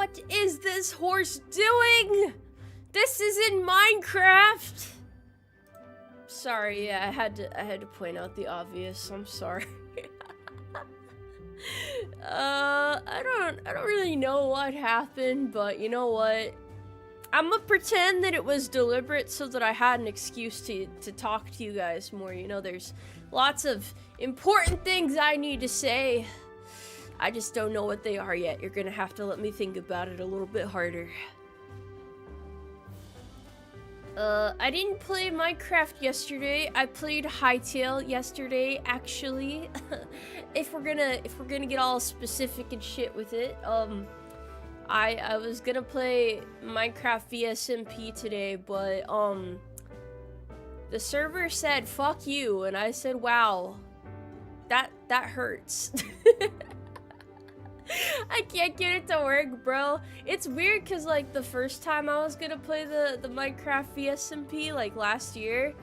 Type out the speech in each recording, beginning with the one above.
What is this horse doing? This is in Minecraft. Sorry, yeah, I had to point out the obvious. I'm sorry. I don't really know what happened, but you know what? I'm gonna pretend that it was deliberate so that I had an excuse to talk to you guys more. You know, there's lots of important things I need to say. I just don't know what they are yet. You're gonna have to let me think about it a little bit harder. I didn't play Minecraft yesterday. I played Hytale yesterday, actually. if we're gonna get all specific and shit with it, I was gonna play Minecraft VSMP today, but the server said fuck you, and I said, wow, that hurts. I can't get it to work, bro. It's weird because, like, the first time I was gonna play the Minecraft VSMP, like, last year,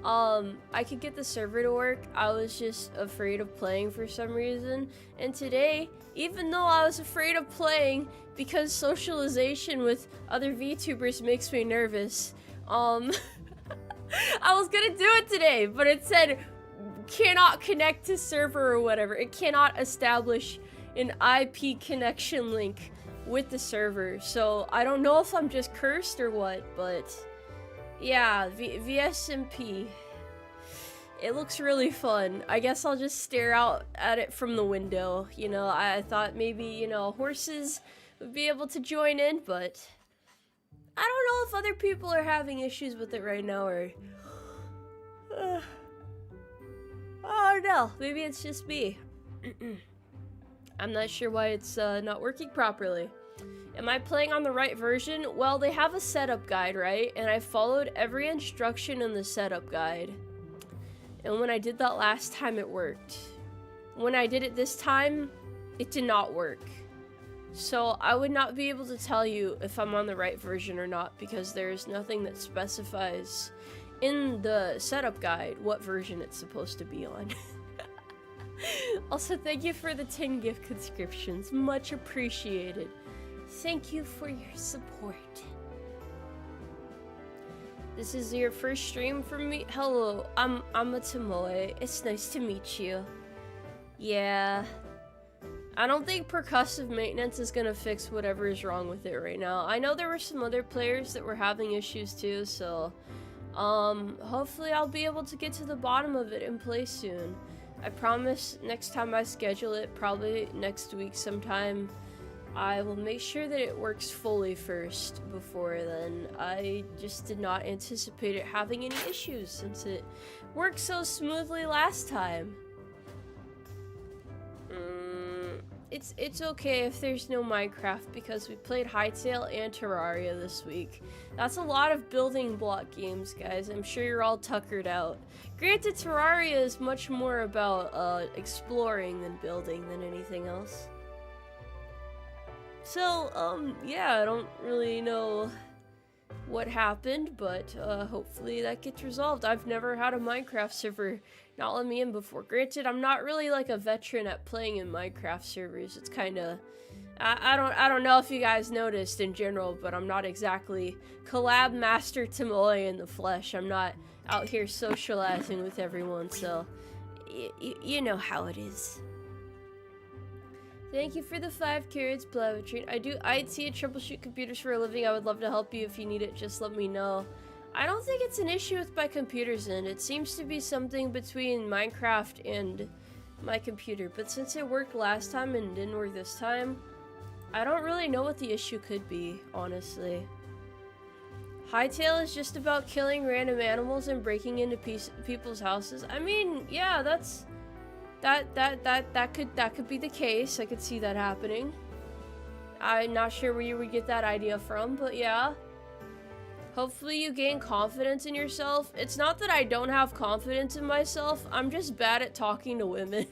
I could get the server to work. I was just afraid of playing for some reason. And today, even though I was afraid of playing because socialization with other VTubers makes me nervous, I was gonna do it today, but it said cannot connect to server or whatever. It cannot establish an IP connection link with the server, so I don't know if I'm just cursed or what, but yeah, VSMP. It looks really fun. I guess I'll just stare out at it from the window. You know, I thought maybe, you know, horses would be able to join in, but I don't know if other people are having issues with it right now, or oh no, maybe it's just me. I'm not sure why it's not working properly. Am I playing on the right version? Well, they have a setup guide, right? And I followed every instruction in the setup guide. And when I did that last time, it worked. When I did it this time, it did not work. So I would not be able to tell you if I'm on the right version or not, because there's nothing that specifies in the setup guide what version it's supposed to be on. Also, thank you for the 10 gift subscriptions. Much appreciated. Thank you for your support. This is your first stream from me? Hello, I'm a Tomoe. It's nice to meet you. Yeah. I don't think percussive maintenance is gonna fix whatever is wrong with it right now. I know there were some other players that were having issues too, so hopefully I'll be able to get to the bottom of it and play soon. I promise next time I schedule it, probably next week sometime, I will make sure that it works fully first before then. I just did not anticipate it having any issues since it worked so smoothly last time. It's okay if there's no Minecraft because we played Hytale and Terraria this week. That's a lot of building block games, guys. I'm sure you're all tuckered out. Granted, Terraria is much more about exploring than building than anything else. So, yeah, I don't really know what happened, but hopefully that gets resolved. I've never had a Minecraft server not let me in before. Granted, I'm not really like a veteran at playing in Minecraft servers. It's kind of, I don't know if you guys noticed in general, but I'm not exactly collab master Tomoe in the flesh. I'm not out here socializing with everyone, so you know how it is. Thank you for the 5 carrots, Blavitrine. I do IT and troubleshoot computers for a living. I would love to help you. If you need it, just let me know. I don't think it's an issue with my computer's end. It seems to be something between Minecraft and my computer. But since it worked last time and didn't work this time, I don't really know what the issue could be, honestly. Hytale is just about killing random animals and breaking into people's houses. I mean, yeah, that could be the case. I could see that happening. I'm not sure where you would get that idea from, but yeah. Hopefully you gain confidence in yourself. It's not that I don't have confidence in myself. I'm just bad at talking to women.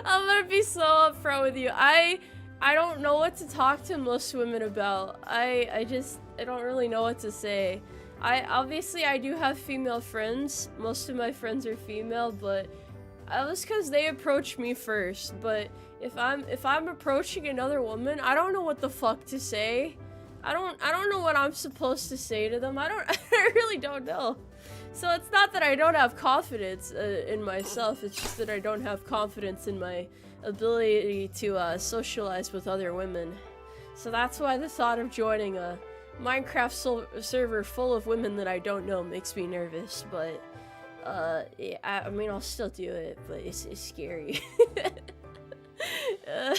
I'm gonna be so upfront with you. I don't know what to talk to most women about. I don't really know what to say. Obviously I do have female friends. Most of my friends are female, but That was because they approached me first, but if I'm approaching another woman, I don't know what the fuck to say. I don't know what I'm supposed to say to them. I really don't know. So it's not that I don't have confidence in myself, it's just that I don't have confidence in my ability to socialize with other women. So that's why the thought of joining a Minecraft server full of women that I don't know makes me nervous, but yeah, I mean, I'll still do it, but it's scary. I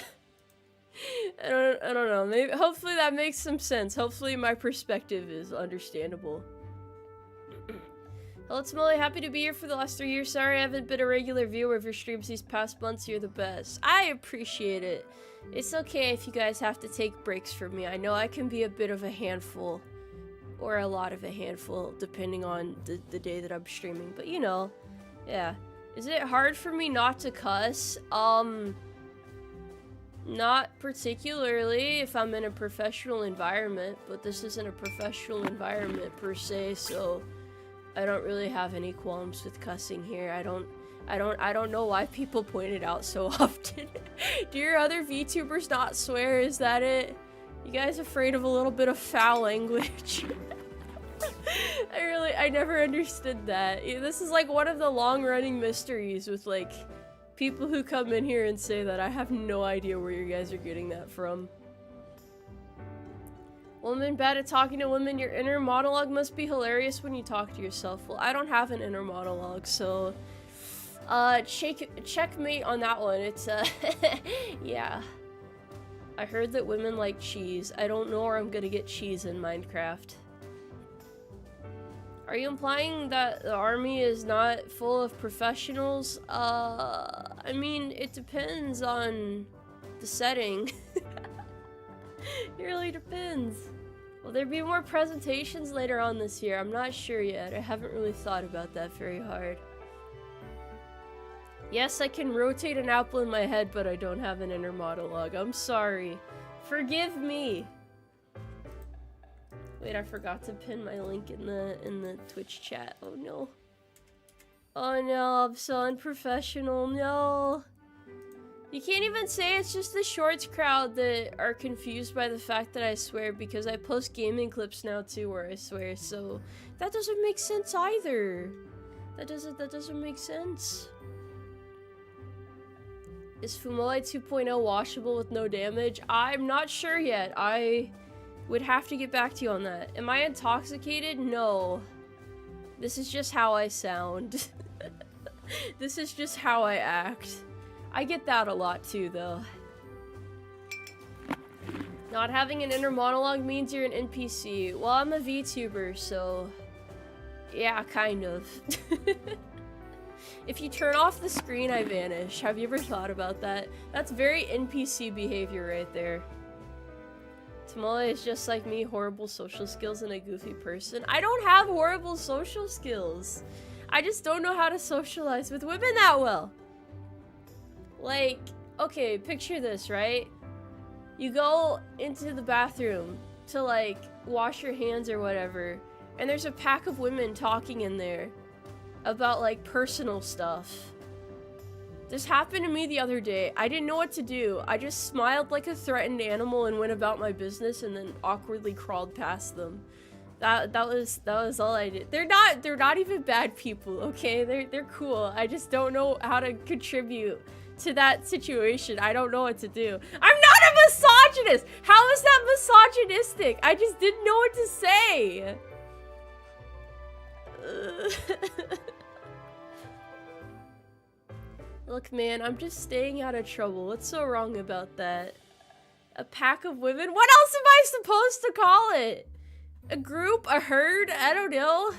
don't know. Maybe, hopefully that makes some sense. Hopefully my perspective is understandable. Hello, Tomoe. Happy to be here for the last 3 years. Sorry I haven't been a regular viewer of your streams these past months. You're the best. I appreciate it. It's okay if you guys have to take breaks from me. I know I can be a bit of a handful. Or a lot of a handful, depending on the day that I'm streaming. But you know, yeah. Is it hard for me not to cuss? Not particularly if I'm in a professional environment, but this isn't a professional environment per se, so I don't really have any qualms with cussing here. I don't know why people point it out so often. Do your other VTubers not swear? Is that it? You guys afraid of a little bit of foul language? I never understood that. This is like one of the long-running mysteries with like people who come in here and say that. I have no idea where you guys are getting that from. Woman bad at talking to women. Your inner monologue must be hilarious when you talk to yourself. Well, I don't have an inner monologue, so checkmate on that one. It's yeah. I heard that women like cheese. I don't know where I'm gonna get cheese in Minecraft. Are you implying that the army is not full of professionals? I mean, it depends on the setting. It really depends. Will there be more presentations later on this year? I'm not sure yet. I haven't really thought about that very hard. Yes, I can rotate an apple in my head, but I don't have an inner monologue. I'm sorry. Forgive me. Wait, I forgot to pin my link in the Twitch chat. Oh no. Oh no, I'm so unprofessional. No. You can't even say it's just the shorts crowd that are confused by the fact that I swear, because I post gaming clips now too where I swear, so that doesn't make sense either. That doesn't make sense. Is Fumoe 2.0 washable with no damage? I'm not sure yet. I would have to get back to you on that. Am I intoxicated? No. This is just how I sound. This is just how I act. I get that a lot too, though. Not having an inner monologue means you're an NPC. Well, I'm a VTuber, so yeah, kind of. If you turn off the screen, I vanish. Have you ever thought about that? That's very NPC behavior right there. Tomoe is just like me, horrible social skills and a goofy person. I don't have horrible social skills. I just don't know how to socialize with women that well. Like, okay, picture this, right? You go into the bathroom to like wash your hands or whatever, and there's a pack of women talking in there about like personal stuff. This happened to me the other day. I didn't know what to do. I just smiled like a threatened animal and went about my business and then awkwardly crawled past them. That was all I did. They're not even bad people, okay? They're cool. I just don't know how to contribute to that situation. I don't know what to do. I'm not a misogynist! How is that misogynistic? I just didn't know what to say. Look, man, I'm just staying out of trouble. What's so wrong about that? A pack of women? What else am I supposed to call it? A group? A herd? I don't know.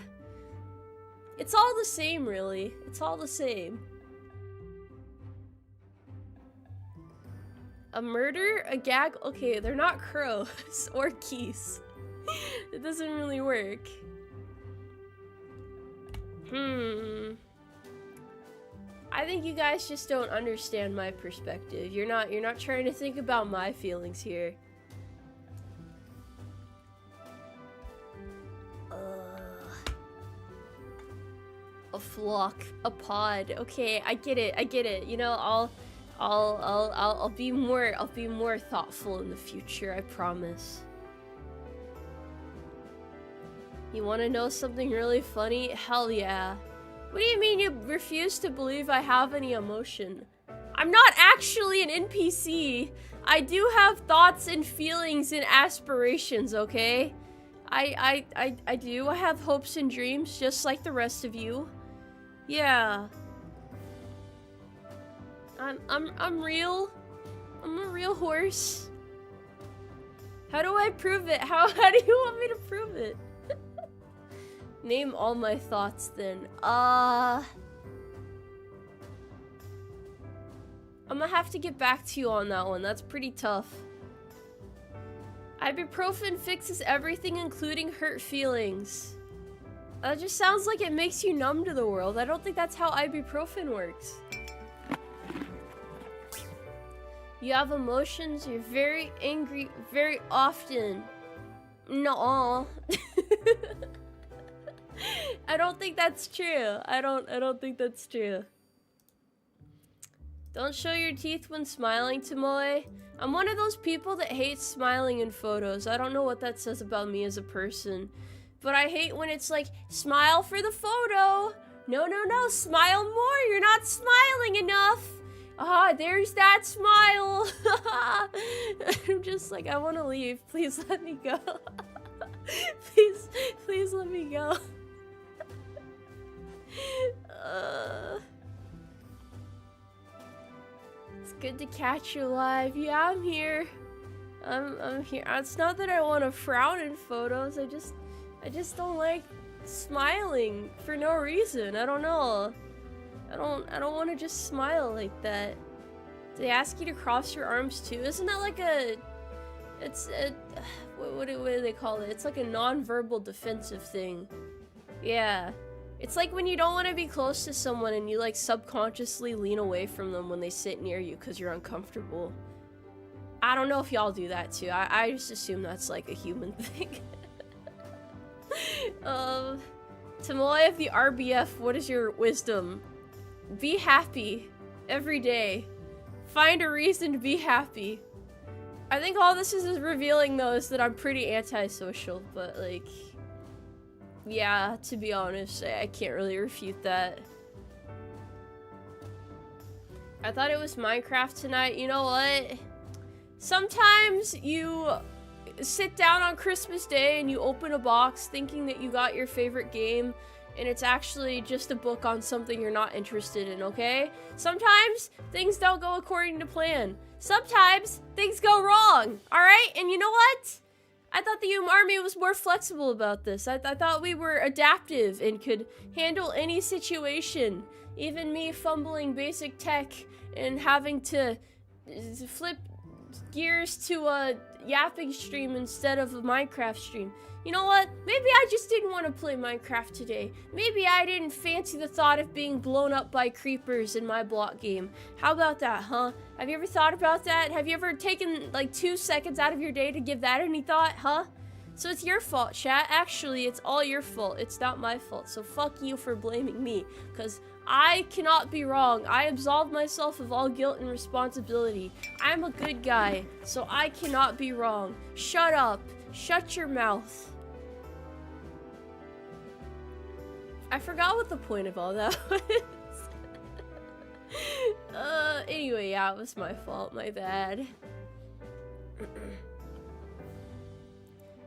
It's all the same, really. It's all the same. A murder? A gag? Okay, they're not crows or geese. It doesn't really work. I think you guys just don't understand my perspective. You're not trying to think about my feelings here. A flock, a pod. Okay, I get it. You know, I'll be more thoughtful in the future, I promise. You wanna know something really funny? Hell yeah. What do you mean you refuse to believe I have any emotion? I'm not actually an NPC. I do have thoughts and feelings and aspirations, okay? I do. I have hopes and dreams just like the rest of you. Yeah. I'm real. I'm a real horse. How do I prove it? How do you want me to prove it? Name all my thoughts then. I'm gonna have to get back to you on that one. That's pretty tough. Ibuprofen fixes everything, including hurt feelings. That just sounds like it makes you numb to the world. I don't think that's how ibuprofen works. You have emotions, you're very angry very often. No. I don't think that's true. I don't think that's true. Don't show your teeth when smiling, Tomoe. I'm one of those people that hates smiling in photos. I don't know what that says about me as a person. But I hate when it's like, smile for the photo. No, smile more. You're not smiling enough. Ah, there's that smile. I'm just like, I want to leave. Please let me go. Please let me go. It's good to catch you alive. Yeah, I'm here. I'm here. It's not that I want to frown in photos. I just don't like smiling for no reason. I don't know. I don't want to just smile like that. They ask you to cross your arms too. Isn't that like a? It's a. What do they call it? It's like a non-verbal defensive thing. Yeah. It's like when you don't want to be close to someone and you like subconsciously lean away from them when they sit near you because you're uncomfortable. I don't know if y'all do that too. I just assume that's like a human thing. Tomoe of the RBF, what is your wisdom? Be happy every day. Find a reason to be happy. I think all this is revealing though is that I'm pretty antisocial, but like, yeah, to be honest, I can't really refute that. I thought it was Minecraft tonight. You know what? Sometimes you sit down on Christmas Day and you open a box thinking that you got your favorite game, and it's actually just a book on something you're not interested in, okay? Sometimes things don't go according to plan. Sometimes things go wrong, alright? And you know what? I thought the Umarmy was more flexible about this. I thought we were adaptive and could handle any situation. Even me fumbling basic tech and having to flip gears to a yapping stream instead of a Minecraft stream. You know what? Maybe I just didn't want to play Minecraft today. Maybe I didn't fancy the thought of being blown up by creepers in my block game. How about that, huh? Have you ever thought about that? Have you ever taken like 2 seconds out of your day to give that any thought, huh? So it's your fault, chat. Actually, it's all your fault. It's not my fault. So fuck you for blaming me, because I cannot be wrong. I absolve myself of all guilt and responsibility. I'm a good guy, so I cannot be wrong. Shut up. Shut your mouth. I forgot what the point of all that was. Anyway, yeah, it was my fault. My bad.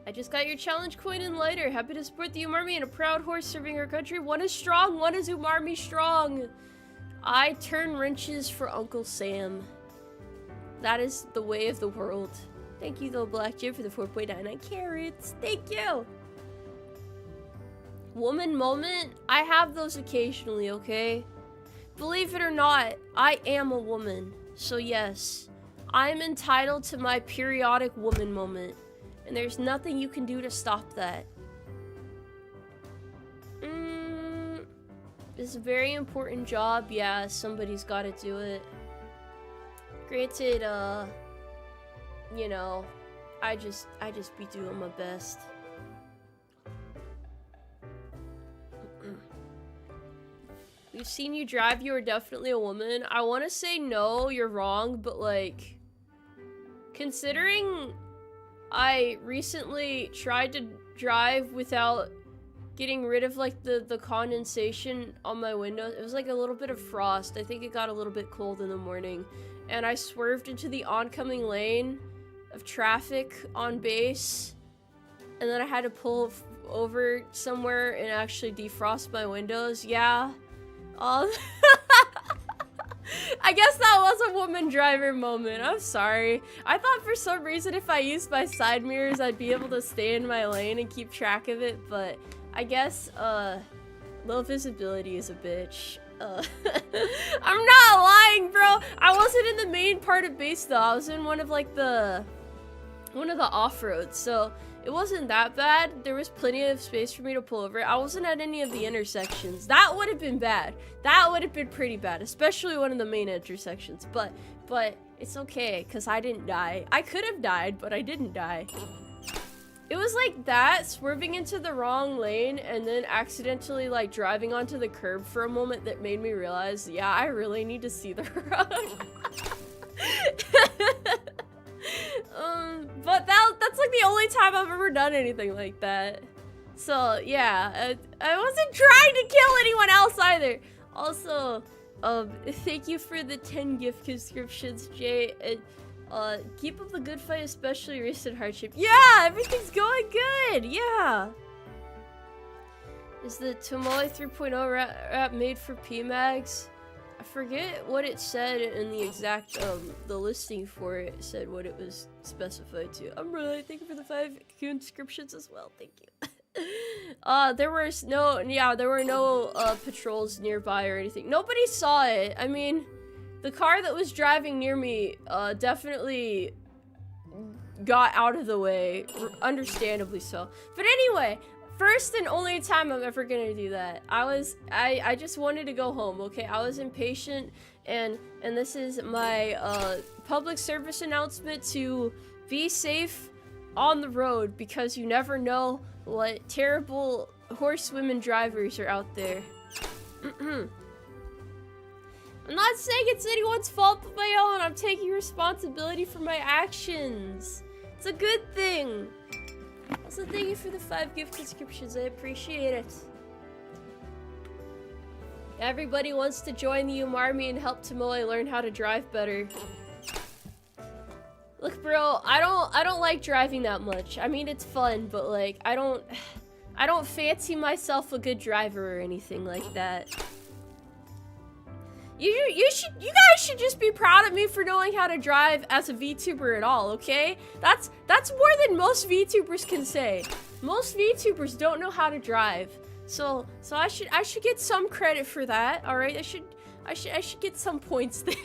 I just got your challenge coin and lighter. Happy to support the Umarmy and a proud horse serving our country. One is strong, one is Umarmy strong. I turn wrenches for Uncle Sam. That is the way of the world. Thank you, though, Black Jim, for the 4.99 carrots. Thank you. Woman moment? I have those occasionally, okay? Believe it or not, I am a woman. So yes, I'm entitled to my periodic woman moment. And there's nothing you can do to stop that. It's a very important job. Yeah, somebody's gotta do it. Granted, you know, I just be doing my best. we've seen you drive. You are definitely a woman. I want to say no, you're wrong, but like, considering I recently tried to drive without getting rid of like the condensation on my windows. It was like a little bit of frost. I think it got a little bit cold in the morning, and I swerved into the oncoming lane of traffic on base, and then I had to pull over somewhere and actually defrost my windows. Yeah. I guess that was a woman driver moment. I'm sorry. I thought for some reason if I used my side mirrors, I'd be able to stay in my lane and keep track of it, but I guess, low visibility is a bitch. I'm not lying, bro. I wasn't in the main part of base, though. I was in one of the off-roads, so it wasn't that bad. There was plenty of space for me to pull over. I wasn't at any of the intersections. That would have been bad. That would have been pretty bad, especially one of the main intersections. But it's okay, because I didn't die. I could have died, but I didn't die. It was like that, swerving into the wrong lane, and then accidentally, like, driving onto the curb for a moment that made me realize, yeah, I really need to see the road. But that's like the only time I've ever done anything like that. So yeah, I wasn't trying to kill anyone else either. Also, thank you for the 10 gift subscriptions, Jay. Keep up the good fight, especially recent hardship. Yeah, everything's going good. Yeah. Is the Tomoe 3.0 rap made for PMags? I forget what it said in the exact, the listing for it. It said what it was specified to. Thank you for the 5 conscriptions as well. Thank you. There were no patrols nearby or anything. Nobody saw it. I mean, the car that was driving near me, definitely got out of the way, understandably so. But anyway, first and only time I'm ever gonna do that. I just wanted to go home, okay? I was impatient, and this is my public service announcement to be safe on the road, because you never know what terrible horsewomen drivers are out there. I'm not saying it's anyone's fault but my own. I'm taking responsibility for my actions. It's a good thing. Also, thank you for the 5 gift subscriptions. I appreciate it. Everybody wants to join the Umarmy and help Tomoe learn how to drive better. Look, bro, I don't like driving that much. I mean, it's fun, but like, I don't fancy myself a good driver or anything like that. You guys should just be proud of me for knowing how to drive as a VTuber at all, okay? That's more than most VTubers can say. Most VTubers don't know how to drive. So I should get some credit for that, all right? I should get some points there.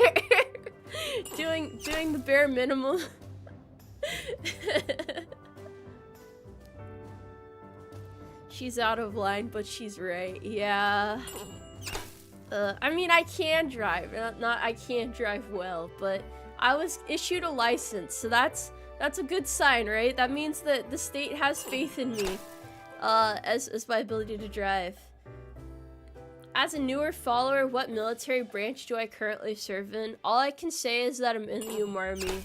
doing the bare minimum. She's out of line, but she's right. Yeah. I mean, I can drive. I can't drive well, but I was issued a license, so that's a good sign, right? That means that the state has faith in me, as my ability to drive. As a newer follower, what military branch do I currently serve in? All I can say is that I'm in the Umarmy.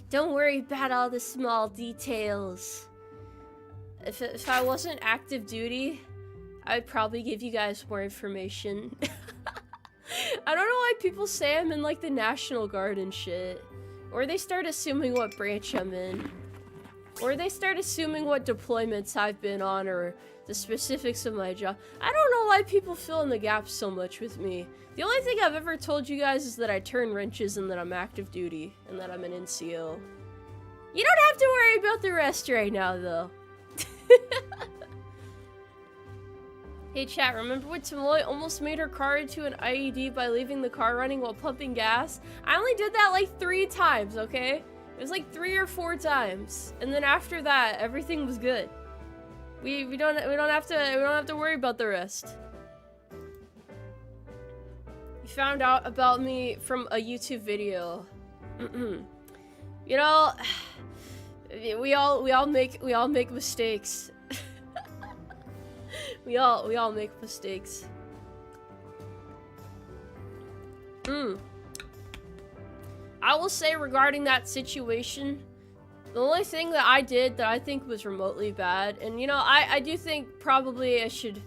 Don't worry about all the small details. If I wasn't active duty, I'd probably give you guys more information. I don't know why people say I'm in like the National Guard and shit. Or they start assuming what branch I'm in. Or they start assuming what deployments I've been on, or the specifics of my job. I don't know why people fill in the gaps so much with me. The only thing I've ever told you guys is that I turn wrenches and that I'm active duty and that I'm an NCO. You don't have to worry about the rest right now, though. Hey chat, remember when Tomoe almost made her car into an IED by leaving the car running while pumping gas? I only did that like 3 times, okay? It was like 3 or 4 times, and then after that, everything was good. We don't have to worry about the rest. You found out about me from a YouTube video. You know, we all make mistakes. we all make mistakes. I will say regarding that situation, the only thing that I did that I think was remotely bad, and you know, I do think probably I should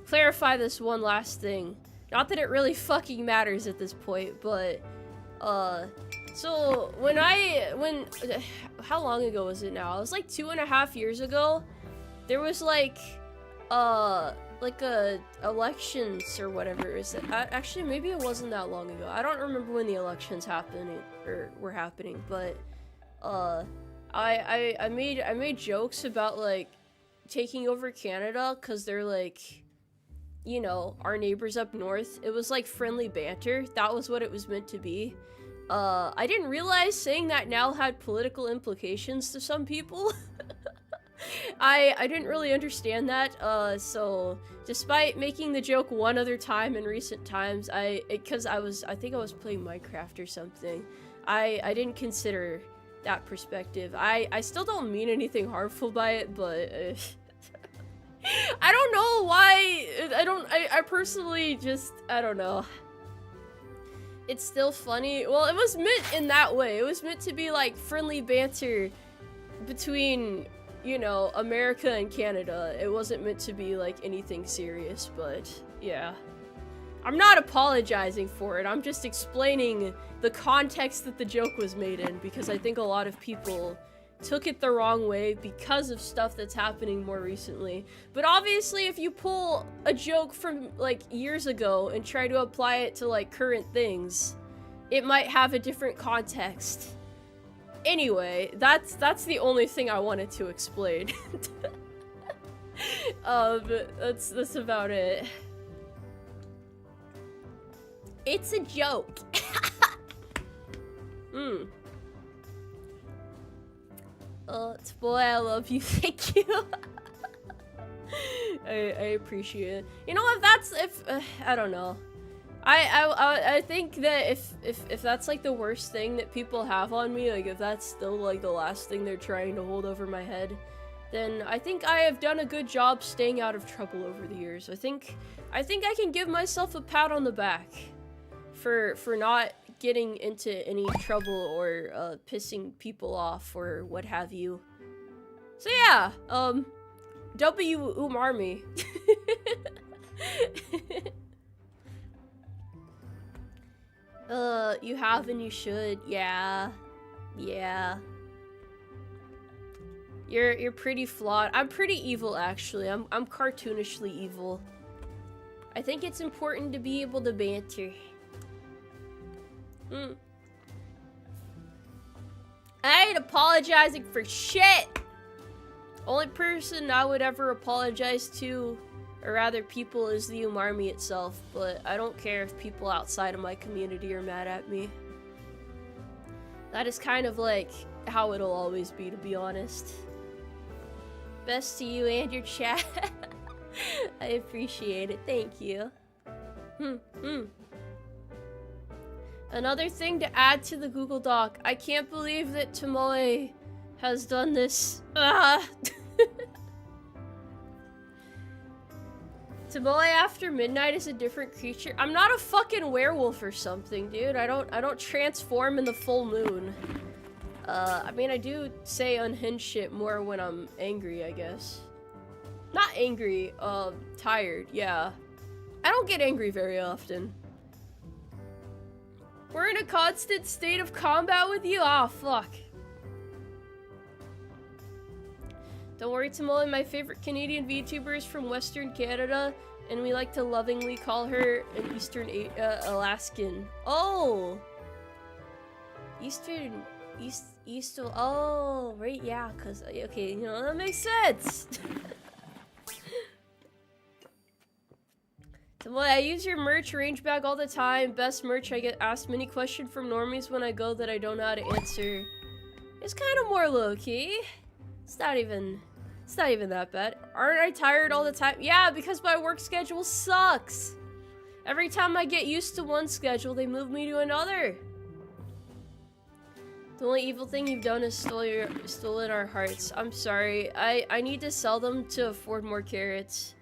clarify this one last thing. Not that it really fucking matters at this point, but, so how long ago was it now? It was like 2.5 years ago. There was like elections or whatever. Is it? Actually, maybe it wasn't that long ago. I don't remember when the elections were happening, but, I made jokes about like taking over Canada because they're like, you know, our neighbors up north. It was like friendly banter. That was what it was meant to be. I didn't realize saying that now had political implications to some people. I didn't really understand that, so despite making the joke one other time in recent times, I think I was playing Minecraft or something, I didn't consider that perspective. I still don't mean anything harmful by it, but, I don't know why, I personally just, I don't know. It's still funny. Well, it was meant in that way. It was meant to be like friendly banter between, you know, America and Canada. It wasn't meant to be like anything serious, but yeah. I'm not apologizing for it. I'm just explaining the context that the joke was made in, because I think a lot of people took it the wrong way because of stuff that's happening more recently. But obviously, if you pull a joke from like years ago and try to apply it to like current things, it might have a different context. Anyway, that's the only thing I wanted to explain. That's about it. It's a joke. Boy, I love you. Thank you. I appreciate it. You know, if I don't know. I think that if that's like the worst thing that people have on me, like if that's still like the last thing they're trying to hold over my head, then I think I have done a good job staying out of trouble over the years. I think I can give myself a pat on the back for not getting into any trouble or pissing people off or what have you. So yeah, Umarmy. You have and you should. Yeah. You're pretty flawed. I'm pretty evil, actually. I'm cartoonishly evil. I think it's important to be able to banter. I ain't apologizing for shit! Only person I would ever apologize to, or rather people, is the Umarmy itself, but I don't care if people outside of my community are mad at me. That is kind of like how it'll always be, to be honest. Best to you and your chat. I appreciate it, thank you. Another thing to add to the Google Doc. I can't believe that Tomoe has done this. Tomoe after midnight is a different creature. I'm not a fucking werewolf or something, dude. I don't transform in the full moon. I mean, I do say unhinged shit more when I'm angry, I guess. Not angry, tired, yeah. I don't get angry very often. We're in a constant state of combat with you? Aw, fuck. Don't worry, Tomoe, my favorite Canadian VTuber is from Western Canada, and we like to lovingly call her an Eastern Alaskan. Oh! Oh, right, yeah, cause, okay, you know, that makes sense! Tomoe, I use your merch range bag all the time. Best merch. I get asked many questions from normies when I go that I don't know how to answer. It's kind of more low-key. It's not even that bad. Aren't I tired all the time? Yeah, because my work schedule sucks. Every time I get used to one schedule, they move me to another. The only evil thing you've done is stolen our hearts. I'm sorry. I need to sell them to afford more carrots.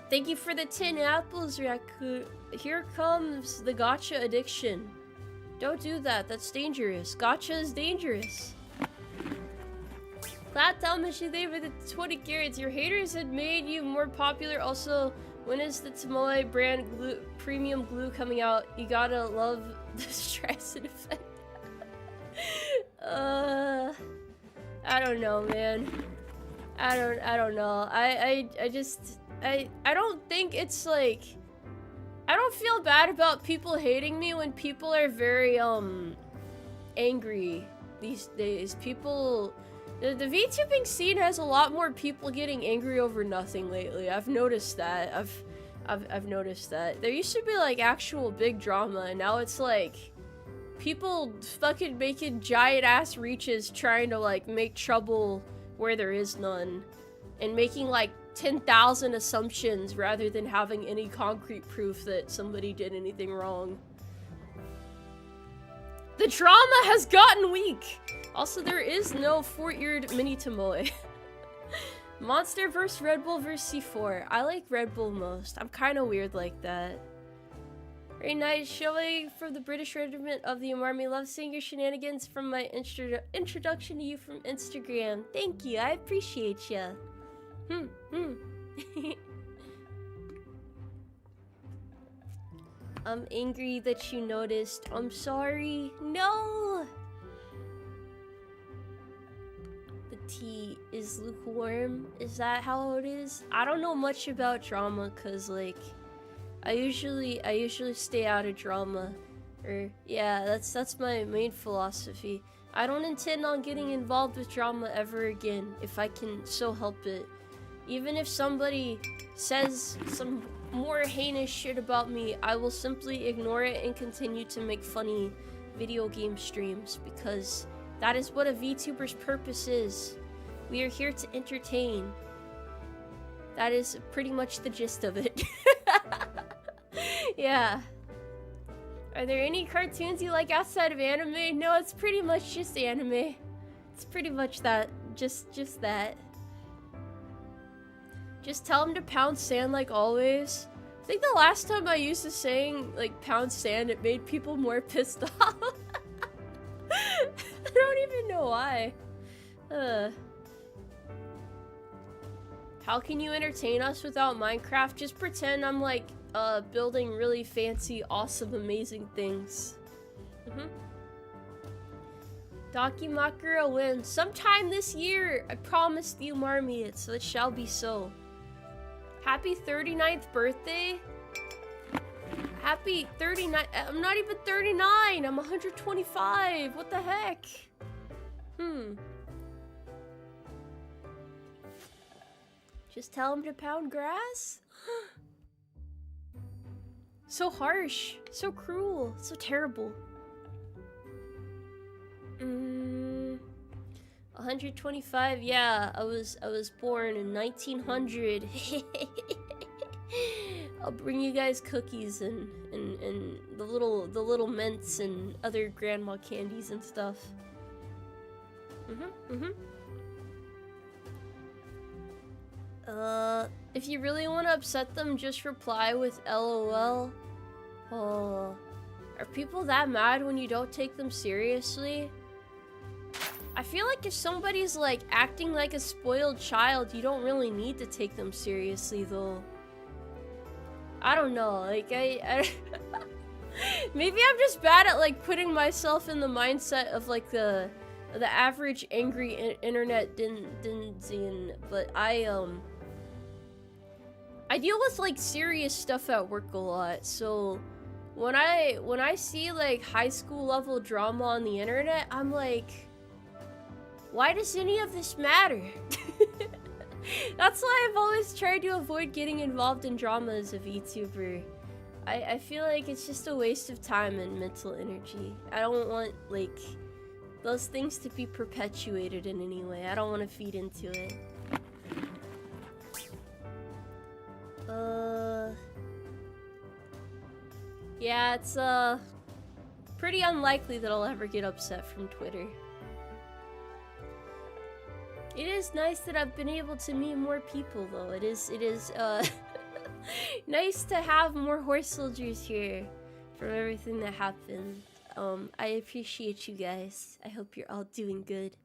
Thank you for the 10 apples, Raku. Here comes the gacha addiction. Don't do that, that's dangerous. Gacha is dangerous. Flat Dalmatian Day with the 20 carats. Your haters had made you more popular. Also, when is the Tomoe brand premium glue coming out? You gotta love the stress and effect. I don't know, man. I don't know. I don't think it's like, I don't feel bad about people hating me when people are very angry these days. People, the VTubing scene has a lot more people getting angry over nothing lately. I've noticed that. I've noticed that. There used to be like actual big drama, and now it's like people fucking making giant ass reaches trying to like make trouble where there is none, and making like 10,000 assumptions rather than having any concrete proof that somebody did anything wrong. The drama has gotten weak. Also, there is no four-eared mini Tomoe. Monster vs. Red Bull vs. C4. I like Red Bull most. I'm kind of weird like that. Very nice showing from the British Regiment of the Umarmy. Love seeing your shenanigans from my introduction to you from Instagram. Thank you, I appreciate ya. I'm angry that you noticed. I'm sorry. No! The tea is lukewarm. Is that how it is? I don't know much about drama, cause like I usually stay out of drama. Or yeah, that's my main philosophy. I don't intend on getting involved with drama ever again if I can so help it. Even if somebody says some more heinous shit about me, I will simply ignore it and continue to make funny video game streams, because that is what a VTuber's purpose is. We are here to entertain. That is pretty much the gist of it. Yeah. Are there any cartoons you like outside of anime? No, it's pretty much just anime. It's pretty much that. Just that. Just tell him to pound sand like always. I think the last time I used to saying like pound sand, it made people more pissed off. I don't even know why. How can you entertain us without Minecraft? Just pretend I'm like building really fancy, awesome, amazing things. Dakimakura wins sometime this year. I promised you Umarmy it, so it shall be so. Happy 39th birthday. Happy 39. I'm not even 39. I'm 125. What the heck? Just tell him to pound grass? So harsh. So cruel. So terrible. 125, yeah, I was born in 1900. I'll bring you guys cookies and the little mints and other grandma candies and stuff. If you really want to upset them, just reply with LOL. Oh, are people that mad when you don't take them seriously? I feel like if somebody's like acting like a spoiled child, you don't really need to take them seriously though. I don't know, like I maybe I'm just bad at like putting myself in the mindset of like the average angry internet denizens, but I deal with like serious stuff at work a lot, so when I see like high school level drama on the internet, I'm like, why does any of this matter? That's why I've always tried to avoid getting involved in drama as a VTuber. I feel like it's just a waste of time and mental energy. I don't want like those things to be perpetuated in any way. I don't want to feed into it. Yeah, it's pretty unlikely that I'll ever get upset from Twitter. It is nice that I've been able to meet more people though. It is Nice to have more horse soldiers here from everything that happened. I appreciate you guys. I hope you're all doing good.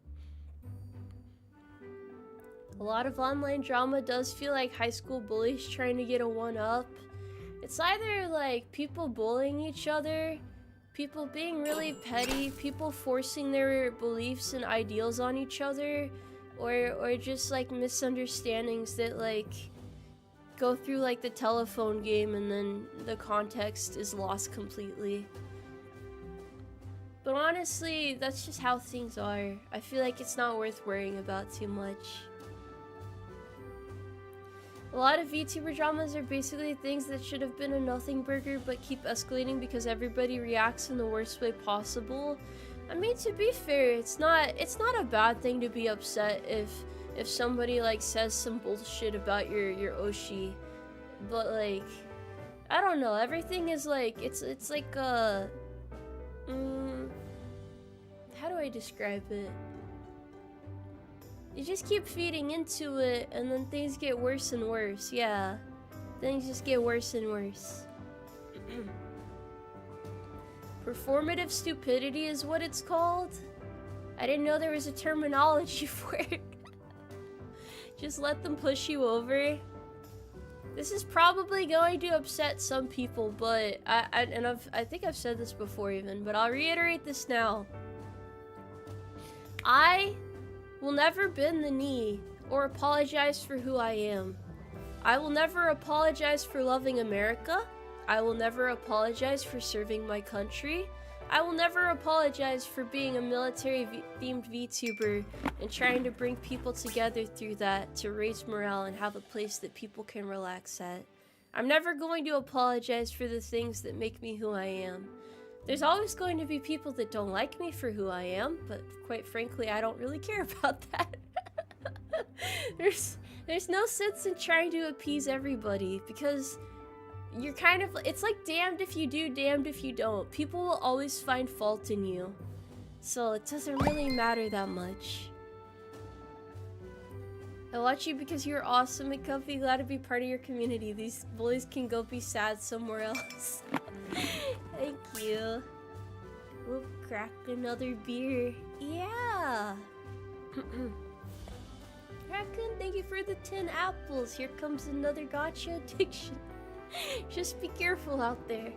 A lot of online drama does feel like high school bullies trying to get a one-up. It's either like people bullying each other, people being really petty, people forcing their beliefs and ideals on each other, or just like misunderstandings that like go through like the telephone game and then the context is lost completely. But honestly, that's just how things are. I feel like it's not worth worrying about too much. A lot of VTuber dramas are basically things that should have been a nothing burger but keep escalating because everybody reacts in the worst way possible. I mean, to be fair, it's not a bad thing to be upset if somebody like says some bullshit about your Oshi. But like, I don't know, everything is like it's like how do I describe it? You just keep feeding into it, and then things get worse and worse. Yeah, things just get worse and worse. Performative stupidity is what it's called. I didn't know there was a terminology for it. Just let them push you over. This is probably going to upset some people, but I think I've said this before even, but I'll reiterate this now. I will never bend the knee or apologize for who I am. I will never apologize for loving America. I will never apologize for serving my country. I will never apologize for being a military-themed VTuber and trying to bring people together through that to raise morale and have a place that people can relax at. I'm never going to apologize for the things that make me who I am. There's always going to be people that don't like me for who I am, but quite frankly, I don't really care about that. There's no sense in trying to appease everybody because you're kind of, it's like damned if you do, damned if you don't. People will always find fault in you, so it doesn't really matter that much. I watch you because you're awesome and comfy, glad to be part of your community. These bullies can go be sad somewhere else. Thank you. We'll crack another beer. Yeah. Raccoon, thank you for the 10 apples. Here comes another gotcha addiction. Just be careful out there.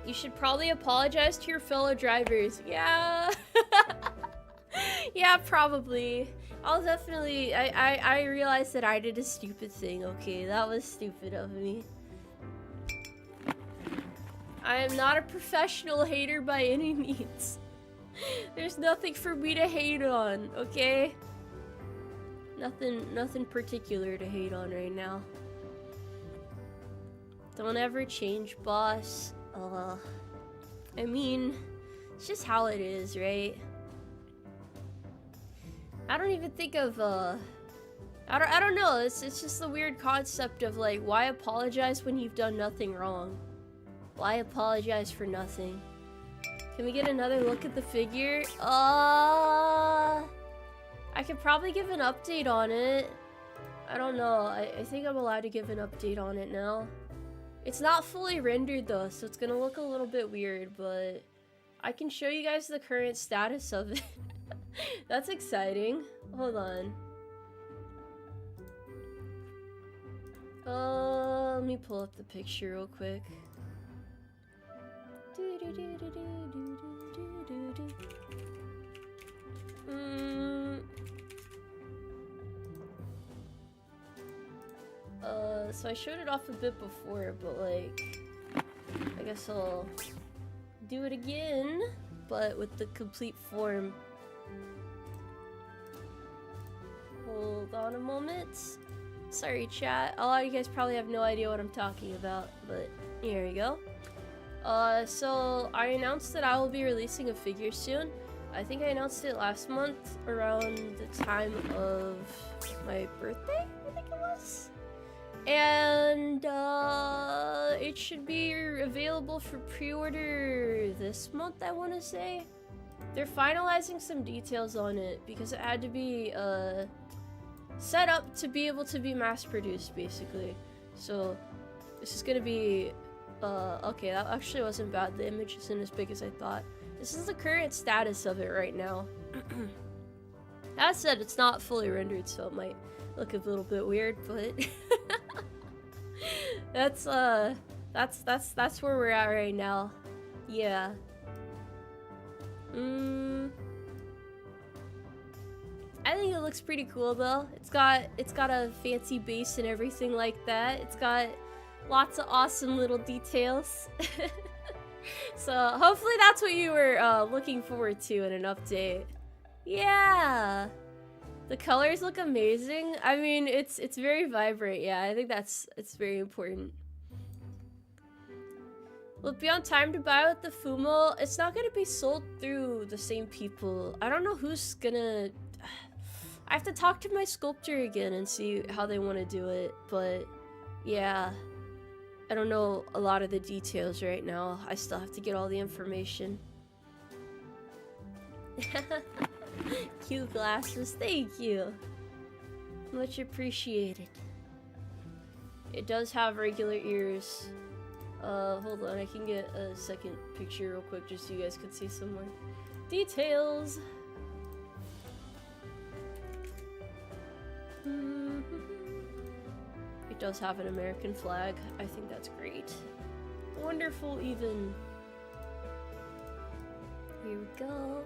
You should probably apologize to your fellow drivers. Yeah. Yeah, probably. I'll definitely... I realized that I did a stupid thing, okay? That was stupid of me. I am not a professional hater by any means. There's nothing for me to hate on, okay? Nothing particular to hate on right now. Don't ever change, boss. I mean, it's just how it is, right? I don't even think of, I don't know, it's just the weird concept of, like, why apologize when you've done nothing wrong? Why apologize for nothing? Can we get another look at the figure? I could probably give an update on it. I don't know, I think I'm allowed to give an update on it now. It's not fully rendered though, so it's gonna look a little bit weird, but I can show you guys the current status of it. That's exciting. Hold on. Let me pull up the picture real quick. So I showed it off a bit before, but like, I guess I'll do it again, but with the complete form. Hold on a moment. Sorry, chat. A lot of you guys probably have no idea what I'm talking about, but here we go. So I announced that I will be releasing a figure soon. I think I announced it last month around the time of my birthday, I think it was. And it should be available for pre-order this month, I want to say. They're finalizing some details on it because it had to be set up to be able to be mass produced, basically. So this is gonna be okay, that actually wasn't bad. The image isn't as big as I thought. This is the current status of it right now. As said, it's not fully rendered, so it might look a little bit weird, but that's where we're at right now. Yeah. I think it looks pretty cool though. It's got a fancy base and everything like that. It's got lots of awesome little details. So hopefully that's what you were looking forward to in an update. Yeah. The colors look amazing. I mean, it's very vibrant. Yeah, I think it's very important. Will it be on time to buy with the Fumo? It's not gonna be sold through the same people. I don't know who's gonna... I have to talk to my sculptor again and see how they want to do it, but yeah. I don't know a lot of the details right now. I still have to get all the information. Cute glasses, thank you. Much appreciated. It does have regular ears. Hold on, I can get a second picture real quick just so you guys can see some more details. It does have an American flag. I think that's great. Wonderful, even. Here we go.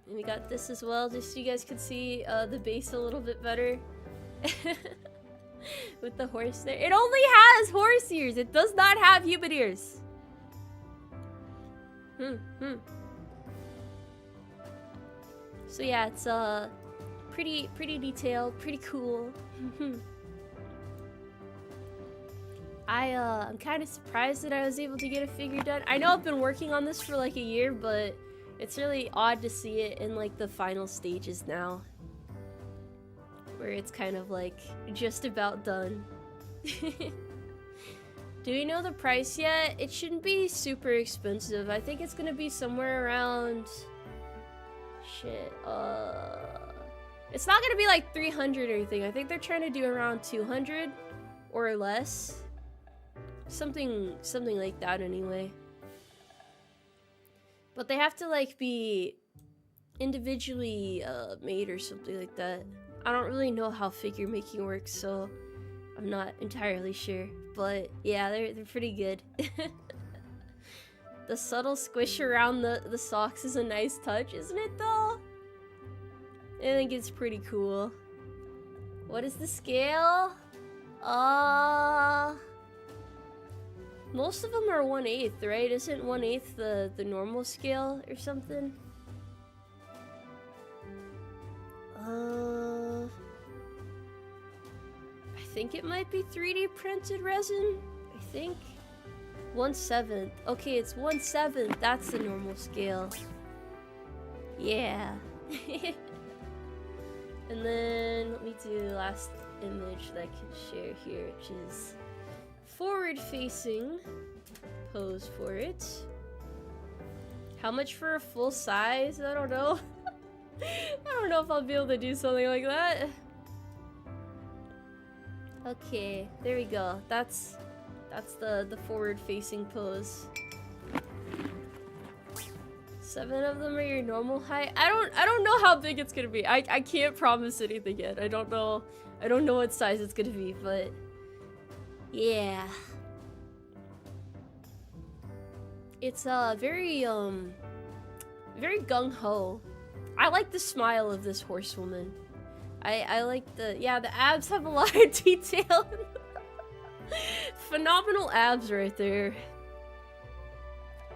And we got this as well, just so you guys can see the base a little bit better. With the horse there. It only has horse ears. It does not have human ears. So yeah, it's pretty detailed, pretty cool. I'm kind of surprised that I was able to get a figure done. I know I've been working on this for like a year, but it's really odd to see it in like the final stages now. Where it's kind of like just about done. Do we know the price yet? It shouldn't be super expensive. I think it's gonna be somewhere around... Shit, it's not gonna be like 300 or anything. I think they're trying to do around 200 or less. Something like that anyway. But they have to like be individually made or something like that. I don't really know how figure making works, so I'm not entirely sure. But yeah, they're pretty good. The subtle squish around the socks is a nice touch, isn't it though? I think it's pretty cool. What is the scale? Most of them are 1/8, right? Isn't 1/8 the normal scale or something? I think it might be 3D printed resin. I think 1/7. Okay, it's 1/7. That's the normal scale. Yeah. And then let me do the last image that I can share here, which is forward-facing pose for it. How much for a full size? I don't know. I don't know if I'll be able to do something like that. Okay, there we go. That's the forward-facing pose. 7 of them are your normal height. I don't know how big it's gonna be. I can't promise anything yet. I don't know what size it's gonna be, but yeah. It's very very gung-ho. I like the smile of this horsewoman. I like the abs have a lot of detail. Phenomenal abs right there.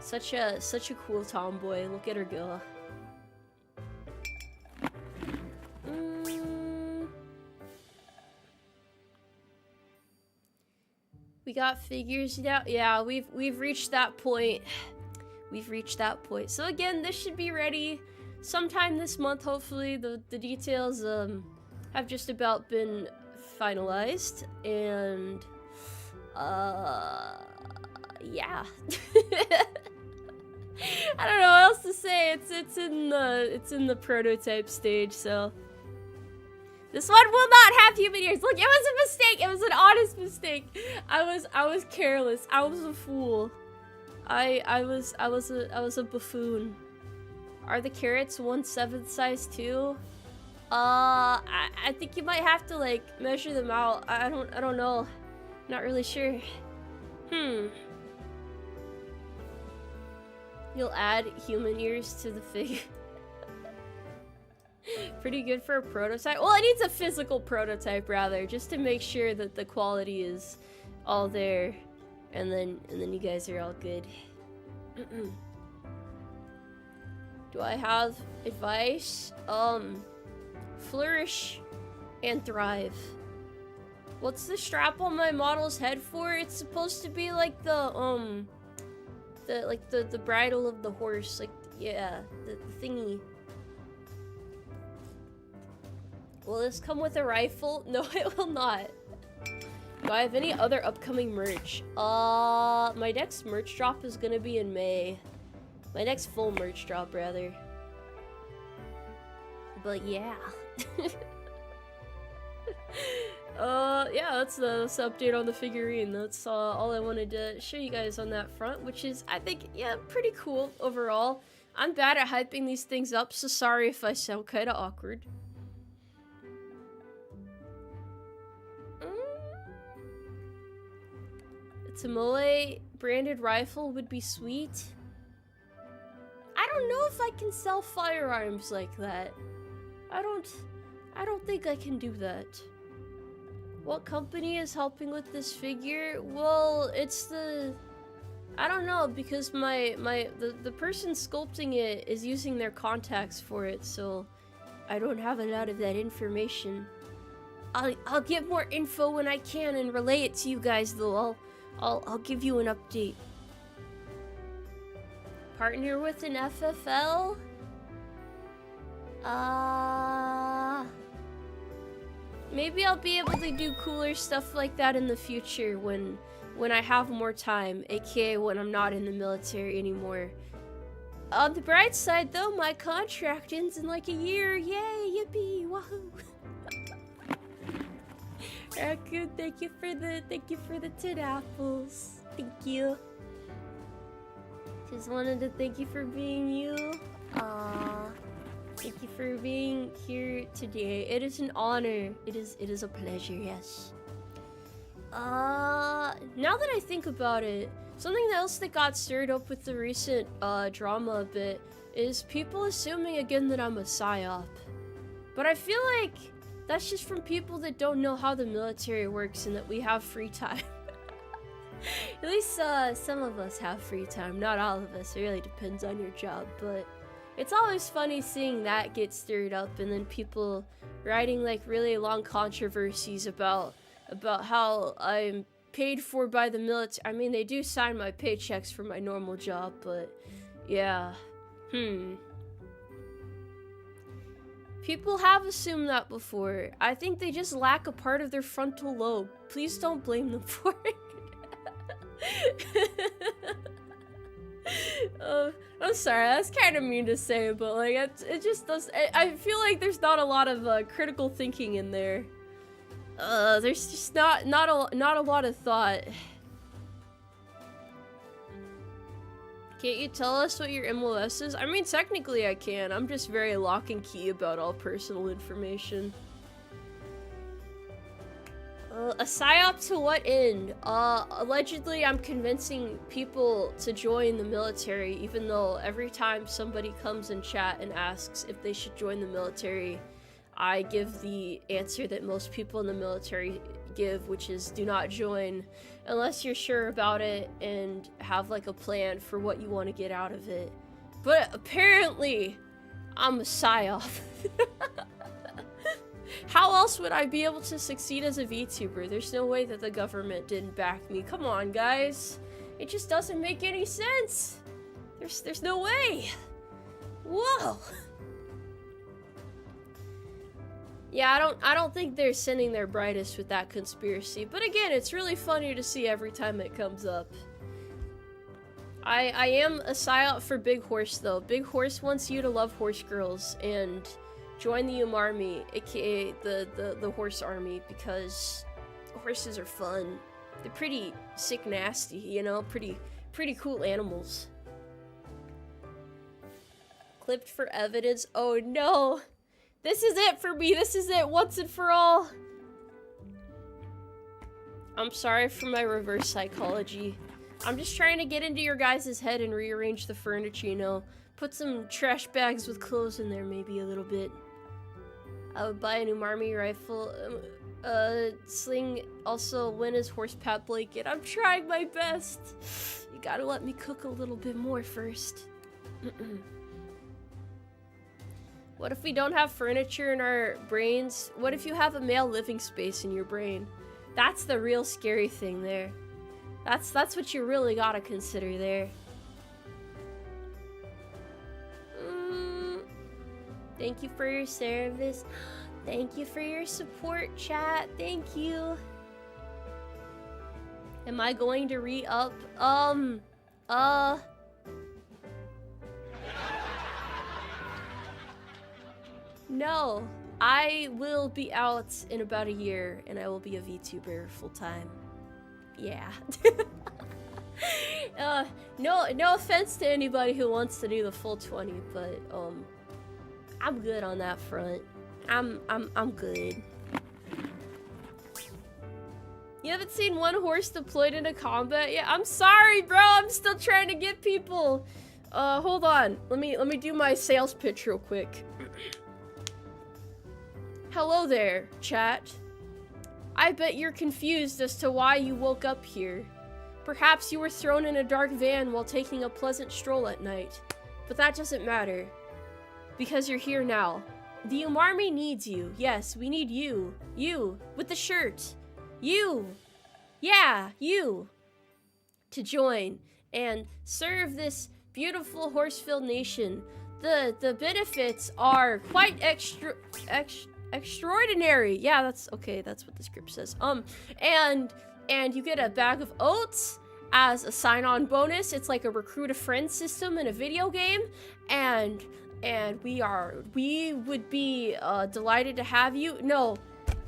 Such a cool tomboy. Look at her go. We got figures now. Yeah, we've reached that point. We've reached that point. So again, this should be ready sometime this month. Hopefully, the details have just about been finalized, and yeah. I don't know what else to say. It's in the prototype stage, so This one will not have human ears. Look, it was a mistake. It was an honest mistake. I was careless. I was a fool. I was a buffoon. Are the carrots 1/7 size too? I think you might have to like measure them out. I don't know. Not really sure. You'll add human ears to the figure. Pretty good for a prototype. Well, it needs a physical prototype rather, just to make sure that the quality is all there, and then you guys are all good. Do I have advice? Flourish and thrive. What's the strap on my model's head for? It's supposed to be like the bridle of the horse, like, yeah, the thingy. Will this come with a rifle? No, it will not. Do I have any other upcoming merch? My next merch drop is gonna be in May. My next full merch drop, rather. But yeah. Yeah, that's the update on the figurine. That's all I wanted to show you guys on that front, which is, I think, yeah, pretty cool overall. I'm bad at hyping these things up, so sorry if I sound kind of awkward. A Tomoe branded rifle would be sweet. I don't know if I can sell firearms like that. I don't think I can do that. What company is helping with this figure? Well, it's the... I don't know, because the person sculpting it is using their contacts for it, so I don't have a lot of that information. I'll get more info when I can and relay it to you guys, though. I'll give you an update. Partner with an FFL? Maybe I'll be able to do cooler stuff like that in the future when I have more time, aka when I'm not in the military anymore. On the bright side though, my contract ends in like a year. Yay, yippee, wahoo. Raccoon, thank you for the 10 apples. Thank you. Just wanted to thank you for being you. Thank you for being here today. It is an honor. It is a pleasure, yes. Now that I think about it, something else that got stirred up with the recent drama a bit is people assuming again that I'm a psyop. But I feel like that's just from people that don't know how the military works and that we have free time. At least some of us have free time, not all of us. It really depends on your job, but it's always funny seeing that get stirred up and then people writing like really long controversies about how I'm paid for by the military. I mean, they do sign my paychecks for my normal job, but yeah. People have assumed that before. I think they just lack a part of their frontal lobe. Please don't blame them for it. I'm sorry, that's kind of mean to say, but like it just does. I feel like there's not a lot of critical thinking in there. There's just not a lot of thought. Can't you tell us what your MOS is? I mean, technically I can. I'm just very lock and key about all personal information. A psyop to what end? Allegedly I'm convincing people to join the military, even though every time somebody comes in chat and asks if they should join the military, I give the answer that most people in the military give, which is do not join unless you're sure about it and have like a plan for what you want to get out of it. But apparently I'm a psyop. How else would I be able to succeed as a VTuber? There's no way that the government didn't back me. Come on, guys. It just doesn't make any sense. There's no way. Whoa. Yeah, I don't think they're sending their brightest with that conspiracy. But again, it's really funny to see every time it comes up. I am a psyop for Big Horse though. Big Horse wants you to love horse girls and join the Umarmy, aka the horse army, because horses are fun. They're pretty sick nasty, you know, pretty cool animals. Clipped for evidence. Oh no! This is it for me, this is it once and for all! I'm sorry for my reverse psychology. I'm just trying to get into your guys' head and rearrange the furniture, you know. Put some trash bags with clothes in there maybe a little bit. I would buy an Umarmy rifle. Sling, also win his horse pat blanket. I'm trying my best. You gotta let me cook a little bit more first. What if we don't have furniture in our brains? What if you have a male living space in your brain? That's the real scary thing there. That's what you really gotta consider there. Thank you for your service. Thank you for your support, chat. Thank you. Am I going to re-up? No. I will be out in about a year, and I will be a VTuber full-time. Yeah. No offense to anybody who wants to do the full 20, but, I'm good on that front. I'm good. You haven't seen one horse deployed into combat yet? I'm sorry, bro. I'm still trying to get people. Hold on. Let me do my sales pitch real quick. Hello there, chat. I bet you're confused as to why you woke up here. Perhaps you were thrown in a dark van while taking a pleasant stroll at night. But that doesn't matter. Because you're here now. The Umarmy needs you. Yes, we need you. You, with the shirt. You. Yeah, you. To join and serve this beautiful horse-filled nation. The benefits are quite extraordinary. Yeah, that's okay. That's what the script says. And you get a bag of oats as a sign-on bonus. It's like a recruit a friend system in a video game, and we would be delighted to have you. No,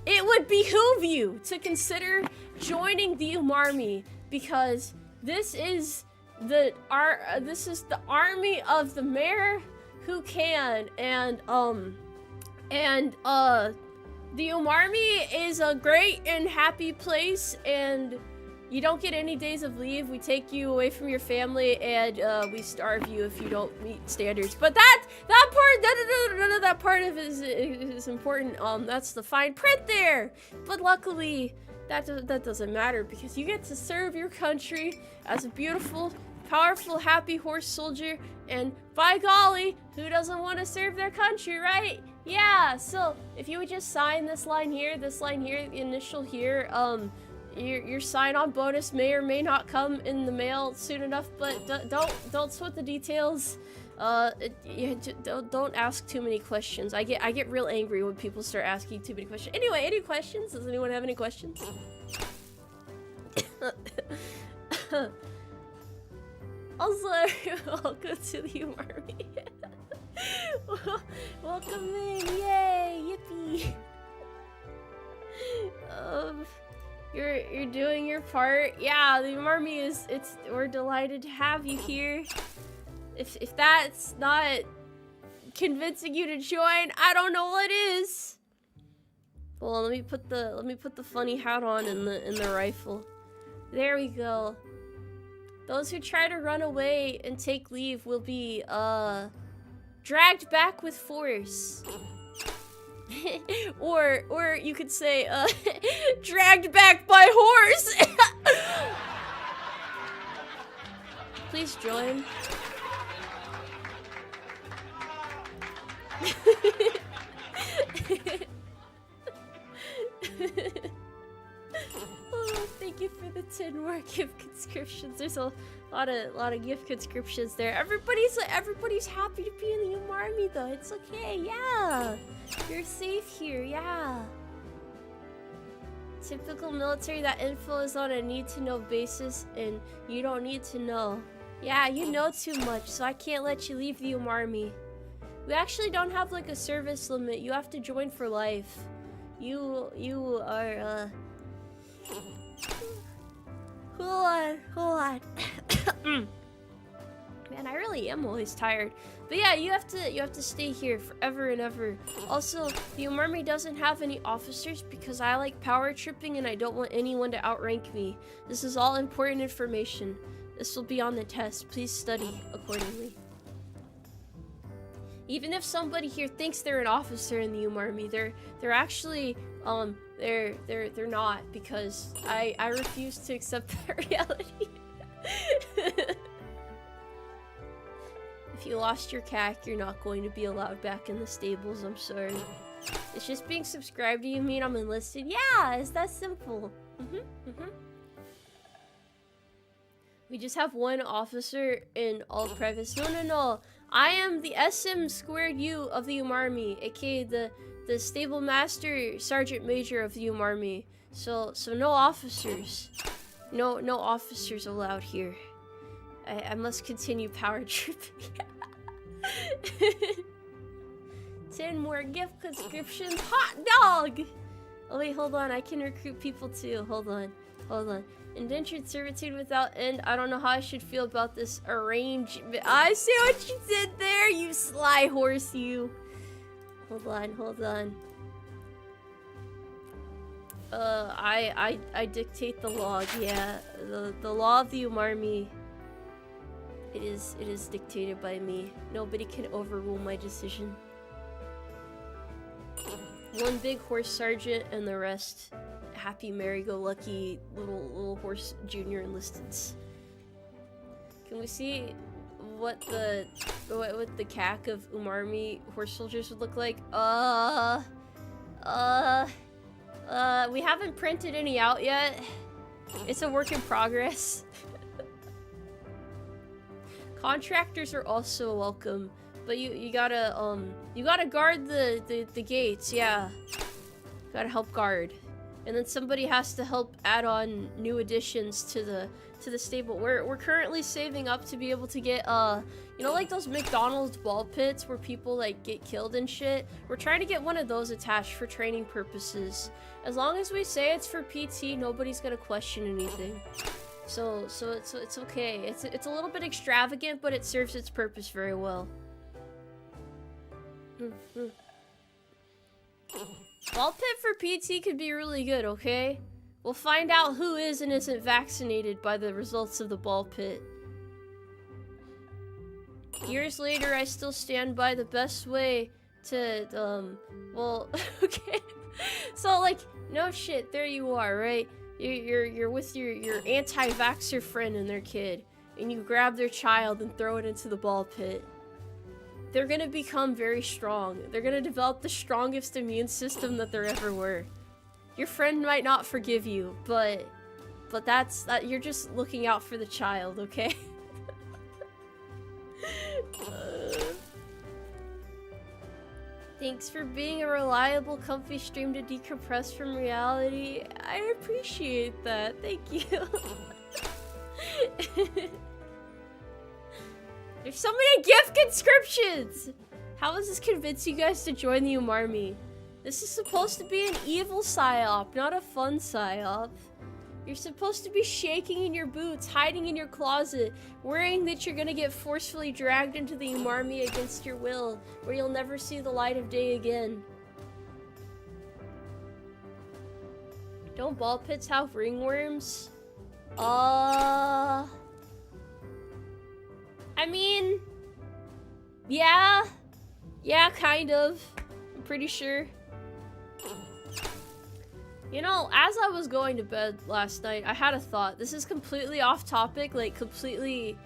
it would behoove you to consider joining the Umarmy, because this is the army of the mayor who can, and the Umarmy is a great and happy place, and you don't get any days of leave. We take you away from your family, and we starve you if you don't meet standards. But that part, none of that part of it is important. That's the fine print there. But luckily, that doesn't matter, because you get to serve your country as a beautiful, powerful, happy horse soldier. And by golly, who doesn't want to serve their country, right? Yeah. So if you would just sign this line here, the initial here, your sign-on bonus may or may not come in the mail soon enough, but don't sweat the details. Don't ask too many questions. I get real angry when people start asking too many questions. Anyway, any questions? Does anyone have any questions? Also, welcome to the Umarmy. Welcome in, yay, yippee. You're doing your part. Yeah, the Umarmy we're delighted to have you here. If that's not convincing you to join, I don't know what is. Well, let me put the funny hat on in the rifle. There we go. Those who try to run away and take leave will be dragged back with force. or you could say dragged back by horse. Please join. Oh, thank you for the 10 more gift conscriptions. There's a lot of gift conscriptions there. Everybody's happy to be in the Umarmy though. It's okay, yeah. You're safe here, yeah. Typical military, that info is on a need-to-know basis, and you don't need to know. Yeah, you know too much, so I can't let you leave the Umarmy. We actually don't have like a service limit. You have to join for life. You are hold on. Man, I really am always tired. But yeah, you have to stay here forever and ever. Also, the Umarmy doesn't have any officers because I like power tripping and I don't want anyone to outrank me. This is all important information. This will be on the test. Please study accordingly. Even if somebody here thinks they're an officer in the Umarmy, they're actually they're not, because I refuse to accept that reality. If you lost your CAC, you're not going to be allowed back in the stables. I'm sorry. It's just being subscribed to you mean I'm enlisted? Yeah, it's that simple. We just have one officer in all privates. No. I am the SM2U of the Umarmy, aka the stable master sergeant major of the Umarmy. So no officers. No officers allowed here. I must continue power tripping. 10 more gift subscriptions. Hot dog! Oh wait, hold on. I can recruit people too. Hold on. Indentured servitude without end. I don't know how I should feel about this arrangement. I see what you did there, you sly horse, you. Hold on. I dictate the law. Yeah, the law of the Umarmy. It is dictated by me. Nobody can overrule my decision. One big horse sergeant and the rest happy merry-go-lucky little horse junior enlisteds. Can we see what the CAC of Umarmy horse soldiers would look like? We haven't printed any out yet. It's a work in progress. Contractors are also welcome, but you gotta guard the gates. Yeah, gotta help guard, and then somebody has to help add on new additions to the stable. We're currently saving up to be able to get you know, like those McDonald's ball pits where people like get killed and shit. We're trying to get one of those attached for training purposes. As long as we say it's for PT, nobody's gonna question anything. So it's okay. It's a little bit extravagant, but it serves its purpose very well. Ball pit for PT could be really good, okay? We'll find out who is and isn't vaccinated by the results of the ball pit. Years later, I still stand by the best way to, well, okay. So, like, no shit, there you are, right? You're with your anti-vaxxer friend and their kid, and you grab their child and throw it into the ball pit. They're gonna become very strong. They're gonna develop the strongest immune system that there ever were. Your friend might not forgive you, but you're just looking out for the child, okay? Thanks for being a reliable, comfy stream to decompress from reality. I appreciate that. Thank you. There's so many gift conscriptions! How does this convince you guys to join the Umarmy? This is supposed to be an evil psyop, not a fun psyop. You're supposed to be shaking in your boots, hiding in your closet, worrying that you're gonna get forcefully dragged into the Umarmy against your will, where you'll never see the light of day again. Don't ball pits have ringworms? I mean, yeah, kind of. I'm pretty sure. You know, as I was going to bed last night, I had a thought. This is completely off topic, like completely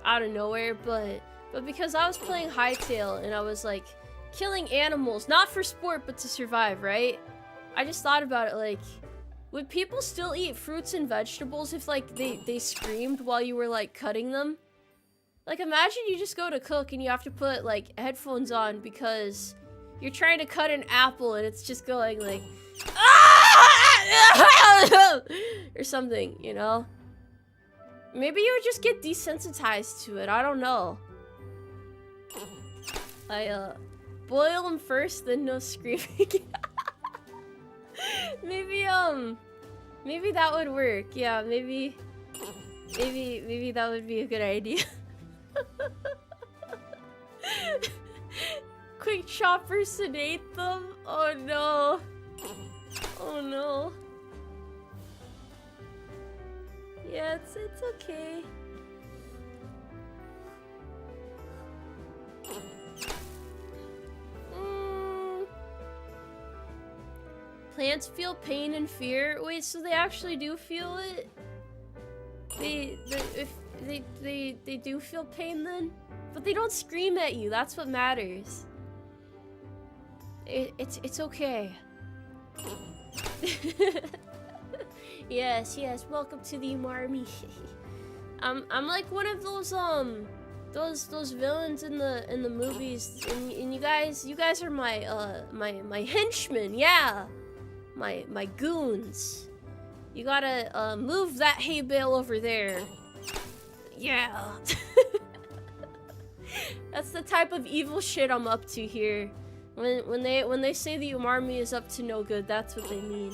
out of nowhere, but because I was playing Hightail and I was like killing animals, not for sport, but to survive, right? I just thought about it, like, would people still eat fruits and vegetables if like they screamed while you were like cutting them? Like, imagine you just go to cook and you have to put like headphones on because you're trying to cut an apple and it's just going like, or something, you know? Maybe you would just get desensitized to it. I don't know. I boil them first, then no screaming. Maybe maybe that would work. Yeah, maybe that would be a good idea. Quick chopper sedate them? Oh no. Oh no. Yeah, it's okay. Plants feel pain and fear. Wait, so they actually do feel it? They do feel pain then? But they don't scream at you. That's what matters. It's okay. Yes. Welcome to the Umarmy. I'm like one of those villains in the movies, and you guys are my henchmen. Yeah. My goons. You gotta move that hay bale over there. Yeah. That's the type of evil shit I'm up to here. When they say the Umarmy is up to no good, that's what they mean.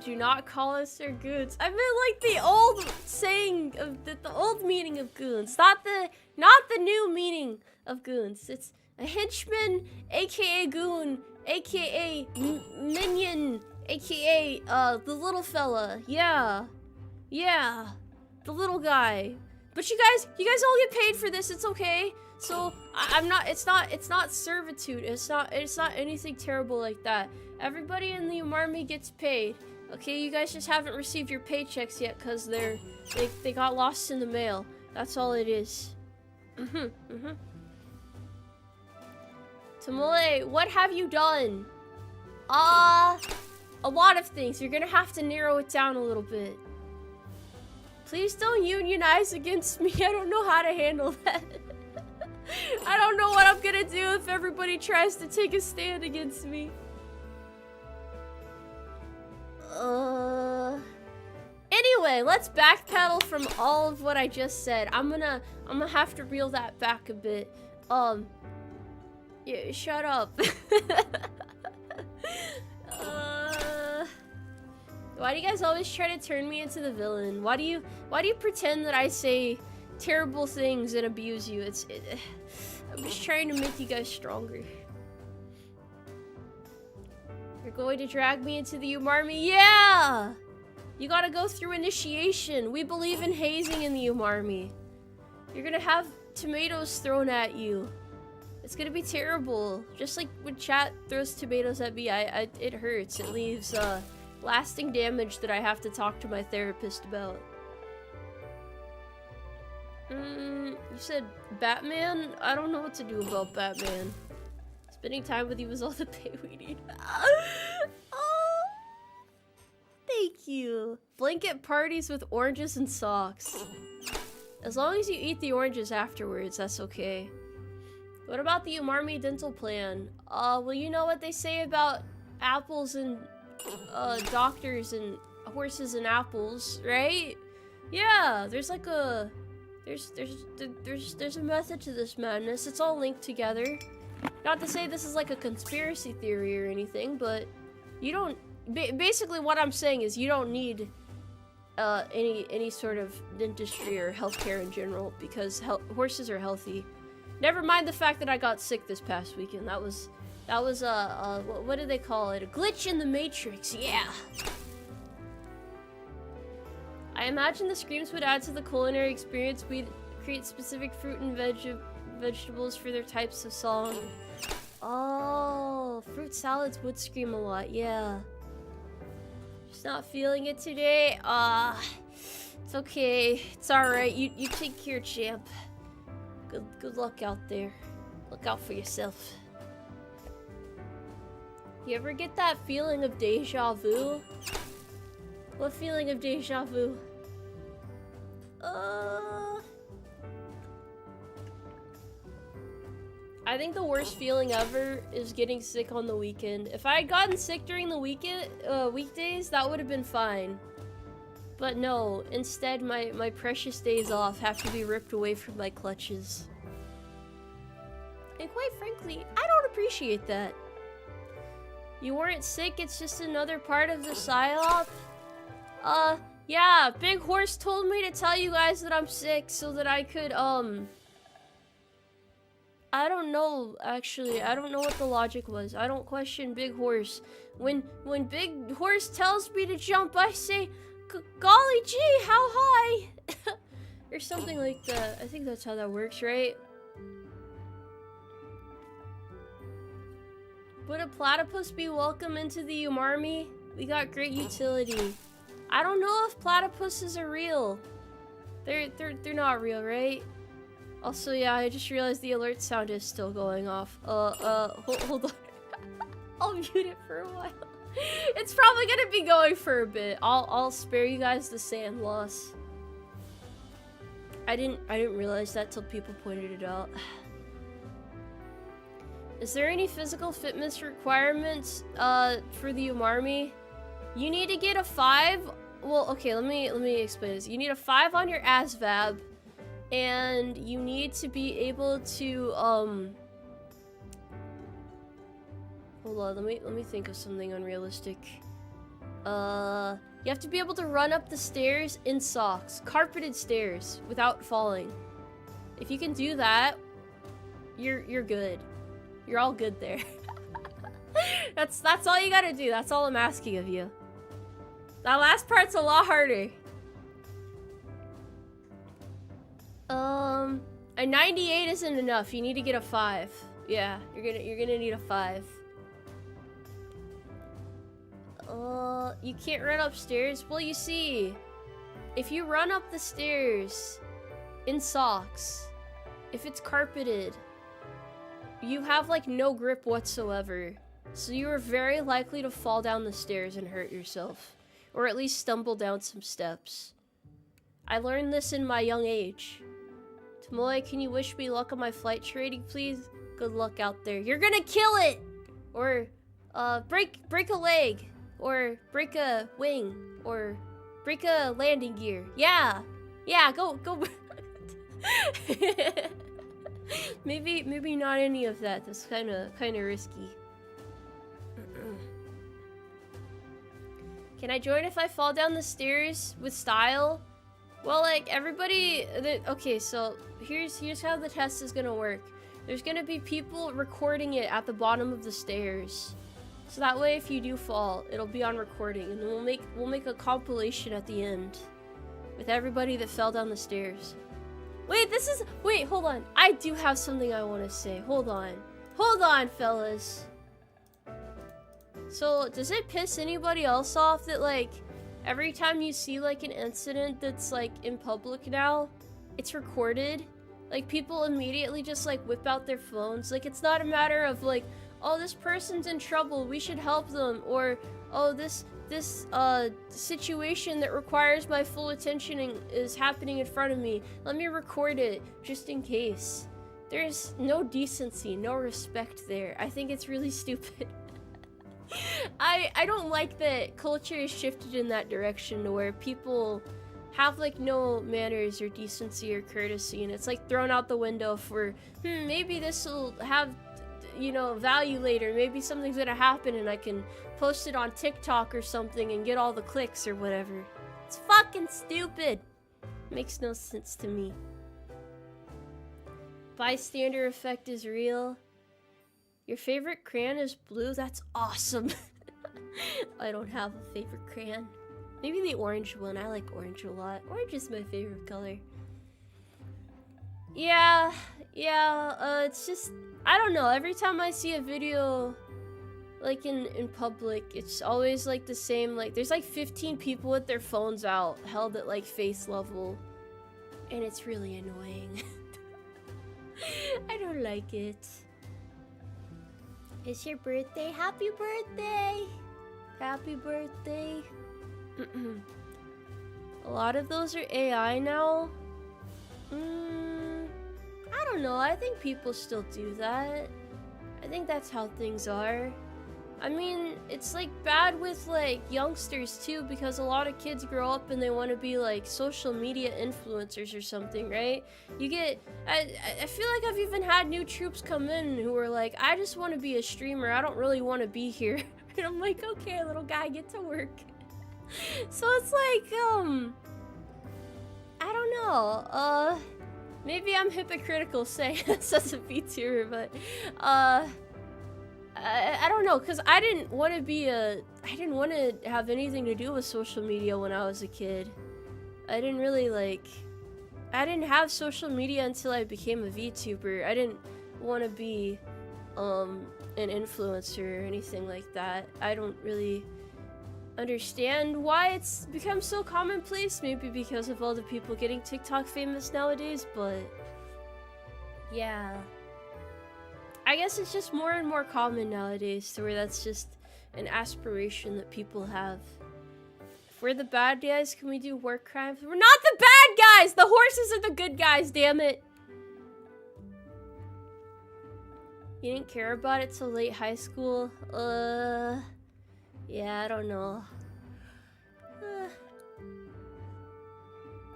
Do not call us their goons. I meant like the old saying of the old meaning of goons, not the new meaning of goons. It's a henchman, aka goon, aka minion, aka the little fella. Yeah, the little guy. But you guys all get paid for this. It's okay. So I'm not. It's not servitude. It's not anything terrible like that. Everybody in the Umarmy gets paid. Okay, you guys just haven't received your paychecks yet because they got lost in the mail. That's all it is. Tomoe, what have you done? A lot of things. You're gonna have to narrow it down a little bit. Please don't unionize against me. I don't know how to handle that. I don't know what I'm gonna do if everybody tries to take a stand against me. Anyway, let's backpedal from all of what I just said. I'm gonna have to reel that back a bit. Yeah, shut up. Why do you guys always try to turn me into the villain? Why do you pretend that I say terrible things and abuse you? I'm just trying to make you guys stronger. You're going to drag me into the Umarmy? Yeah! You gotta go through initiation. We believe in hazing in the Umarmy. You're gonna have tomatoes thrown at you. It's gonna be terrible. Just like when chat throws tomatoes at me, it hurts. It leaves lasting damage that I have to talk to my therapist about. You said Batman? I don't know what to do about Batman. Spending time with you is all the pay we need. Oh, thank you. Blanket parties with oranges and socks. As long as you eat the oranges afterwards, that's okay. What about the Umarmy dental plan? Well, you know what they say about apples and doctors and horses and apples, right? Yeah, there's like a there's a method to this madness. It's all linked together. Not to say this is like a conspiracy theory or anything, but you don't. Basically, what I'm saying is you don't need any sort of dentistry or healthcare in general because horses are healthy. Never mind the fact that I got sick this past weekend. That was what do they call it? A glitch in the matrix. Yeah. I imagine the screams would add to the culinary experience. We'd create specific fruit and vegetables for their types of song. Oh, fruit salads would scream a lot. Yeah. Just not feeling it today. It's okay. It's all right. You take care, champ. Good luck out there. Look out for yourself. You ever get that feeling of deja vu? What feeling of deja vu? I think the worst feeling ever is getting sick on the weekend. If I had gotten sick during the weekdays, that would have been fine. But no, instead my precious days off have to be ripped away from my clutches. And quite frankly, I don't appreciate that. You weren't sick, it's just another part of the psyop? Yeah, Big Horse told me to tell you guys that I'm sick so that I could, I don't know, actually. I don't know what the logic was. I don't question Big Horse. When Big Horse tells me to jump, I say, golly gee, how high? Or something like that. I think that's how that works, right? Would a platypus be welcome into the Umarmy? We got great utility. I don't know if platypuses are real. They're not real, right? Also, yeah, I just realized the alert sound is still going off. Hold on. I'll mute it for a while. It's probably gonna be going for a bit. I'll spare you guys the sand loss. I didn't realize that till people pointed it out. Is there any physical fitness requirements for the Umarmy? You need to get a 5. Well, okay, let me explain this. You need a 5 on your ASVAB, and you need to be able to hold on, let me think of something unrealistic. You have to be able to run up the stairs in socks, carpeted stairs, without falling. If you can do that, you're good. You're all good there. That's all you gotta do. That's all I'm asking of you. That last part's a lot harder. A 98 isn't enough. You need to get a 5. Yeah, you're gonna need a 5. You can't run upstairs? Well, you see, if you run up the stairs in socks, if it's carpeted, you have like no grip whatsoever. So you are very likely to fall down the stairs and hurt yourself. Or at least stumble down some steps. I learned this in my young age. Tomoe, can you wish me luck on my flight training, please? Good luck out there. You're gonna kill it! Or, break a leg. Or break a wing. Or break a landing gear. Yeah! Yeah, go. Maybe not any of that. That's kinda risky. Can I join if I fall down the stairs with style? Well, like, everybody... Okay, so here's how the test is gonna work. There's gonna be people recording it at the bottom of the stairs. So that way, if you do fall, it'll be on recording. And then we'll make a compilation at the end. With everybody that fell down the stairs. Wait, hold on. I do have something I want to say. Hold on, fellas. So, does it piss anybody else off that, like, every time you see, like, an incident that's, like, in public now, it's recorded? Like, people immediately just, like, whip out their phones. Like, it's not a matter of, like, oh, this person's in trouble, we should help them. Or, oh, this situation that requires my full attention is happening in front of me. Let me record it, just in case. There's no decency, no respect there. I think it's really stupid. I don't like that culture is shifted in that direction to where people have like no manners or decency or courtesy, and it's like thrown out the window for maybe this will have, you know, value later. Maybe something's gonna happen and I can post it on TikTok or something and get all the clicks or whatever. It's fucking stupid. Makes no sense to me. Bystander effect is real. Your favorite crayon is blue? That's awesome. I don't have a favorite crayon. Maybe the orange one. I like orange a lot. Orange is my favorite color. Yeah, it's just, I don't know. Every time I see a video, like in public, it's always like the same, like there's like 15 people with their phones out, held at like face level. And it's really annoying. I don't like it. It's your birthday. Happy birthday! Happy birthday. A lot of those are AI now. I don't know. I think people still do that. I think that's how things are. I mean, it's like bad with like youngsters too, because a lot of kids grow up and they want to be like social media influencers or something, right? I feel like I've even had new troops come in who are like, I just want to be a streamer, I don't really want to be here. And I'm like, okay, little guy, get to work. So it's like, I don't know, maybe I'm hypocritical saying this as a VTuber, but, I don't know, because I didn't want to have anything to do with social media when I was a kid. I didn't have social media until I became a VTuber. I didn't want to be, an influencer or anything like that. I don't really understand why it's become so commonplace, maybe because of all the people getting TikTok famous nowadays, but yeah. I guess it's just more and more common nowadays to where that's just an aspiration that people have. If we're the bad guys, can we do war crimes? We're not the bad guys! The horses are the good guys, damn it! You didn't care about it till late high school? Yeah, I don't know.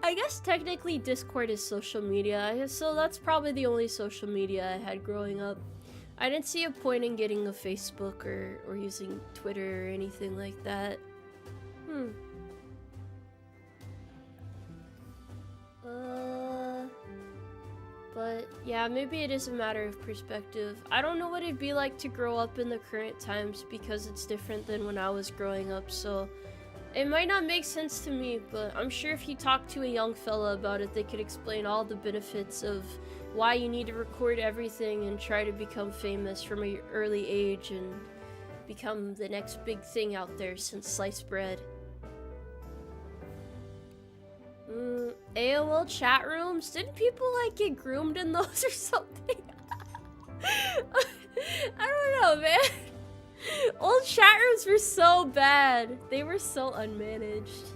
I guess technically Discord is social media, so that's probably the only social media I had growing up. I didn't see a point in getting a Facebook or using Twitter or anything like that. But yeah, maybe it is a matter of perspective. I don't know what it'd be like to grow up in the current times because it's different than when I was growing up, so it might not make sense to me, but I'm sure if you talk to a young fella about it, they could explain all the benefits of why you need to record everything and try to become famous from an early age and become the next big thing out there since sliced bread. AOL chat rooms? Didn't people like get groomed in those or something? I don't know, man. Old chat rooms were so bad. They were so unmanaged.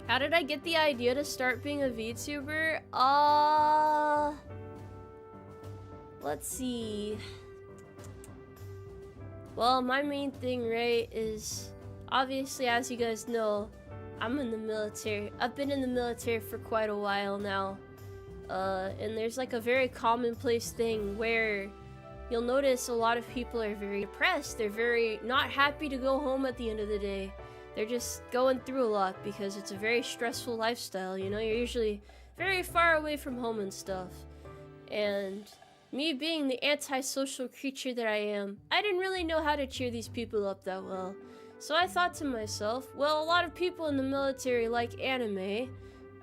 How did I get the idea to start being a VTuber? Let's see. Well, my main thing, right, is obviously, as you guys know, I'm in the military. I've been in the military for quite a while now. And there's like a very commonplace thing where you'll notice a lot of people are very depressed. They're very not happy to go home at the end of the day. They're just going through a lot because it's a very stressful lifestyle, you know? You're usually very far away from home and stuff. And me being the antisocial creature that I am, I didn't really know how to cheer these people up that well. So I thought to myself, well, a lot of people in the military like anime.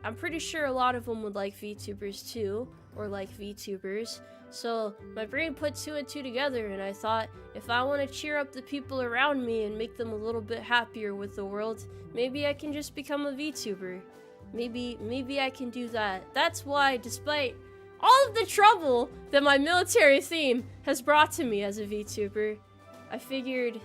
I'm pretty sure a lot of them would like VTubers too, or like VTubers. So my brain put two and two together, and I thought, if I want to cheer up the people around me and make them a little bit happier with the world, maybe I can just become a VTuber. Maybe I can do that. That's why, despite all of the trouble that my military theme has brought to me as a VTuber, I figured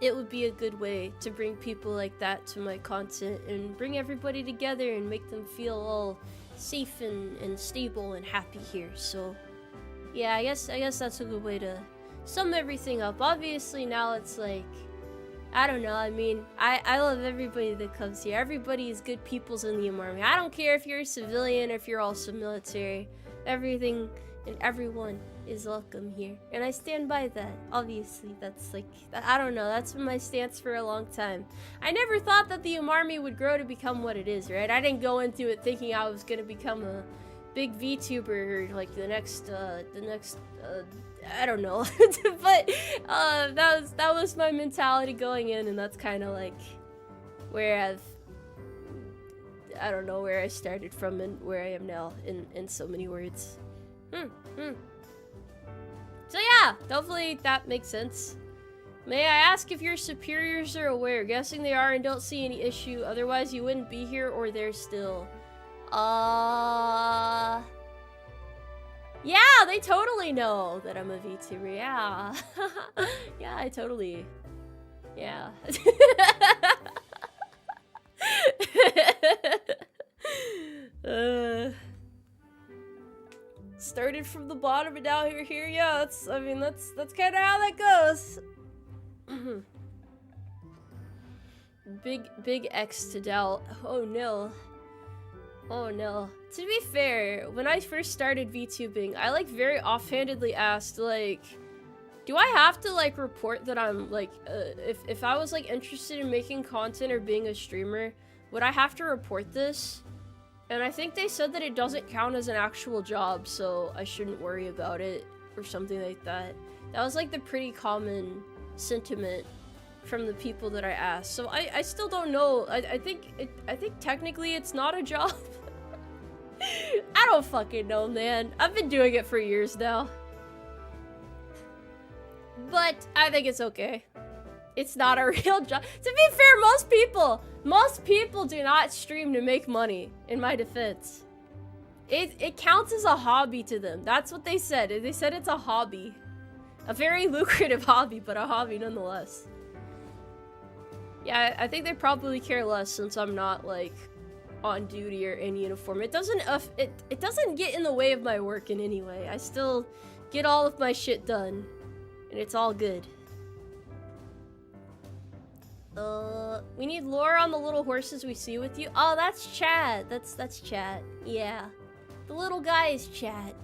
it would be a good way to bring people like that to my content and bring everybody together and make them feel all safe and stable and happy here. So yeah, I guess that's a good way to sum everything up. Obviously now it's like, I don't know, I mean, I love everybody that comes here. Everybody is good peoples in the Umarmy. I don't care if you're a civilian or if you're also military. Everything and everyone is welcome here, and I stand by that. Obviously, that's like, I don't know, that's been my stance for a long time. I never thought that the Umarmy would grow to become what it is, right? I didn't go into it thinking I was gonna become a big VTuber or like the next I don't know. But that was my mentality going in, and that's kind of like where I don't know where I started from and where I am now in so many words. So yeah, hopefully that makes sense. May I ask if your superiors are aware? Guessing they are and don't see any issue, otherwise you wouldn't be here or they're still. Yeah, they totally know that I'm a VTuber, yeah. Yeah, I totally, yeah. Started started from the bottom and now you're here. Yeah, that's kind of how that goes. Big X to doubt. Oh no. Oh no. To be fair, when I first started VTubing, I like very offhandedly asked, like, do I have to like report that I'm like, if I was like interested in making content or being a streamer, would I have to report this? And I think they said that it doesn't count as an actual job, so I shouldn't worry about it or something like that. That was like the pretty common sentiment from the people that I asked. So I still don't know. I think technically it's not a job. I don't fucking know, man. I've been doing it for years now. But I think it's okay. It's not a real job. To be fair, most people do not stream to make money, in my defense. It counts as a hobby to them. That's what they said. They said it's a hobby. A very lucrative hobby, but a hobby nonetheless. Yeah, I think they probably care less since I'm not, like, on duty or in uniform. It doesn't get in the way of my work in any way. I still get all of my shit done. And it's all good. We need lore on the little horses we see with you. Oh, that's chat. That's chat. Yeah. The little guy is chat.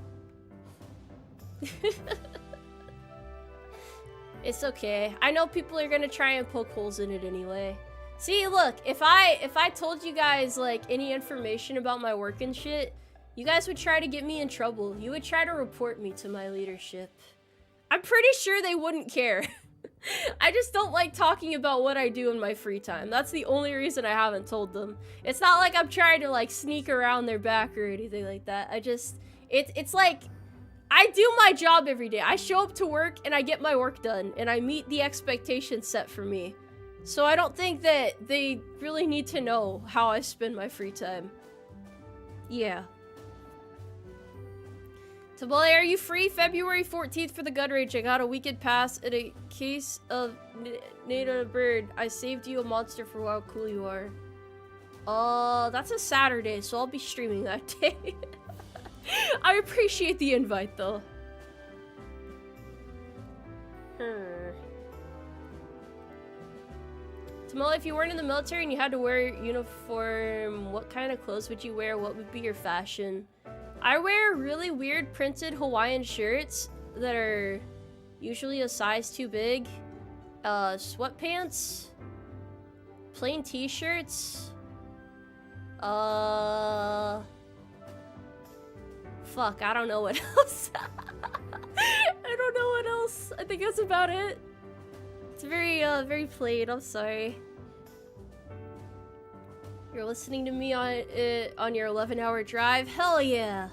It's okay. I know people are gonna try and poke holes in it anyway. See, look, if I told you guys, like, any information about my work and shit, you guys would try to get me in trouble. You would try to report me to my leadership. I'm pretty sure they wouldn't care. I just don't like talking about what I do in my free time. That's the only reason I haven't told them. It's not like I'm trying to, like, sneak around their back or anything like that. It's like, I do my job every day. I show up to work and I get my work done and I meet the expectations set for me. So I don't think that they really need to know how I spend my free time. Yeah. Tomoe, are you free February 14th for the gun range? I got a weekend pass in a case of native bird. I saved you a monster for how cool you are. That's a Saturday, so I'll be streaming that day. I appreciate the invite, though. Tomoe, if you weren't in the military and you had to wear uniform, what kind of clothes would you wear? What would be your fashion? I wear really weird printed Hawaiian shirts that are usually a size too big. Sweatpants. Plain t-shirts. Fuck, I don't know what else. I don't know what else. I think that's about it. It's very, very plain. I'm sorry. You're listening to me on your 11-hour drive? Hell yeah!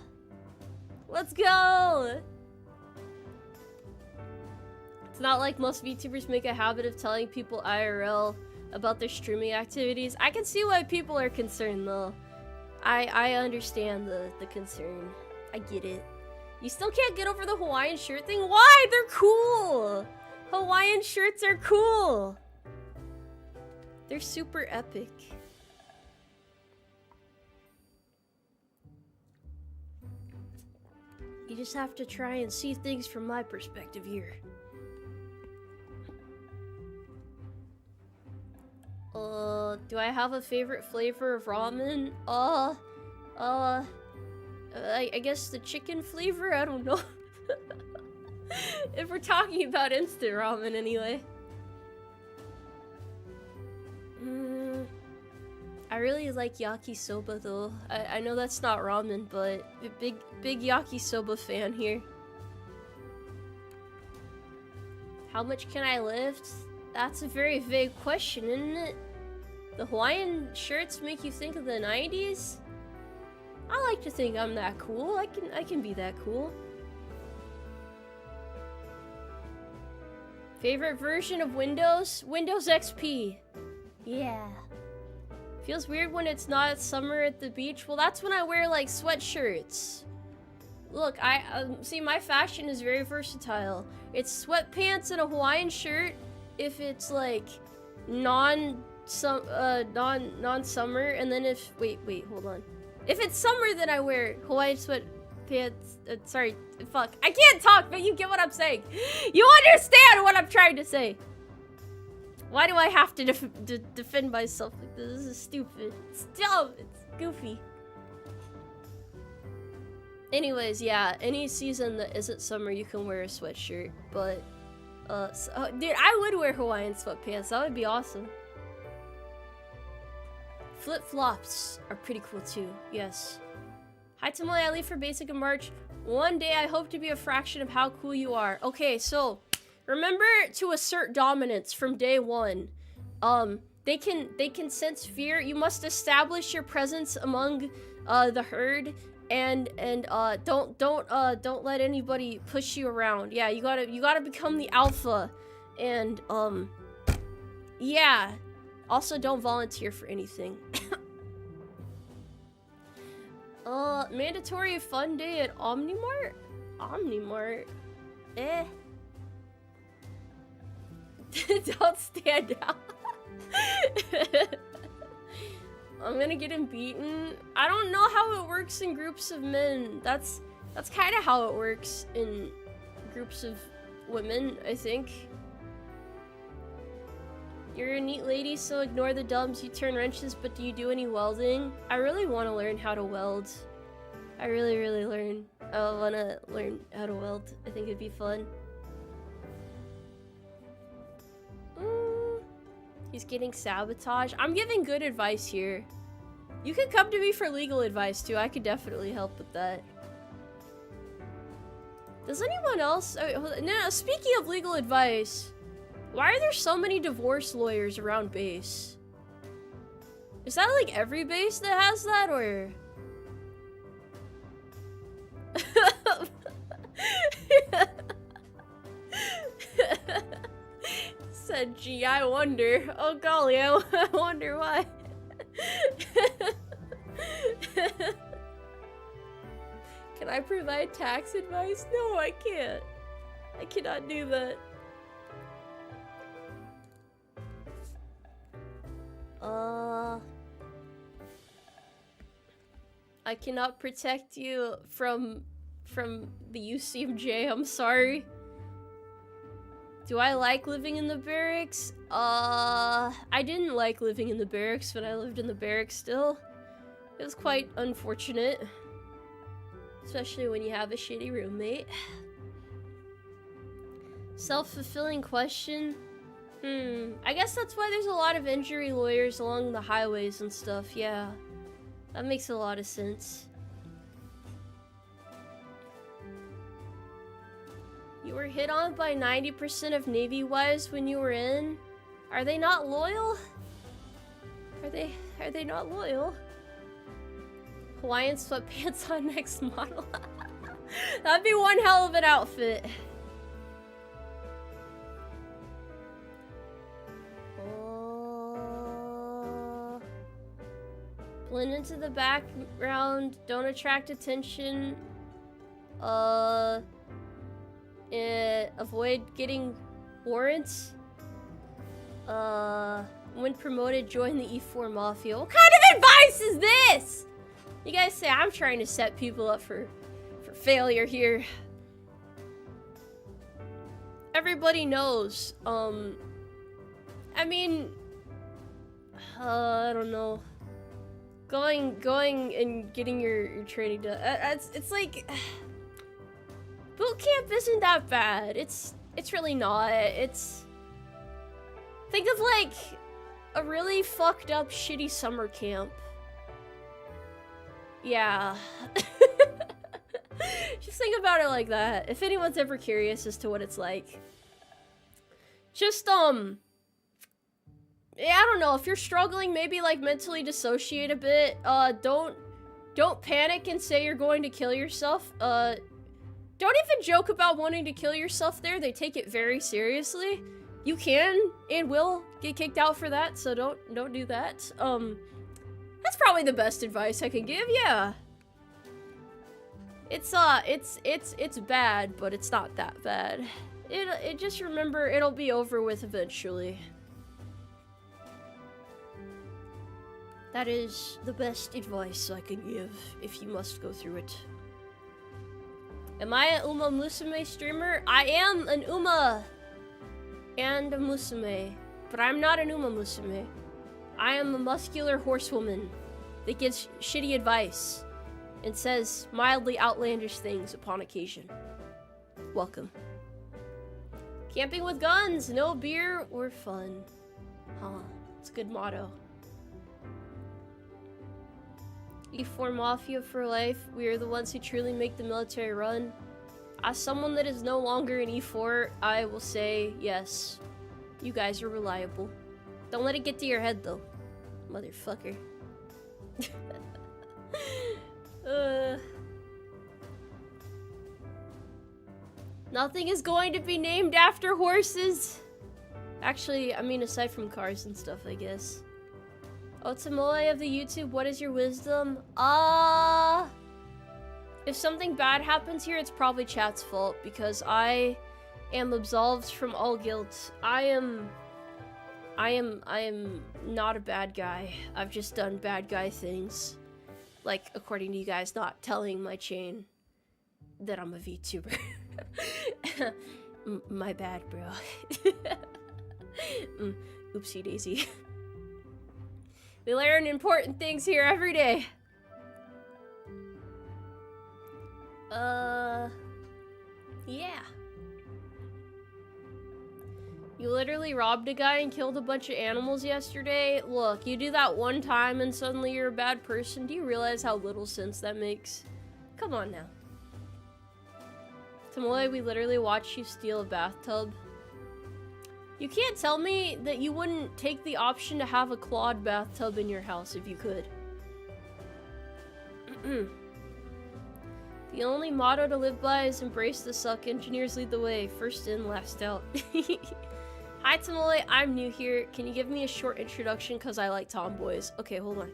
Let's go! It's not like most VTubers make a habit of telling people IRL about their streaming activities. I can see why people are concerned, though. I understand the concern. I get it. You still can't get over the Hawaiian shirt thing? Why? They're cool! Hawaiian shirts are cool! They're super epic. You just have to try and see things from my perspective here. Do I have a favorite flavor of ramen? I guess the chicken flavor? I don't know. If we're talking about instant ramen anyway. I really like yakisoba though. I know that's not ramen, but a big yakisoba fan here. How much can I lift? That's a very vague question, isn't it? The Hawaiian shirts make you think of the 90s? I like to think I'm that cool. I can be that cool. Favorite version of Windows? Windows XP. Yeah. Feels weird when it's not summer at the beach. Well, that's when I wear like sweatshirts. Look, see, my fashion is very versatile. It's sweatpants and a Hawaiian shirt if it's like non-summer, and then if wait, hold on. If it's summer, then I wear Hawaiian sweatpants sweatpants. Sorry, fuck. I can't talk, but you get what I'm saying. You understand what I'm trying to say. Why do I have to defend myself like this? This is stupid. It's dumb. It's goofy. Anyways, yeah, any season that isn't summer, you can wear a sweatshirt. But, dude, I would wear Hawaiian sweatpants. That would be awesome. Flip-flops are pretty cool too, yes. Hi Tomoe, I leave for basic in March. One day I hope to be a fraction of how cool you are. Okay, so remember to assert dominance from day one. They can sense fear. You must establish your presence among the herd and don't let anybody push you around. Yeah, you gotta become the alpha. And yeah. Also, don't volunteer for anything. Mandatory fun day at Omnimart? Omnimart? Eh. Don't stand out. I'm gonna get him beaten. I don't know how it works in groups of men. That's kind of how it works in groups of women, I think. You're a neat lady, so ignore the dubs. You turn wrenches, but do you do any welding? I really want to learn how to weld. I really want to learn how to weld. I think it'd be fun. He's getting sabotaged. I'm giving good advice here. You can come to me for legal advice, too. I could definitely help with that. Does anyone else... no, speaking of legal advice... Why are there so many divorce lawyers around base? Is that like every base that has that, or? Said, gee, I wonder. Oh golly, I wonder why. Can I provide tax advice? No, I can't. I cannot do that. I cannot protect you from the UCMJ, I'm sorry. Do I like living in the barracks? I didn't like living in the barracks when I lived in the barracks still. It was quite unfortunate. Especially when you have a shitty roommate. Self-fulfilling question. I guess that's why there's a lot of injury lawyers along the highways and stuff, yeah. That makes a lot of sense. You were hit on by 90% of Navy wives when you were in? Are they not loyal? Are they not loyal? Hawaiian sweatpants on next model. That'd be one hell of an outfit. Blend into the background, don't attract attention. Avoid getting warrants. When promoted, join the E4 Mafia. What kind of advice is this? You guys say I'm trying to set people up for failure here. Everybody knows. I mean, I don't know. Going and getting your training done. It's like boot camp isn't that bad. It's really not. It's think of like a really fucked up shitty summer camp. Yeah. Just think about it like that. If anyone's ever curious as to what it's like. Just yeah, I don't know, if you're struggling, maybe like mentally dissociate a bit. Don't panic and say you're going to kill yourself. Don't even joke about wanting to kill yourself there. They take it very seriously. You can and will get kicked out for that, so don't do that. That's probably the best advice I can give, yeah. It's bad, but it's not that bad. It just remember, it'll be over with eventually. That is the best advice I can give if you must go through it. Am I an Uma Musume streamer? I am an Uma and a Musume, but I'm not an Uma Musume. I am a muscular horsewoman that gives shitty advice and says mildly outlandish things upon occasion. Welcome. Camping with guns, no beer or fun. Huh, it's a good motto. E4 Mafia for life. We are the ones who truly make the military run. As someone that is no longer in E4, I will say yes. You guys are reliable. Don't let it get to your head though, motherfucker. Nothing is going to be named after horses. Actually, I mean aside from cars and stuff, I guess. Oh, Tomoe of the YouTube, what is your wisdom? If something bad happens here, it's probably chat's fault because I am absolved from all guilt. I am not a bad guy. I've just done bad guy things. Like, according to you guys, not telling my chain that I'm a VTuber. My bad, bro. Oopsie daisy. We learn important things here every day. Yeah. You literally robbed a guy and killed a bunch of animals yesterday? Look, you do that one time and suddenly you're a bad person. Do you realize how little sense that makes? Come on now. Tomoe, we literally watched you steal a bathtub. You can't tell me that you wouldn't take the option to have a clawed bathtub in your house if you could. The only motto to live by is embrace the suck. Engineers lead the way. First in, last out. Hi Tomoe, I'm new here. Can you give me a short introduction because I like tomboys? Okay, hold on.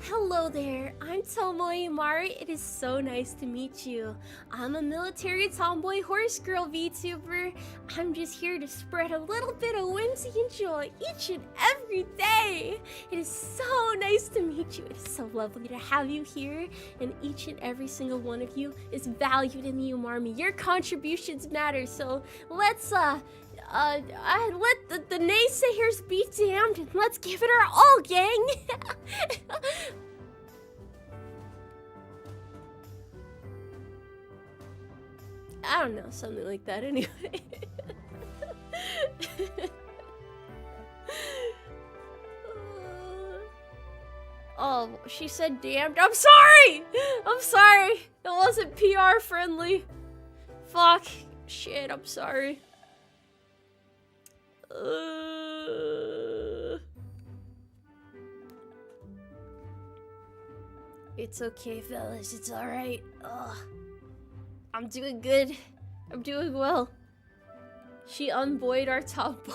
Hello there, I'm Tomoe Umari. It is so nice to meet you. I'm a military tomboy horse girl VTuber. I'm just here to spread a little bit of whimsy and joy each and every day. It is so nice to meet you. It is so lovely to have you here, and each and every single one of you is valued in the Umarmy. Your contributions matter, so let's let the naysayers be damned and let's give it our all, gang! I don't know, something like that anyway. Oh, she said damned. I'm sorry! I'm sorry! It wasn't PR friendly. Fuck. Shit, I'm sorry. It's okay, fellas. It's alright. I'm doing good. I'm doing well. She unbuoyed our top boy.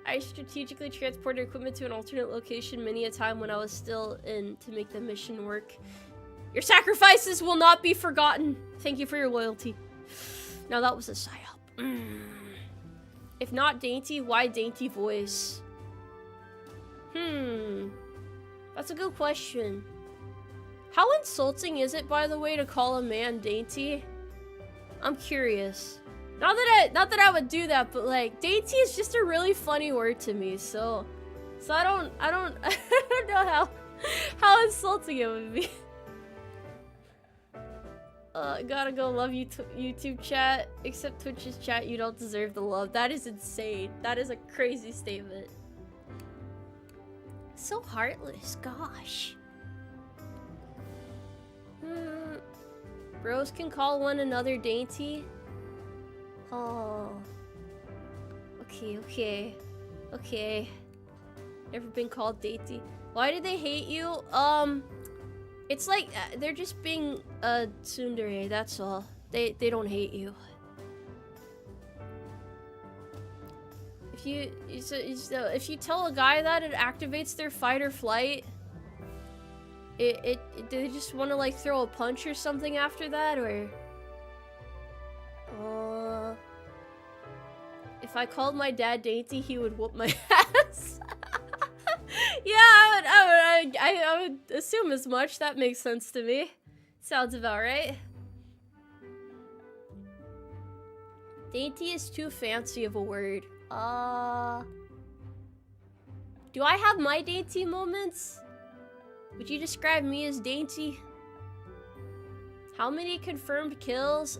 I strategically transported equipment to an alternate location many a time when I was still in to make the mission work. Your sacrifices will not be forgotten. Thank you for your loyalty. Now that was a psyop. If not dainty, why dainty voice? That's a good question. How insulting is it, by the way, to call a man dainty? I'm curious. Not that I would do that, but like dainty is just a really funny word to me. So I don't I don't know how insulting it would be. Gotta go love you YouTube chat. Except Twitch's chat, you don't deserve the love. That is insane. That is a crazy statement. So heartless, gosh. Bros can call one another dainty. Oh. Okay. Never been called dainty. Why do they hate you? It's like they're just being a tsundere, that's all. They don't hate you. If you tell a guy that, it activates their fight or flight. They just want to like throw a punch or something after that, or if I called my dad dainty, he would whoop my ass. Yeah, I would assume as much. That makes sense to me. Sounds about right. Dainty is too fancy of a word. Do I have my dainty moments? Would you describe me as dainty? How many confirmed kills?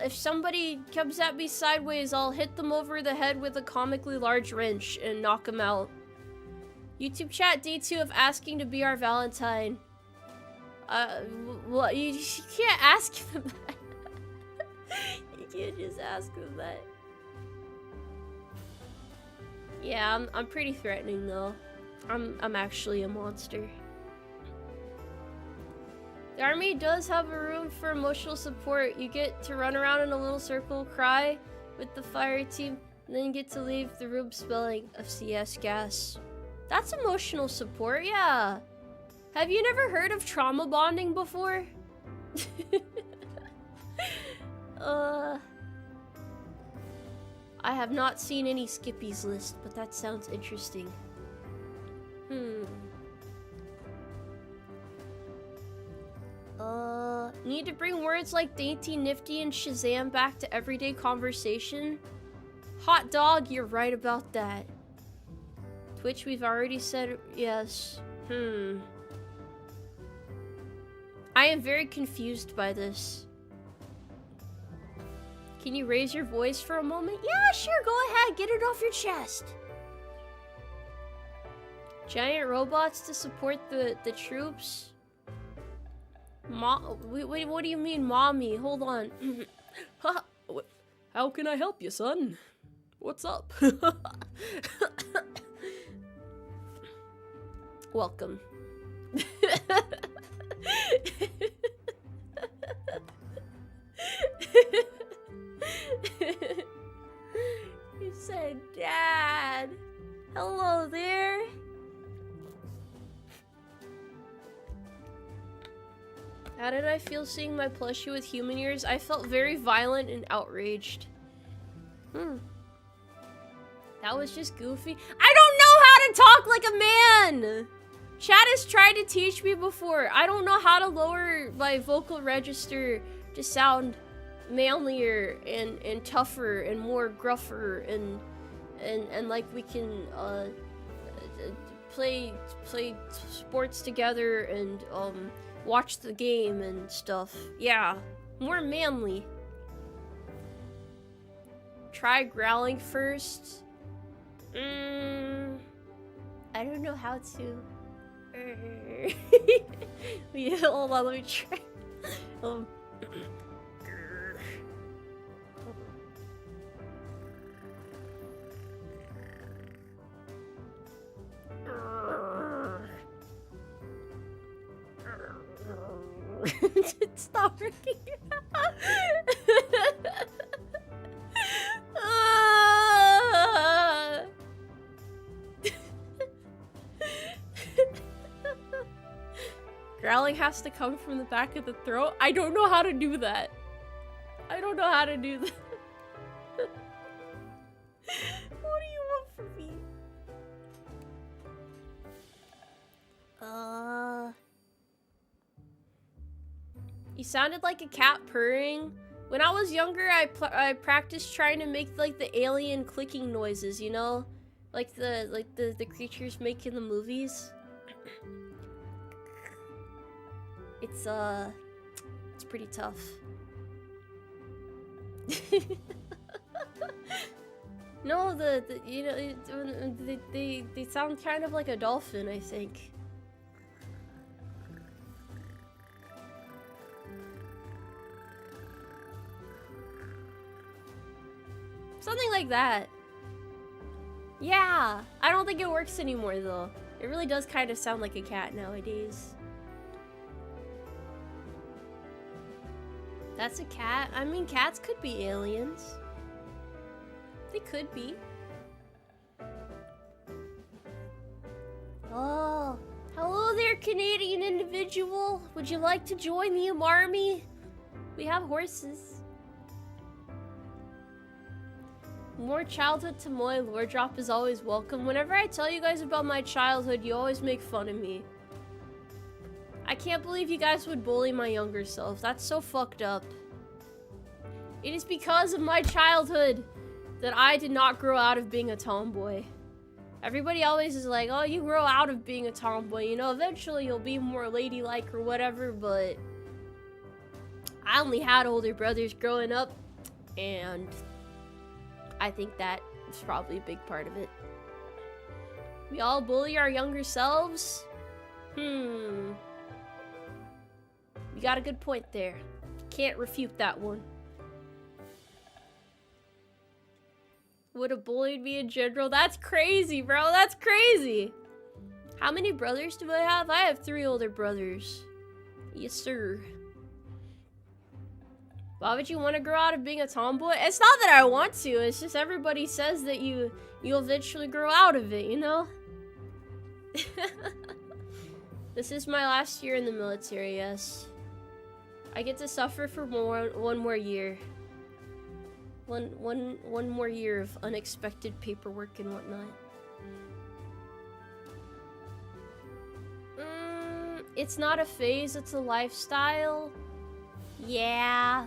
If somebody comes at me sideways, I'll hit them over the head with a comically large wrench and knock them out. YouTube chat, day 2 of asking to be our Valentine. Well, you can't ask them that. You can't just ask them that. Yeah, I'm pretty threatening though. I'm actually a monster. The army does have a room for emotional support. You get to run around in a little circle, cry with the fire team, and then you get to leave the room smelling of CS gas. That's emotional support, yeah. Have you never heard of trauma bonding before? I have not seen any Skippy's list, but that sounds interesting. Need to bring words like dainty, nifty, and Shazam back to everyday conversation? Hot dog, you're right about that. Twitch, we've already said yes. I am very confused by this. Can you raise your voice for a moment? Yeah, sure, go ahead, get it off your chest. Giant robots to support the troops? Wait, what do you mean, mommy? Hold on. How can I help you, son? What's up? Welcome. You said, Dad. Hello there. How did I feel seeing my plushie with human ears? I felt very violent and outraged. That was just goofy. I don't know how to talk like a man! Chat has tried to teach me before. I don't know how to lower my vocal register to sound manlier and tougher and more gruffer and like we can play sports together and watch the game and stuff. Yeah, more manly. Try growling first. I don't know how to. Yeah, hold on, let me try. It's not working. Growling has to come from the back of the throat. I don't know how to do that. I don't know how to do that. What do you want from me? You sounded like a cat purring. When I was younger, I practiced trying to make like the alien clicking noises, you know? Like the creatures make in the movies. It's pretty tough. No, you know, they sound kind of like a dolphin, I think. Something like that. Yeah, I don't think it works anymore though. It really does kind of sound like a cat nowadays. That's a cat. I mean, cats could be aliens. They could be. Oh, hello there, Canadian individual. Would you like to join the Umarmy? We have horses. More childhood Tomoe lore drop is always welcome. Whenever I tell you guys about my childhood, you always make fun of me. I can't believe you guys would bully my younger self. That's so fucked up. It is because of my childhood that I did not grow out of being a tomboy. Everybody always is like, oh, you grow out of being a tomboy, you know, eventually you'll be more ladylike or whatever, but I only had older brothers growing up, and I think that is probably a big part of it. We all bully our younger selves? You got a good point there. Can't refute that one. Would have bullied me in general? That's crazy, bro. That's crazy. How many brothers do I have? I have 3 older brothers. Yes, sir. Why would you want to grow out of being a tomboy? It's not that I want to. It's just everybody says that you'll eventually grow out of it, you know? This is my last year in the military, yes. I get to suffer for one more year. One more year of unexpected paperwork and whatnot. It's not a phase, it's a lifestyle. Yeah.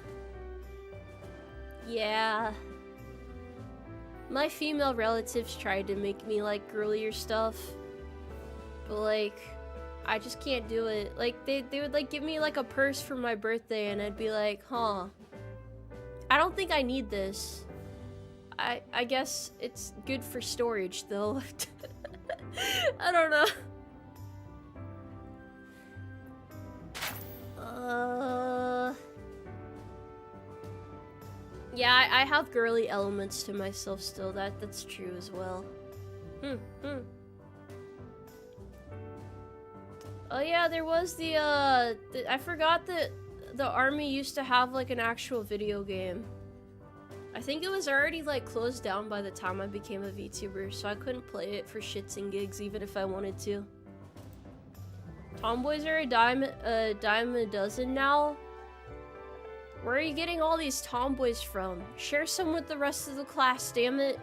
Yeah. My female relatives tried to make me like girlier stuff, but like, I just can't do it. Like, they would like give me like a purse for my birthday and I'd be like, huh, I don't think I need this. I guess it's good for storage though. I don't know. Yeah, I have girly elements to myself still. That's true as well. Oh yeah, there was I forgot that the army used to have like an actual video game. I think it was already like closed down by the time I became a VTuber, so I couldn't play it for shits and gigs even if I wanted to. Tomboys are a dime a dozen now. Where are you getting all these tomboys from? Share some with the rest of the class, damn it.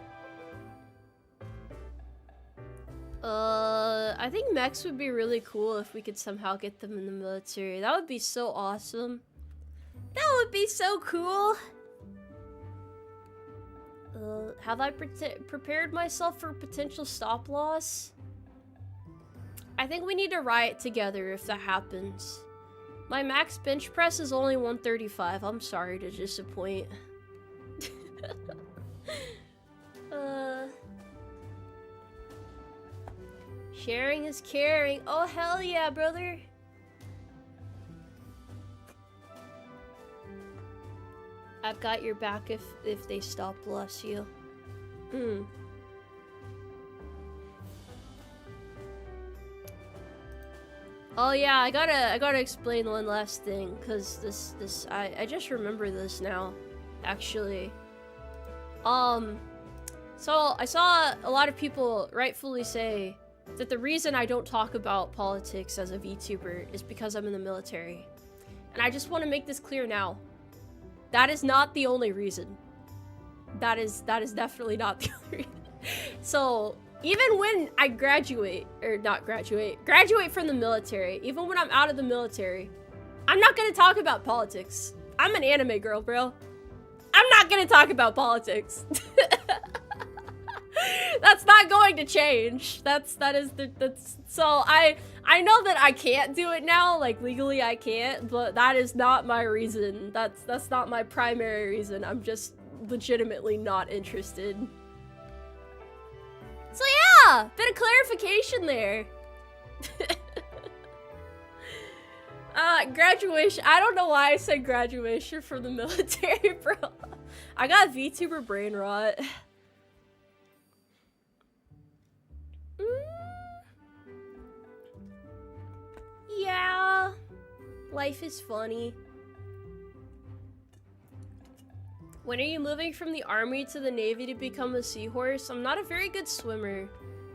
I think mechs would be really cool if we could somehow get them in the military. That would be so awesome. That would be so cool. Have I prepared myself for potential stop loss? I think we need to riot together if that happens. My max bench press is only 135. I'm sorry to disappoint. Sharing is caring. Oh, hell yeah, brother. I've got your back if they stop loss you. Oh yeah, I gotta explain one last thing, cause I just remember this now, actually. So I saw a lot of people rightfully say that the reason I don't talk about politics as a VTuber is because I'm in the military. And I just want to make this clear now. That is not the only reason. That is definitely not the only reason. So, even when I graduate from the military, even when I'm out of the military, I'm not gonna talk about politics. I'm an anime girl, bro. I'm not gonna talk about politics. That's not going to change. That's so I know that I can't do it now, like legally I can't, but that is not my reason. That's not my primary reason. I'm just legitimately not interested. So yeah, bit of clarification there. Graduation. I don't know why I said graduation from the military, bro. I got VTuber brain rot. Yeah, life is funny. When are you moving from the army to the navy to become a seahorse? I'm not a very good swimmer.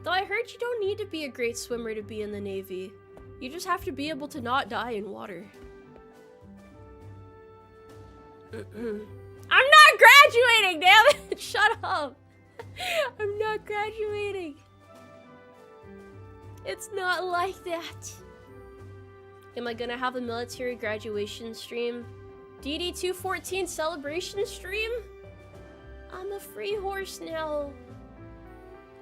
Though I heard you don't need to be a great swimmer to be in the navy. You just have to be able to not die in water. I'm not graduating, damn it! Shut up! I'm not graduating. It's not like that. Am I gonna have a military graduation stream? DD214 celebration stream? I'm a free horse now.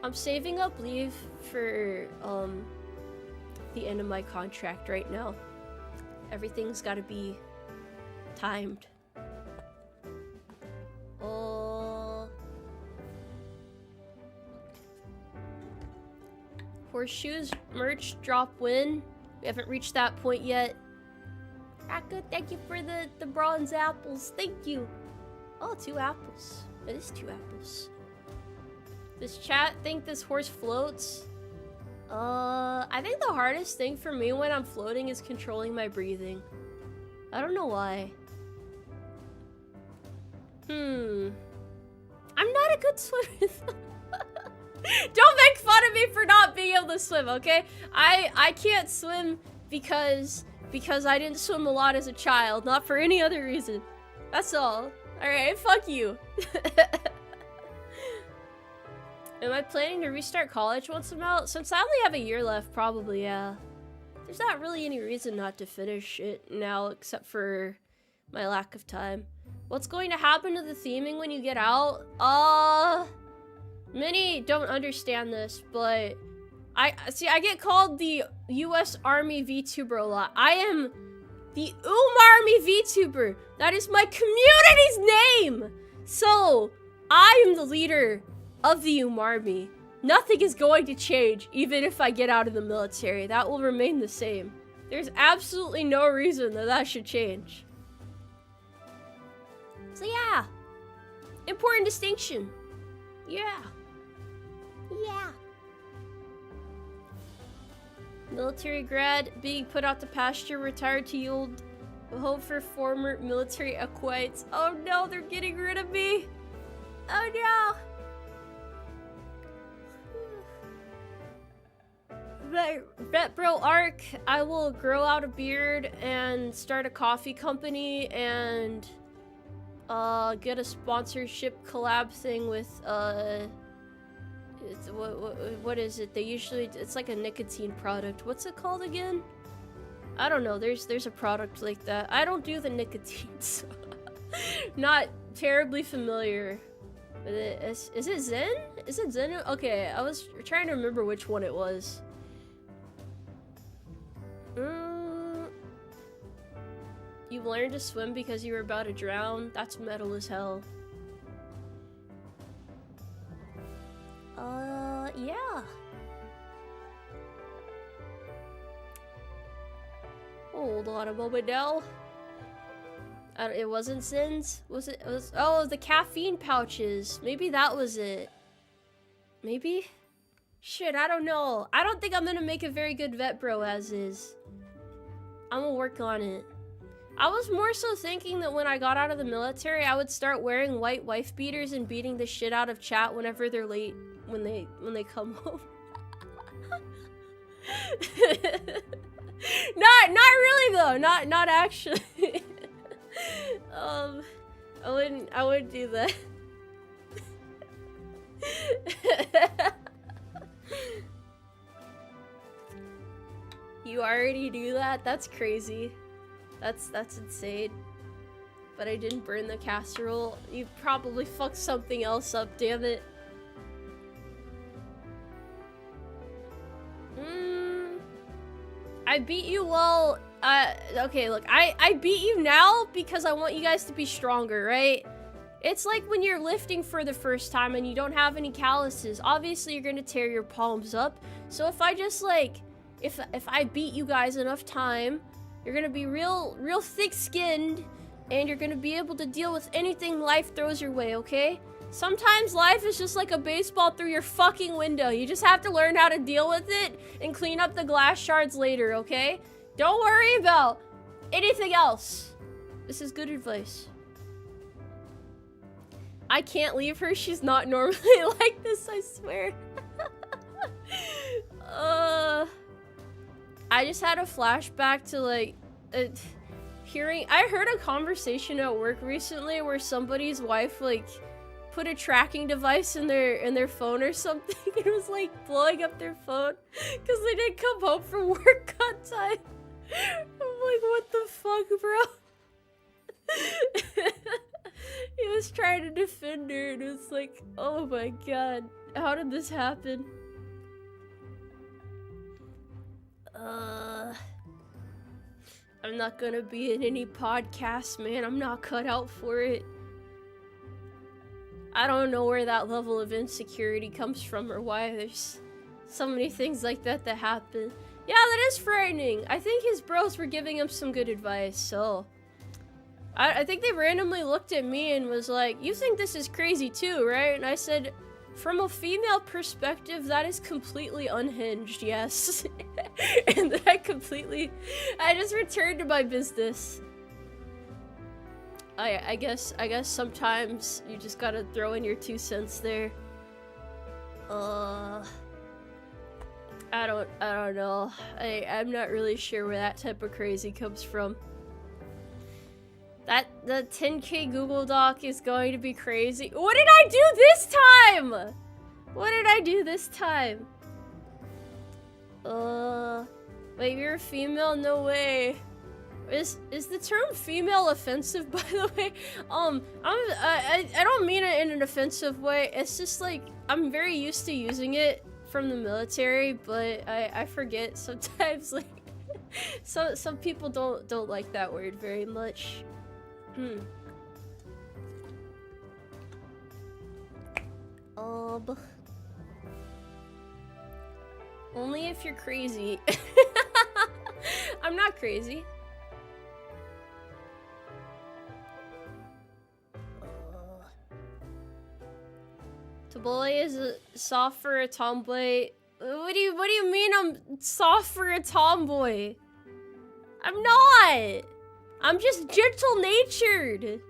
I'm saving up leave for the end of my contract right now. Everything's gotta be timed. Horseshoes merch drop win. We haven't reached that point yet. Raka, thank you for the bronze apples. Thank you. Oh, 2 apples. It is 2 apples. Does chat think this horse floats? I think the hardest thing for me when I'm floating is controlling my breathing. I don't know why. I'm not a good swimmer. Don't make fun of me for not being able to swim, okay? I can't swim because I didn't swim a lot as a child, not for any other reason. That's all. Alright, fuck you. Am I planning to restart college once I'm out? Since I only have a year left, probably, yeah. There's not really any reason not to finish it now, except for my lack of time. What's going to happen to the theming when you get out? Many don't understand this, but I get called the US Army VTuber a lot. I am the Umarmy VTuber. That is my community's name. So, I am the leader of the Umarmy. Nothing is going to change, even if I get out of the military. That will remain the same. There's absolutely no reason that should change. So yeah. Important distinction. Yeah. Yeah. Military grad, being put out to pasture, retired to yield hope for former military acquaints. Oh no, they're getting rid of me. Oh no. Vet Bro Arc, I will grow out a beard and start a coffee company and get a sponsorship collab thing with what is it? They usually, it's like a nicotine product. What's it called again? I don't know. There's a product like that. I don't do the nicotine, so not terribly familiar with it. Is it Zen? Is it Zen? Okay, I was trying to remember which one it was. You learned to swim because you were about to drown? That's metal as hell. Yeah. Hold on a moment now. It wasn't Zen's? Was it? Oh, the caffeine pouches. Maybe that was it. Maybe? Shit, I don't know. I don't think I'm gonna make a very good vet bro as is. I'm gonna work on it. I was more so thinking that when I got out of the military, I would start wearing white wife beaters and beating the shit out of chat whenever they're late when they come home. Not really though. Not actually. I wouldn't do that. You already do that? That's crazy. That's insane. But I didn't burn the casserole. You probably fucked something else up, damn it. I beat you well, okay, look, I beat you now because I want you guys to be stronger, right? It's like when you're lifting for the first time and you don't have any calluses. Obviously, you're gonna tear your palms up. So if I just, like, if I beat you guys enough time, you're gonna be real thick-skinned, and you're gonna be able to deal with anything life throws your way, okay? Sometimes life is just like a baseball through your fucking window. You just have to learn how to deal with it and clean up the glass shards later, okay? Don't worry about anything else. This is good advice. I can't leave her. She's not normally like this, I swear. I just had a flashback to, like, I heard a conversation at work recently where somebody's wife, like, put a tracking device in their phone or something. It was like blowing up their phone because they didn't come home from work on time. I'm like, what the fuck, bro? He was trying to defend her, and it was like, oh my god, how did this happen? I'm not gonna be in any podcasts, man. I'm not cut out for it. I don't know where that level of insecurity comes from or why there's so many things like that that happen. Yeah, that is frightening. I think his bros were giving him some good advice, so... I think they randomly looked at me and was like, you think this is crazy too, right? And I said, from a female perspective, that is completely unhinged, yes. And then I just returned to my business. I guess sometimes you just gotta throw in your 2 cents there. I don't know. I'm not really sure where that type of crazy comes from. The 10K Google Doc is going to be crazy. What did I do this time? What did I do this time? Wait, you're a female? No way. Is the term female offensive, by the way? I don't mean it in an offensive way. It's just like, I'm very used to using it from the military, but I forget sometimes, like, some people don't like that word very much. Only if you're crazy. I'm not crazy. Tomboy is soft for a tomboy. What do you mean I'm soft for a tomboy? I'm not. I'm just gentle-natured.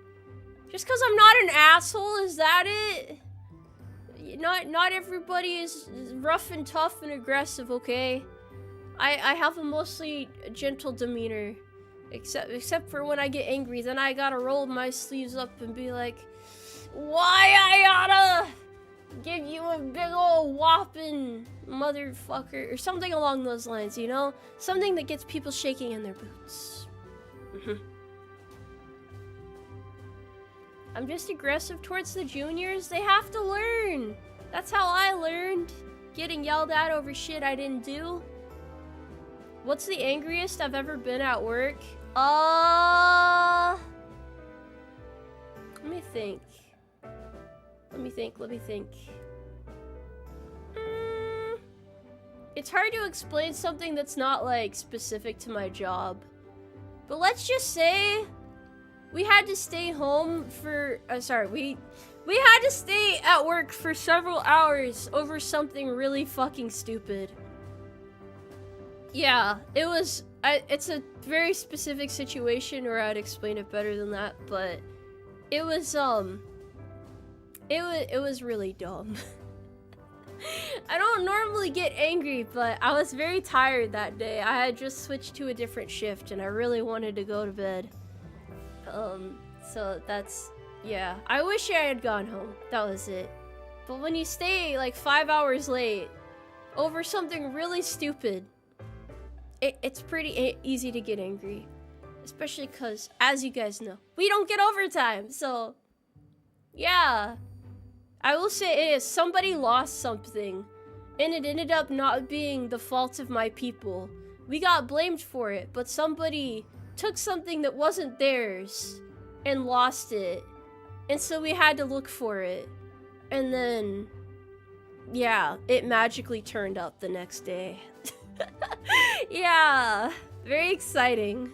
Just because I'm not an asshole, is that it? Not everybody is rough and tough and aggressive, okay? I have a mostly gentle demeanor. Except for when I get angry, then I gotta roll my sleeves up and be like, why I gotta give you a big ol' whopping motherfucker, or something along those lines, you know? Something that gets people shaking in their boots. I'm just aggressive towards the juniors. They have to learn. That's how I learned. Getting yelled at over shit I didn't do. What's the angriest I've ever been at work? Let me think. Let me think. It's hard to explain something that's not, like, specific to my job. But let's just say we had to stay home for, we had to stay at work for several hours over something really fucking stupid. Yeah, it's a very specific situation, or I'd explain it better than that, but it was really dumb. I don't normally get angry, but I was very tired that day. I had just switched to a different shift, and I really wanted to go to bed. So that's, yeah. I wish I had gone home. That was it. But when you stay, like, 5 hours late over something really stupid, it's pretty easy to get angry. Especially because, as you guys know, we don't get overtime, so... Yeah. I will say somebody lost something, and it ended up not being the fault of my people. We got blamed for it, but somebody took something that wasn't theirs and lost it. And so we had to look for it. And then, yeah, it magically turned up the next day. Yeah, very exciting.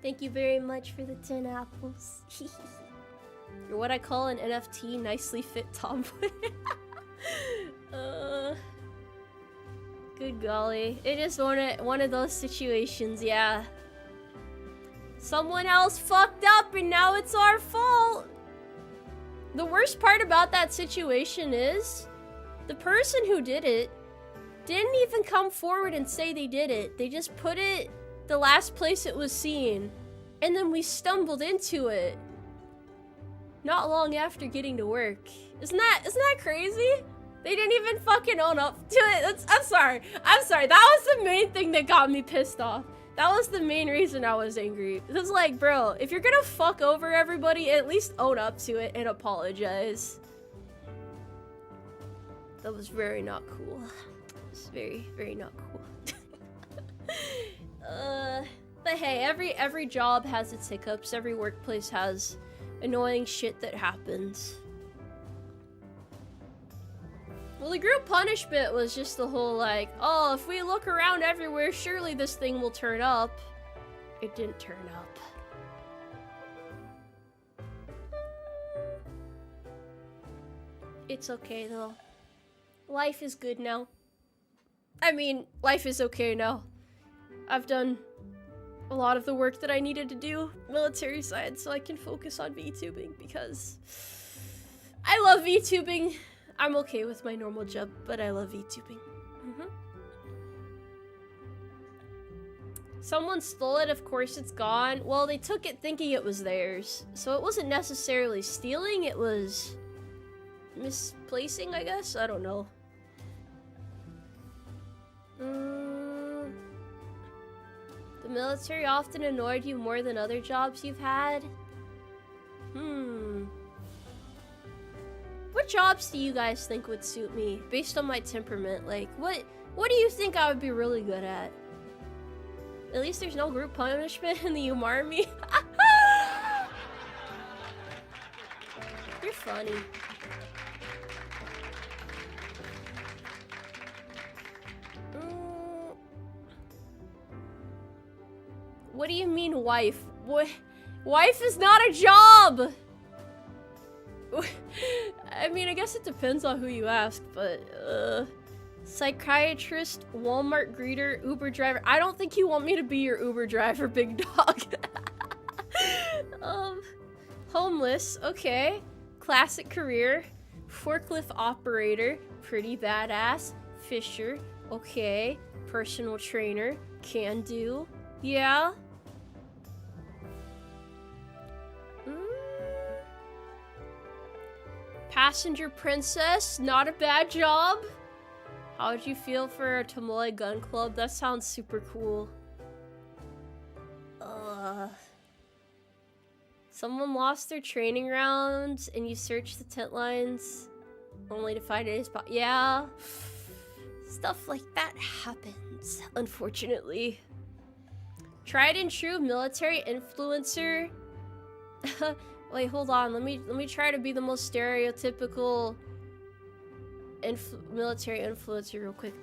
Thank you very much for the 10 apples. You're what I call an NFT, nicely fit tomboy. Good golly. It is one of those situations, yeah. Someone else fucked up and now it's our fault. The worst part about that situation is, the person who did it didn't even come forward and say they did it. They just put it the last place it was seen, and then we stumbled into it. not long after getting to work. Isn't that crazy? They didn't even fucking own up to it. I'm sorry. That was the main thing that got me pissed off. That was the main reason I was angry. It was like, bro, if you're gonna fuck over everybody, at least own up to it and apologize. That was very not cool. It was very, very not cool. But hey, every job has its hiccups. Every workplace has annoying shit that happens. Well, the group punishment was just the whole like, oh, if we look around everywhere, surely this thing will turn up. It didn't turn up. It's okay though. Life is good now. I mean, life is okay now. I've done a lot of the work that I needed to do, military side, so I can focus on VTubing because I love VTubing. I'm okay with my normal job, but I love VTubing. Someone stole it, of course it's gone. Well, they took it thinking it was theirs. So it wasn't necessarily stealing, it was misplacing, I guess? I don't know. The military often annoyed you more than other jobs you've had? What jobs do you guys think would suit me based on my temperament? Like, what do you think I would be really good at? At least there's no group punishment in the Umarmy. You're funny. What do you mean, wife? What? Wife is not a job! I mean, I guess it depends on who you ask, but, psychiatrist, Walmart greeter, Uber driver. I don't think you want me to be your Uber driver, big dog. Homeless, okay. Classic career. Forklift operator, pretty badass. Fisher, okay. Personal trainer, can do. Yeah. Passenger princess, not a bad job. How would you feel for a Tomoe gun club? That sounds super cool. Someone lost their training rounds and you searched the tent lines only to find it. Yeah. Stuff like that happens, unfortunately. Tried and true military influencer. Wait, hold on. Let me try to be the most stereotypical military influencer real quick.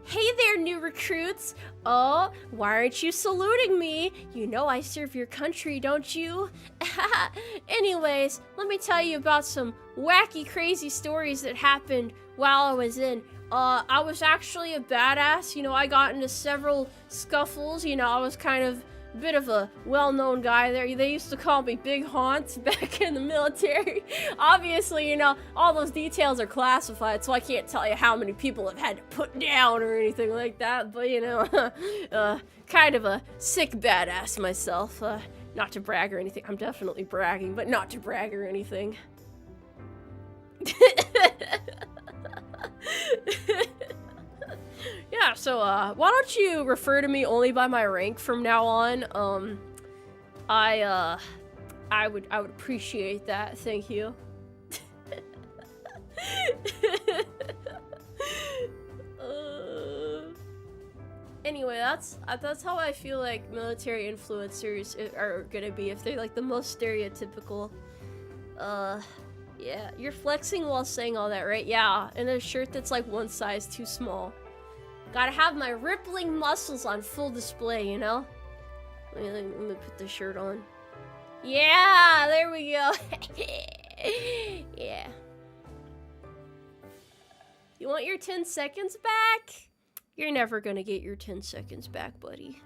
Hey there, new recruits. Oh, why aren't you saluting me? You know I serve your country, don't you? Anyways, let me tell you about some wacky, crazy stories that happened while I was in. I was actually a badass. You know, I got into several scuffles. You know, I was kind of a bit of a well-known guy there. They used to call me Big Haunts back in the military. Obviously, you know, all those details are classified, so I can't tell you how many people I've had to put down or anything like that, but, you know, kind of a sick badass myself. Not to brag or anything. I'm definitely bragging, but not to brag or anything. Yeah, so, why don't you refer to me only by my rank from now on? I would appreciate that. Thank you. Anyway, that's how I feel like military influencers are gonna be, if they're like the most stereotypical. Yeah, you're flexing while saying all that, right? Yeah, in a shirt that's like one size too small. Gotta have my rippling muscles on full display, you know? Let me put the shirt on. Yeah, there we go. Yeah. You want your 10 seconds back? You're never gonna get your 10 seconds back, buddy.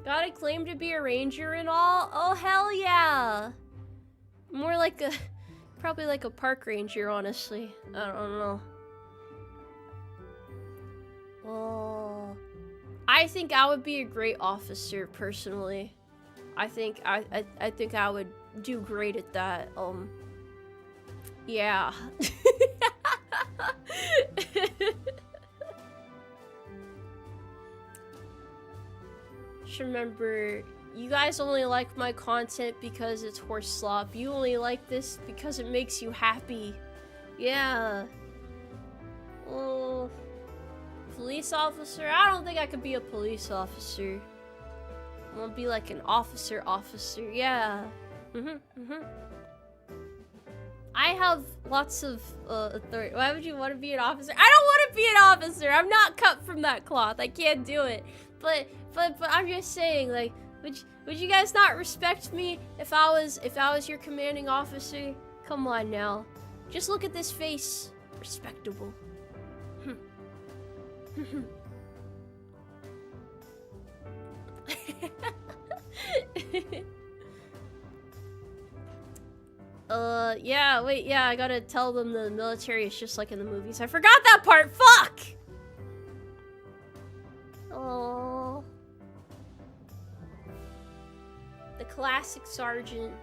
Got a claim to be a ranger and all? Oh, hell yeah. More like probably like a park ranger, honestly. I don't know. Oh, I think I would be a great officer, personally. I think I would do great at that. Yeah. Just remember, you guys only like my content because it's horse slop. You only like this because it makes you happy. Yeah. Oh, police officer? I don't think I could be a police officer. I want to be like an officer, yeah. I have lots of authority. Why would you want to be an officer? I don't want to be an officer. I'm not cut from that cloth. I can't do it. But I'm just saying, like, would you guys not respect me if I was your commanding officer? Come on now. Just look at this face. Respectable. Yeah, wait, yeah, I gotta tell them the military is just like in the movies. I forgot that part, fuck! Oh. The classic sergeant.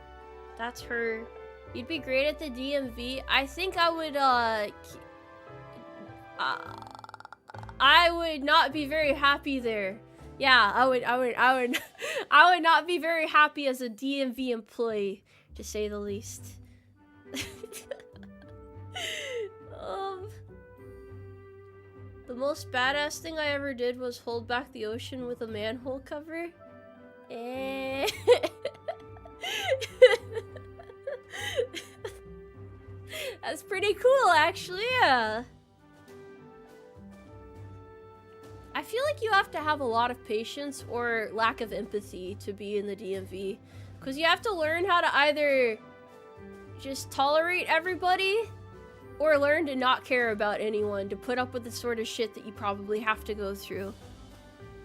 That's her. You'd be great at the DMV. I think I would, I would not be very happy there. Yeah, I would not be very happy as a DMV employee, to say the least. The most badass thing I ever did was hold back the ocean with a manhole cover. That's pretty cool, actually, yeah. I feel like you have to have a lot of patience or lack of empathy to be in the DMV. Because you have to learn how to either just tolerate everybody or learn to not care about anyone, to put up with the sort of shit that you probably have to go through.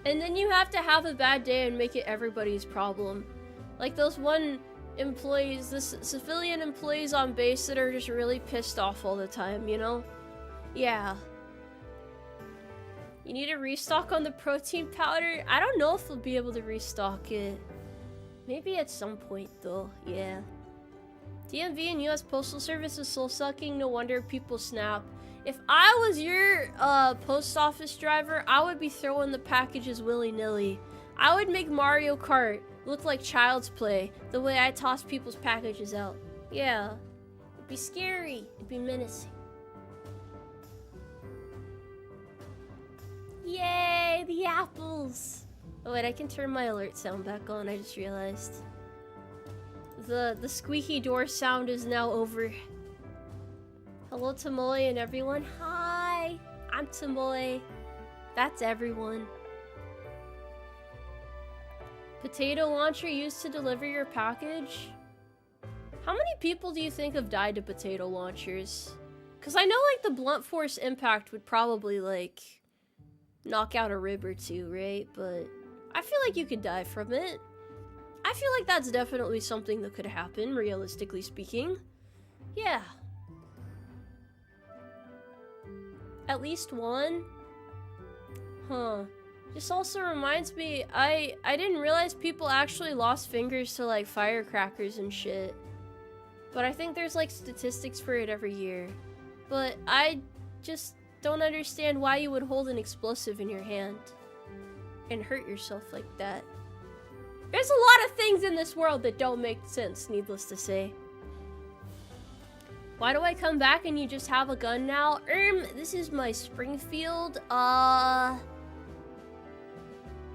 And then you have to have a bad day and make it everybody's problem. Like those one employees, the civilian employees on base that are just really pissed off all the time, you know? Yeah. You need to restock on the protein powder? I don't know if we'll be able to restock it. Maybe at some point, though. Yeah. DMV and US Postal Service is soul-sucking. No wonder people snap. If I was your post office driver, I would be throwing the packages willy-nilly. I would make Mario Kart look like Child's Play, the way I toss people's packages out. Yeah. It'd be scary. It'd be menacing. Yay, the apples! Oh wait, I can turn my alert sound back on, I just realized. The squeaky door sound is now over. Hello, Tomoe and everyone. Hi! I'm Tomoe. That's everyone. Potato launcher used to deliver your package? How many people do you think have died to potato launchers? Because I know, like, the blunt force impact would probably, like, knock out a rib or two, right? But I feel like you could die from it. I feel like that's definitely something that could happen, realistically speaking. Yeah. At least one? Huh. This also reminds me, I didn't realize people actually lost fingers to, like, firecrackers and shit. But I think there's, like, statistics for it every year. But I just don't understand why you would hold an explosive in your hand and hurt yourself like that. There's a lot of things in this world that don't make sense, needless to say. Why do I come back and you just have a gun now? This is my Springfield. I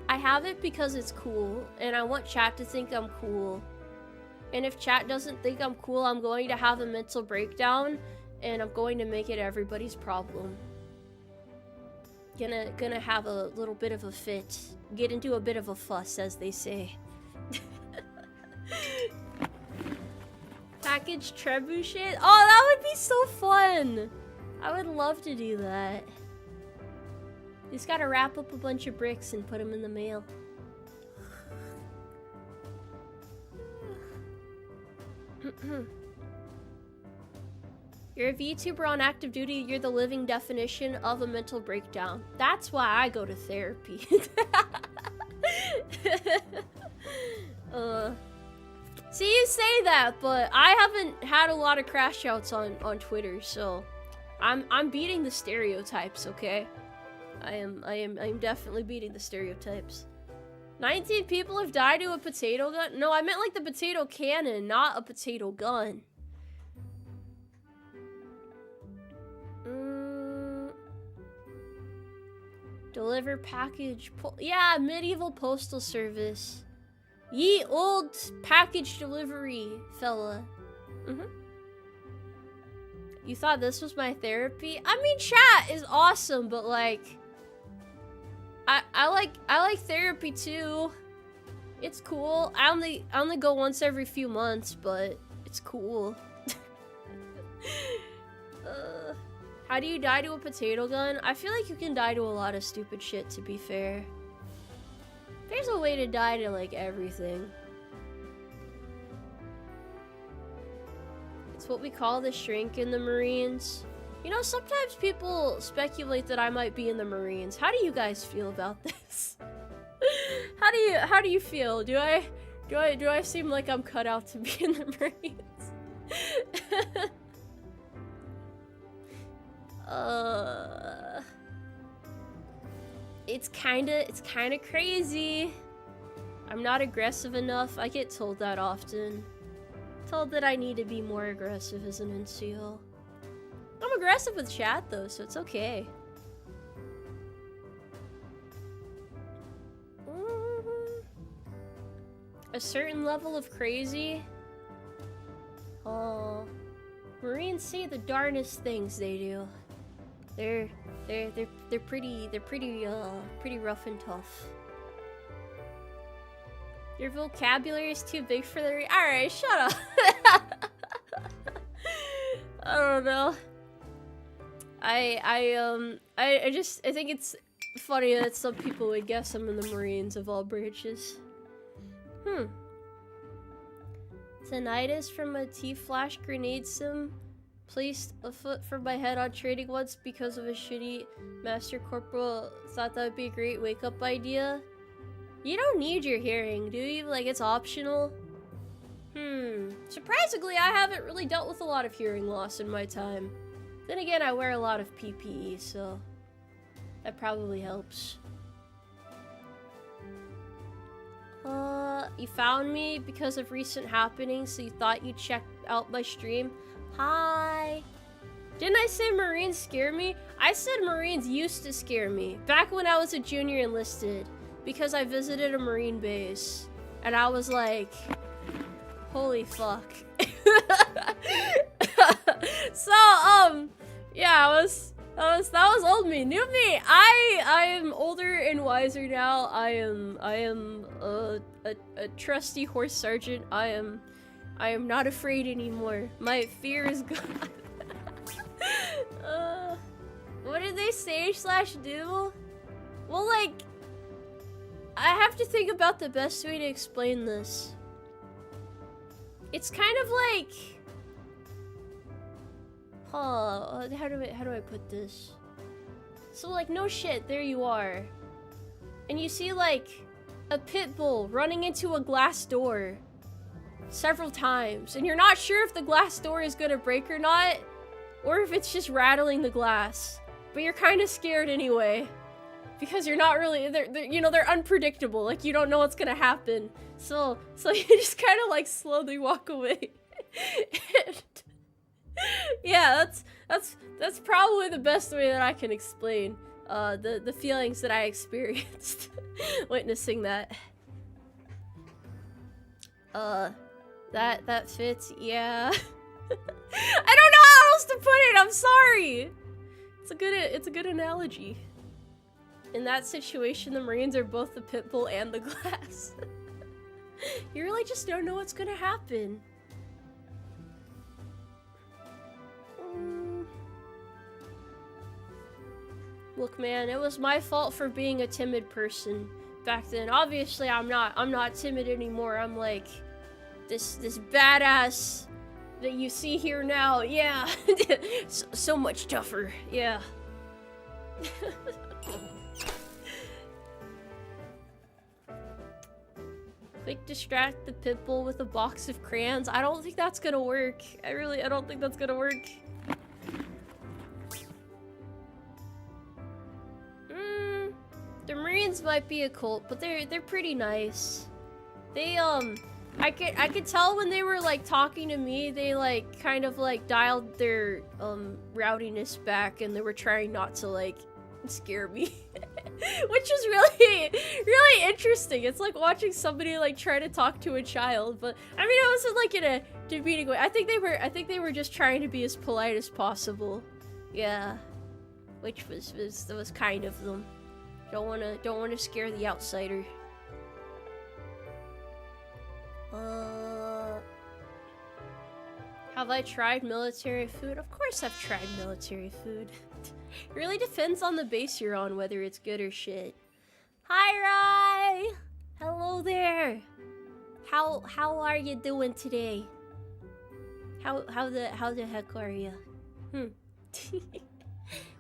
have it because it's cool, and I want chat to think I'm cool. And if chat doesn't think I'm cool, I'm going to have a mental breakdown, and I'm going to make it everybody's problem. Gonna have a little bit of a fit. Get into a bit of a fuss, as they say. Package trebuchet? Oh, that would be so fun! I would love to do that. Just gotta wrap up a bunch of bricks and put them in the mail. You're a VTuber on active duty, you're the living definition of a mental breakdown. That's why I go to therapy. See, you say that, but I haven't had a lot of crash outs on Twitter, so I'm beating the stereotypes, okay? I am definitely beating the stereotypes. 19 people have died to a potato gun? No, I meant like the potato cannon, not a potato gun. Deliver package. Yeah, medieval postal service. Ye old package delivery fella. You thought this was my therapy? I mean, chat is awesome, but like, I like therapy too. It's cool. I only go once every few months, but it's cool. How do you die to a potato gun? I feel like you can die to a lot of stupid shit, to be fair. There's a way to die to, like, everything. It's what we call the shrink in the Marines. You know, sometimes people speculate that I might be in the Marines. How do you guys feel about this? How do you feel? Do I seem like I'm cut out to be in the Marines? It's kinda crazy. I'm not aggressive enough. I get told that often. Told that I need to be more aggressive as an NCO. I'm aggressive with chat though, so it's okay. A certain level of crazy. Oh, Marines say the darnest things they do. They're pretty rough and tough. Your vocabulary is too big for the Alright, shut up. I don't know. I think it's funny that some people would guess I'm in the Marines of all branches. Tinnitus from a T-flash grenade sim. Placed a foot from my head on training once because of a shitty master corporal. Thought that would be a great wake-up idea. You don't need your hearing, do you? Like, it's optional? Surprisingly, I haven't really dealt with a lot of hearing loss in my time. Then again, I wear a lot of PPE, so that probably helps. You found me because of recent happenings, so you thought you'd check out my stream? Hi. Didn't I say Marines scare me? I said Marines used to scare me. Back when I was a junior enlisted. Because I visited a Marine base. And I was like, holy fuck. So, yeah, that was old me. New me. I am older and wiser now. I am a trusty horse sergeant. I am not afraid anymore. My fear is gone. What did they say / do? Well, like, I have to think about the best way to explain this. It's kind of like, how do I put this? So, like, no shit, there you are. And you see, like, a pit bull running into a glass door several times, and you're not sure if the glass door is gonna break or not, or if it's just rattling the glass. But you're kind of scared anyway, because you're not really, they're unpredictable. Like, you don't know what's gonna happen. So you just kind of like slowly walk away. And, yeah, that's probably the best way that I can explain the feelings that I experienced witnessing that. That fits, yeah. I don't know how else to put it, I'm sorry. It's a good analogy. In that situation, the Marines are both the pit bull and the glass. You really just don't know what's gonna happen. Look, man, it was my fault for being a timid person back then. Obviously, I'm not timid anymore. I'm like this badass that you see here now. Yeah. So much tougher. Yeah. Quick distract the pitbull with a box of crayons. I don't think that's gonna work. I don't think that's gonna work. The Marines might be a cult, but they're pretty nice. They I could tell when they were like talking to me, they like kind of like dialed their rowdiness back, and they were trying not to like scare me. Which is really interesting. It's like watching somebody like try to talk to a child, but I mean it wasn't like in a demeaning way. I think they were just trying to be as polite as possible. Yeah. Which was kind of them. Don't wanna scare the outsider. Have I tried military food? Of course I've tried military food. It really depends on the base you're on whether it's good or shit. Hi, Rai! Hello there! How are you doing today? How the heck are you?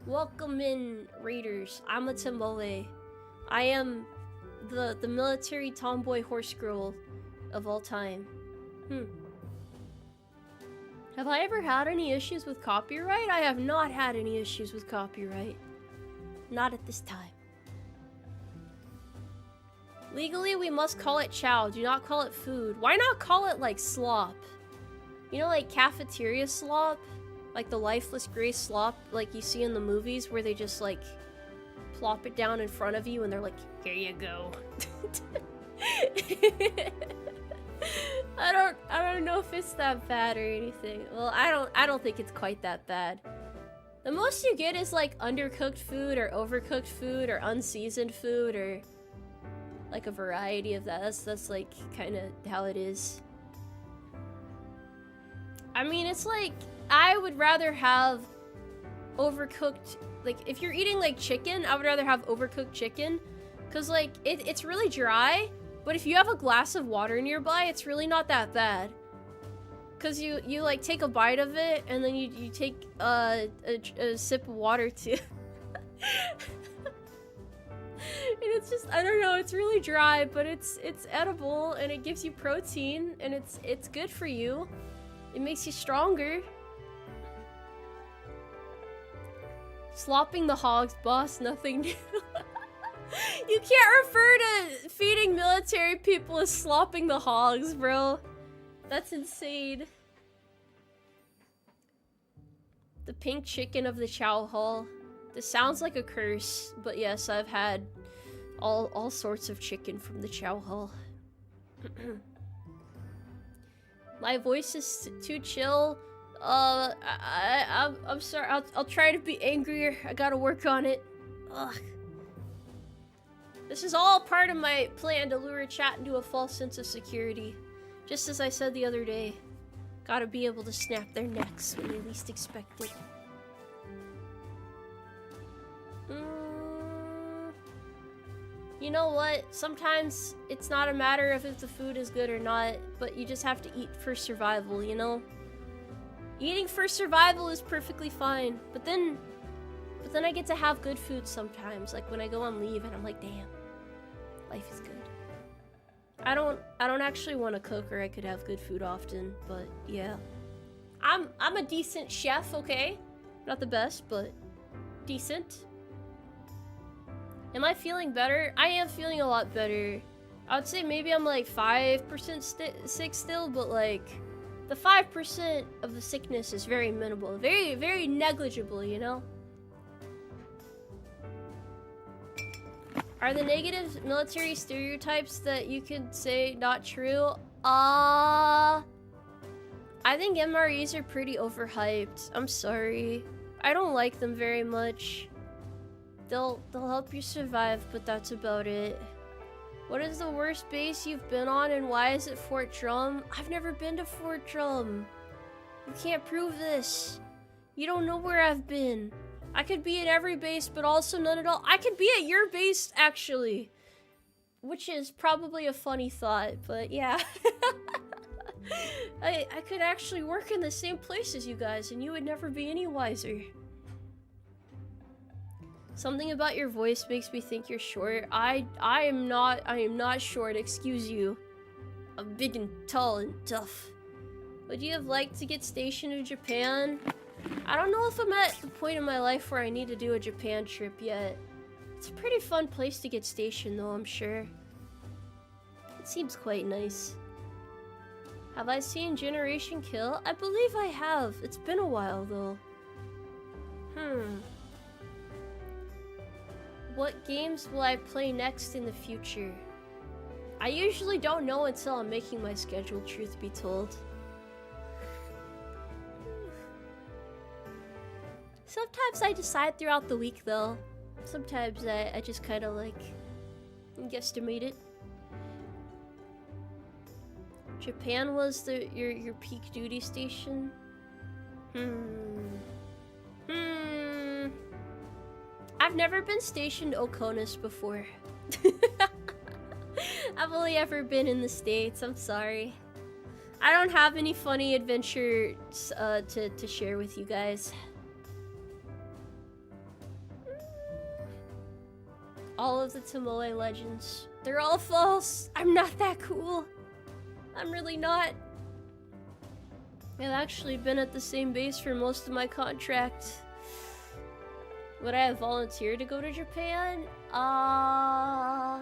Welcome in, Raiders. I'm a Tomoe. I am the military tomboy horse girl of all time. Have I ever had any issues with copyright? I have not had any issues with copyright. Not at this time. Legally, we must call it chow. Do not call it food. Why not call it, like, slop? You know, like, cafeteria slop? Like the lifeless gray slop like you see in the movies where they just, like, plop it down in front of you and they're like, here you go. I don't know if it's that bad or anything. Well, I don't think it's quite that bad. The most you get is like undercooked food or overcooked food or unseasoned food or like a variety of that. That's like kind of how it is. I mean, it's like I would rather have overcooked, like if you're eating like chicken, I would rather have overcooked chicken cuz like it's really dry. But if you have a glass of water nearby, it's really not that bad. Cause you like take a bite of it and then you take a sip of water too. And it's just, I don't know, it's really dry, but it's edible and it gives you protein and it's good for you. It makes you stronger. Slopping the hogs, boss, nothing new. You can't refer to feeding military people as slopping the hogs, bro. That's insane. The pink chicken of the chow hall. This sounds like a curse, but yes, I've had all sorts of chicken from the chow hall. My voice is too chill. I'm sorry. I'll try to be angrier. I gotta work on it. Ugh. This is all part of my plan to lure chat into a false sense of security. Just as I said the other day. Gotta be able to snap their necks when they least expect it. You know what? Sometimes it's not a matter of if the food is good or not, but you just have to eat for survival, you know? Eating for survival is perfectly fine, but then I get to have good food sometimes, like when I go on leave and I'm like, damn, life is good. I don't actually want to cook or I could have good food often, but yeah. I'm a decent chef, okay? Not the best, but decent. Am I feeling better? I am feeling a lot better. I would say maybe I'm like 5% sick still, but like the 5% of the sickness is very minimal. Very, very negligible, you know? Are the negative military stereotypes that you could say not true? I think MREs are pretty overhyped. I'm sorry. I don't like them very much. They'll help you survive, but that's about it. What is the worst base you've been on and why is it Fort Drum? I've never been to Fort Drum. You can't prove this. You don't know where I've been. I could be at every base, but also none at all. I could be at your base, actually. Which is probably a funny thought, but yeah. I could actually work in the same place as you guys, and you would never be any wiser. Something about your voice makes me think you're short. I am not short, excuse you. I'm big and tall and tough. Would you have liked to get stationed in Japan? I don't know if I'm at the point in my life where I need to do a Japan trip yet. It's a pretty fun place to get stationed though, I'm sure. It seems quite nice. Have I seen Generation Kill? I believe I have. It's been a while though. What games will I play next in the future? I usually don't know until I'm making my schedule, truth be told. Sometimes I decide throughout the week though. Sometimes I just kind of like guesstimate it. Japan was your peak duty station? I've never been stationed Okonos before. I've only ever been in the States, I'm sorry. I don't have any funny adventures to share with you guys. All of the Tomoe legends. They're all false. I'm not that cool. I'm really not. I've actually been at the same base for most of my contract. Would I have volunteered to go to Japan? I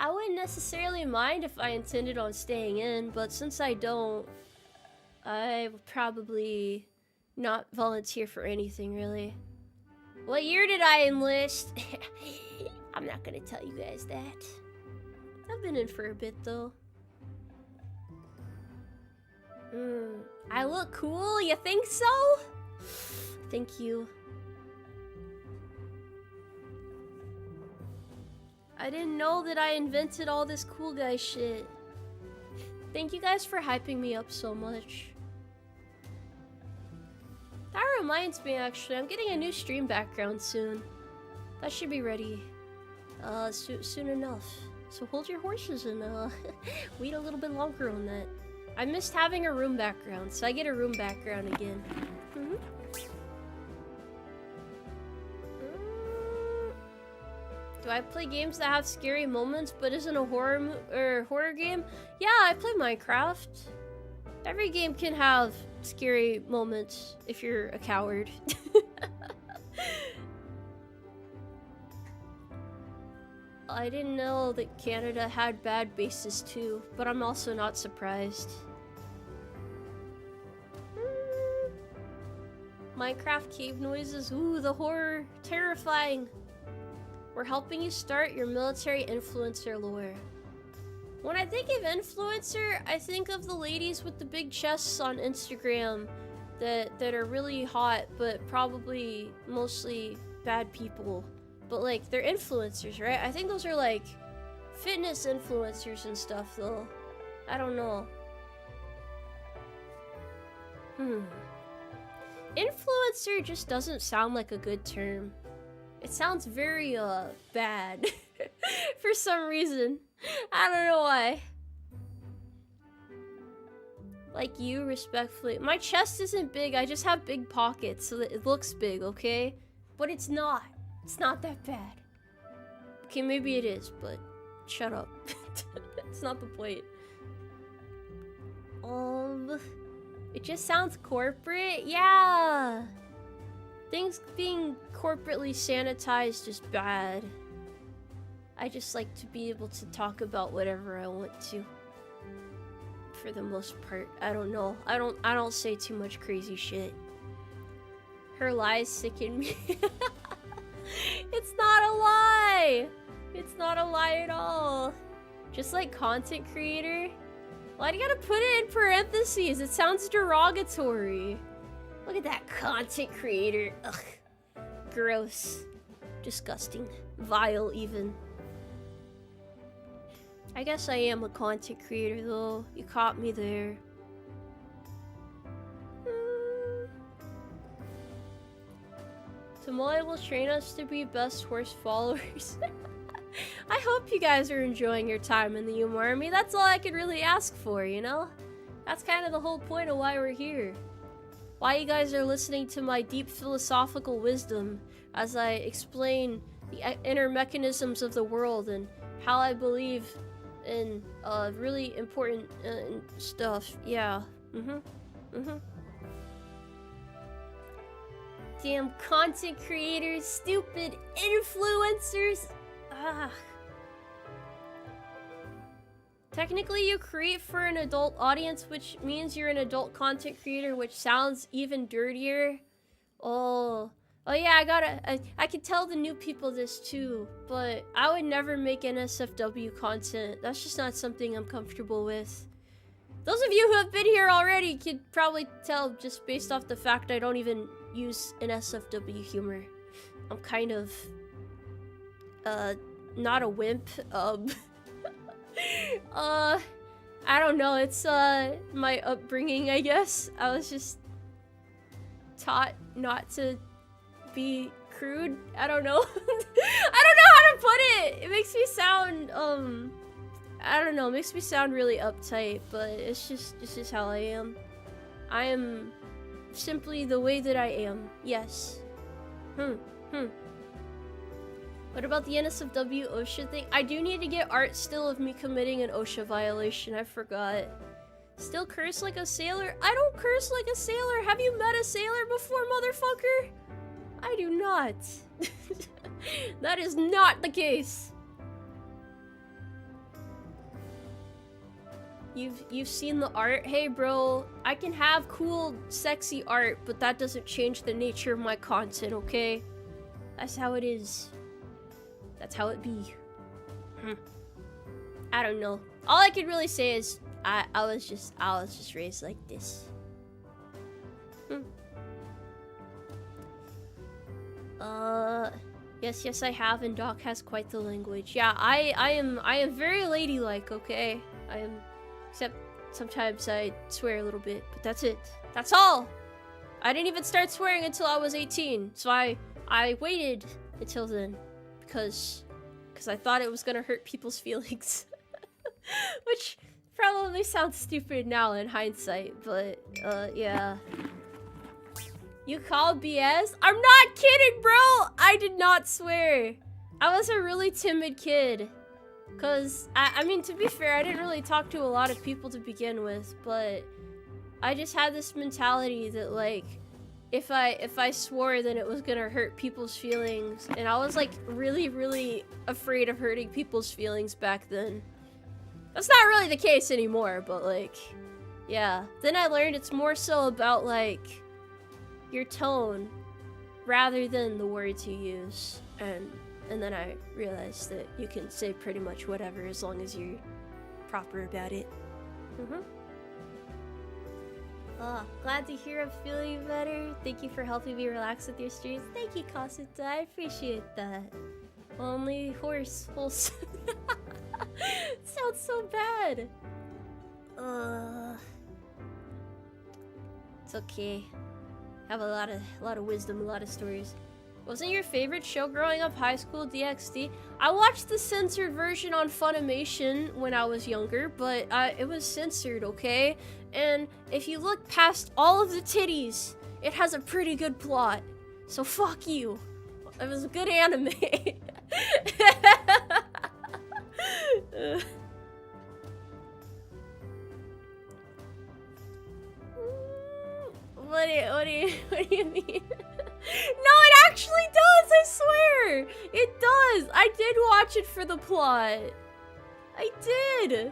wouldn't necessarily mind if I intended on staying in, but since I don't, I would probably not volunteer for anything, really. What year did I enlist? I'm not gonna tell you guys that. I've been in for a bit, though. I look cool? You think so? Thank you. I didn't know that I invented all this cool guy shit. Thank you guys for hyping me up so much. That reminds me, actually, I'm getting a new stream background soon. That should be ready soon enough. So hold your horses and wait a little bit longer on that. I missed having a room background, so I get a room background again. Do I play games that have scary moments but isn't a horror game? Yeah, I play Minecraft. Every game can have scary moments if you're a coward. I didn't know that Canada had bad bases too, but I'm also not surprised. Minecraft cave noises, ooh, the horror, terrifying. We're helping you start your military influencer lore. When I think of influencer, I think of the ladies with the big chests on Instagram that are really hot, but probably mostly bad people. But like, they're influencers, right? I think those are like fitness influencers and stuff, though. I don't know. Influencer just doesn't sound like a good term. It sounds very, bad. For some reason. I don't know why. Like you, respectfully. My chest isn't big, I just have big pockets, so that it looks big, okay? But it's not. It's not that bad. Okay, maybe it is, but shut up. It's not the point. It just sounds corporate? Yeah! Things being corporately sanitized is bad. I just like to be able to talk about whatever I want to. For the most part. I don't know. I don't say too much crazy shit. Her lies sicken me. It's not a lie! It's not a lie at all. Just like content creator. Why do you gotta put it in parentheses? It sounds derogatory. Look at that content creator. Ugh. Gross. Disgusting. Vile, even. I guess I am a content creator, though. You caught me there. Tomoe will train us to be best horse followers. I hope you guys are enjoying your time in the Umarmy. That's all I could really ask for, you know? That's kind of the whole point of why we're here. Why you guys are listening to my deep philosophical wisdom as I explain the inner mechanisms of the world and how I believe and really important stuff. Yeah. Damn content creators, stupid influencers. Ah. Technically, you create for an adult audience, which means you're an adult content creator, which sounds even dirtier. Oh yeah, I can tell the new people this too, but I would never make NSFW content. That's just not something I'm comfortable with. Those of you who have been here already could probably tell just based off the fact I don't even use NSFW humor. I'm kind of, not a wimp. I don't know, it's, my upbringing, I guess. I was just taught not to be crude. I don't know. I don't know how to put it! It makes me sound, I don't know, it makes me sound really uptight, but it's just how I am. I am simply the way that I am. Yes. What about the NSFW OSHA thing? I do need to get art still of me committing an OSHA violation. I forgot. Still curse like a sailor? I don't curse like a sailor. Have you met a sailor before, motherfucker? I do not. That is not the case. You've seen the art? Hey bro, I can have cool, sexy art, but that doesn't change the nature of my content, okay? That's how it is. That's how it be. I don't know. All I could really say is I was just raised like this. Yes, I have, and Doc has quite the language. Yeah, I am very ladylike, okay? I am, except sometimes I swear a little bit, but that's it. That's all! I didn't even start swearing until I was 18, so I waited until then. Because I thought it was gonna hurt people's feelings. Which probably sounds stupid now in hindsight, but, yeah. You call BS? I'm not kidding, bro! I did not swear. I was a really timid kid. Cause, I mean, to be fair, I didn't really talk to a lot of people to begin with, but I just had this mentality that, like, if I swore, then it was gonna hurt people's feelings, and I was like really afraid of hurting people's feelings back then. That's not really the case anymore, but like, yeah. Then I learned it's more so about like your tone rather than the words you use, and then I realized that you can say pretty much whatever as long as you're proper about it. Oh, glad to hear I'm feeling better. Thank you for helping me relax with your streams. Thank you, Kasuta. I appreciate that. Only horse. Sounds so bad. It's okay. Have a lot of wisdom, a lot of stories. Wasn't your favorite show growing up high school DxD? I watched the censored version on Funimation when I was younger, but it was censored, okay? And if you look past all of the titties, it has a pretty good plot. So fuck you. It was a good anime. What do you mean? No, it actually does, I swear! It does! I did watch it for the plot. I did!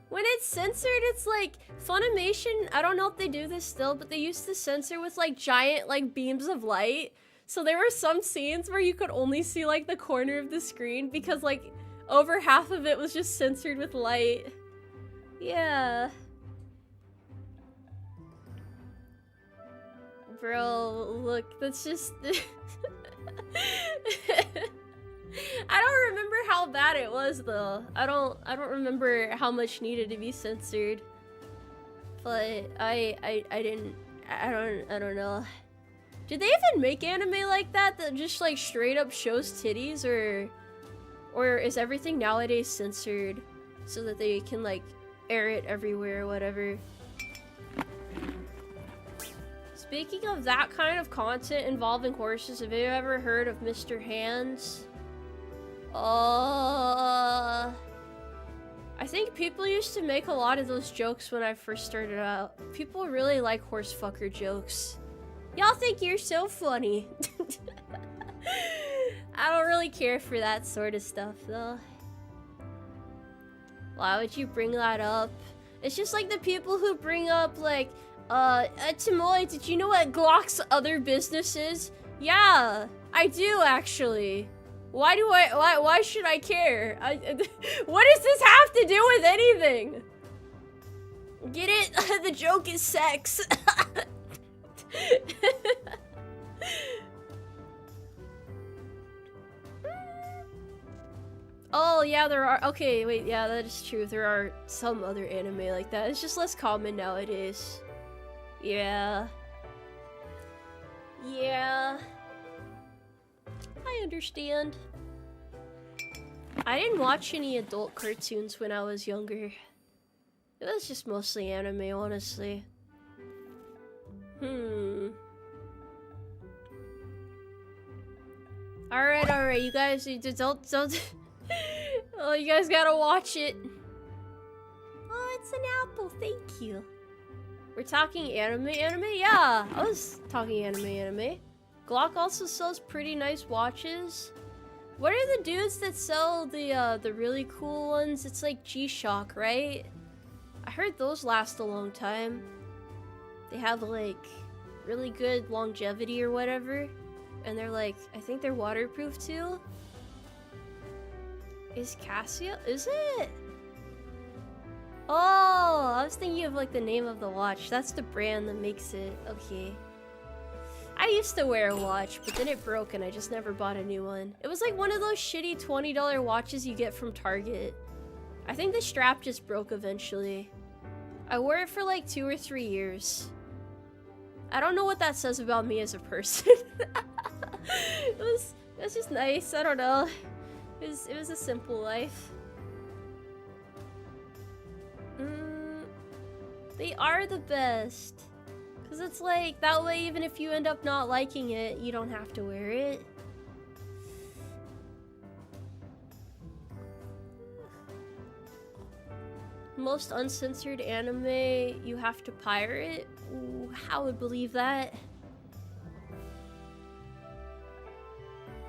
When it's censored, it's like, Funimation, I don't know if they do this still, but they used to censor with like giant like beams of light. So there were some scenes where you could only see like the corner of the screen because like over half of it was just censored with light. Yeah. Bro, look, that's just... I don't remember how bad it was though. I don't remember how much needed to be censored. But I don't know. Did they even make anime like that just like straight up shows titties, or is everything nowadays censored so that they can like air it everywhere or whatever? Speaking of that kind of content involving horses, have you ever heard of Mr. Hands? I I think people used to make a lot of those jokes when I first started out. People really like horse fucker jokes. Y'all think you're so funny. I don't really care for that sort of stuff though. Why would you bring that up? It's just like the people who bring up like, Tomoe, did you know what Glock's other business is? Yeah, I do actually. Why should I care? What does this have to do with anything? Get it? The joke is sex. Oh, yeah, there are. Okay, wait, yeah, that is true. There are some other anime like that. It's just less common nowadays. Yeah. Yeah. I understand. I didn't watch any adult cartoons when I was younger. It was just mostly anime, honestly. Alright, you guys, don't oh, you guys gotta watch it. Oh, it's an apple, thank you. We're talking anime? Yeah, I was talking anime. Glock also sells pretty nice watches. What are the dudes that sell the really cool ones? It's like G-Shock, right? I heard those last a long time. They have like really good longevity or whatever. And they're like, I think they're waterproof too. Is Casio? Is it? Oh, I was thinking of like the name of the watch. That's the brand that makes it. Okay. I used to wear a watch, but then it broke and I just never bought a new one. It was like one of those shitty $20 watches you get from Target. I think the strap just broke eventually. I wore it for like 2 or 3 years. I don't know what that says about me as a person. It was just nice. I don't know. It was a simple life. They are the best. Because it's like, that way even if you end up not liking it, you don't have to wear it. Most uncensored anime, you have to pirate? Ooh, how would believe that?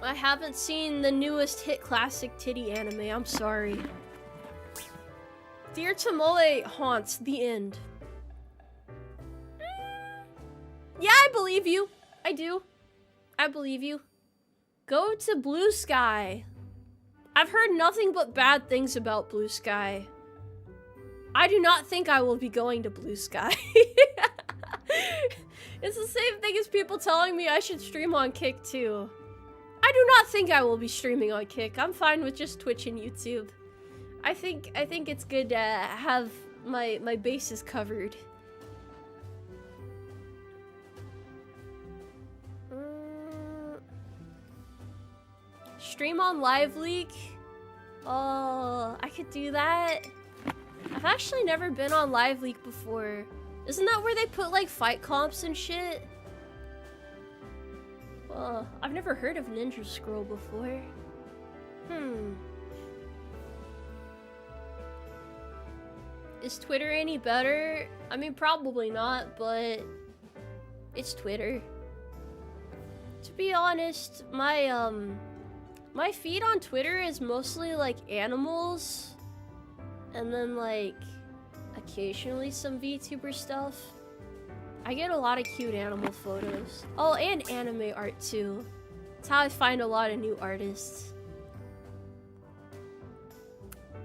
I haven't seen the newest hit classic titty anime, I'm sorry. Dear Tomoe haunts, the end. Yeah, I believe you. I do. I believe you. Go to Blue Sky. I've heard nothing but bad things about Blue Sky. I do not think I will be going to Blue Sky. It's the same thing as people telling me I should stream on Kick too. I do not think I will be streaming on Kick. I'm fine with just Twitch and YouTube. I think it's good to have my bases covered. Stream on Live Leak? Oh, I could do that. I've actually never been on Live Leak before. Isn't that where they put like fight comps and shit? Well, I've never heard of Ninja Scroll before. Is Twitter any better? I mean, probably not, but it's Twitter. To be honest, my feed on Twitter is mostly like animals, and then like occasionally some VTuber stuff. I get a lot of cute animal photos. Oh, and anime art too. That's how I find a lot of new artists.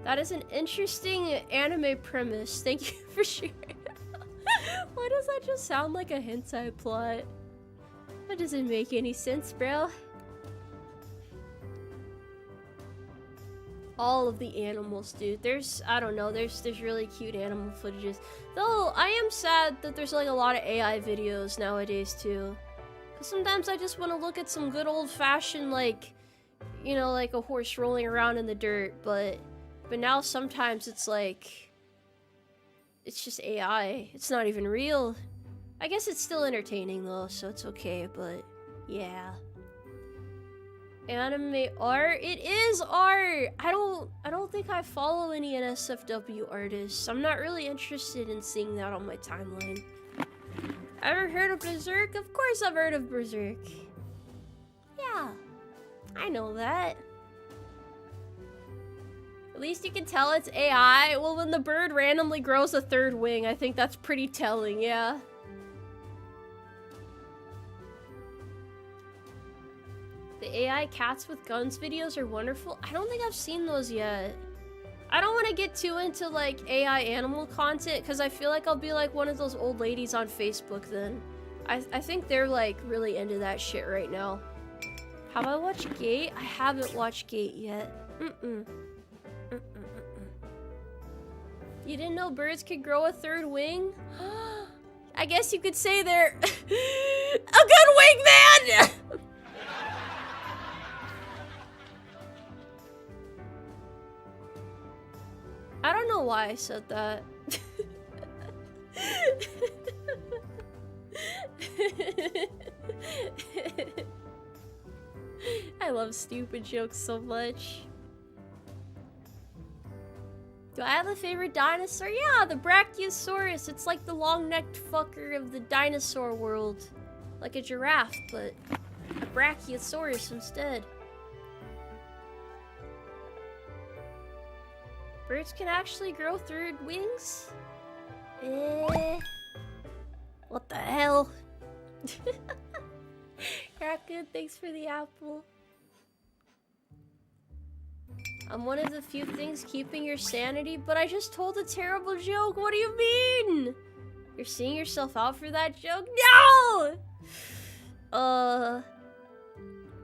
That is an interesting anime premise. Thank you for sharing. Why does that just sound like a hentai plot? That doesn't make any sense, bro. All of the animals, dude. I don't know, there's really cute animal footages. Though, I am sad that there's like a lot of AI videos nowadays too. Cause sometimes I just want to look at some good old-fashioned, like, you know, like a horse rolling around in the dirt, but now sometimes it's like, it's just AI. It's not even real. I guess it's still entertaining though, so it's okay, but yeah. Anime art? It is art! I don't think I follow any NSFW artists. I'm not really interested in seeing that on my timeline. Ever heard of Berserk? Of course I've heard of Berserk. Yeah, I know that. At least you can tell it's AI. Well, when the bird randomly grows a third wing, I think that's pretty telling, yeah. The AI cats with guns videos are wonderful. I don't think I've seen those yet. I don't want to get too into like AI animal content because I feel like I'll be like one of those old ladies on Facebook then. I think they're like really into that shit right now. Have I watched Gate? I haven't watched Gate yet. You didn't know birds could grow a third wing? I guess you could say they're a good wingman! I don't know why I said that. I love stupid jokes so much. Do I have a favorite dinosaur? Yeah, the Brachiosaurus. It's like the long-necked fucker of the dinosaur world. Like a giraffe, but a Brachiosaurus instead. Birds can actually grow third wings? What the hell? Raccoon, thanks for the apple. I'm one of the few things keeping your sanity, but I just told a terrible joke. What do you mean? You're seeing yourself out for that joke? No!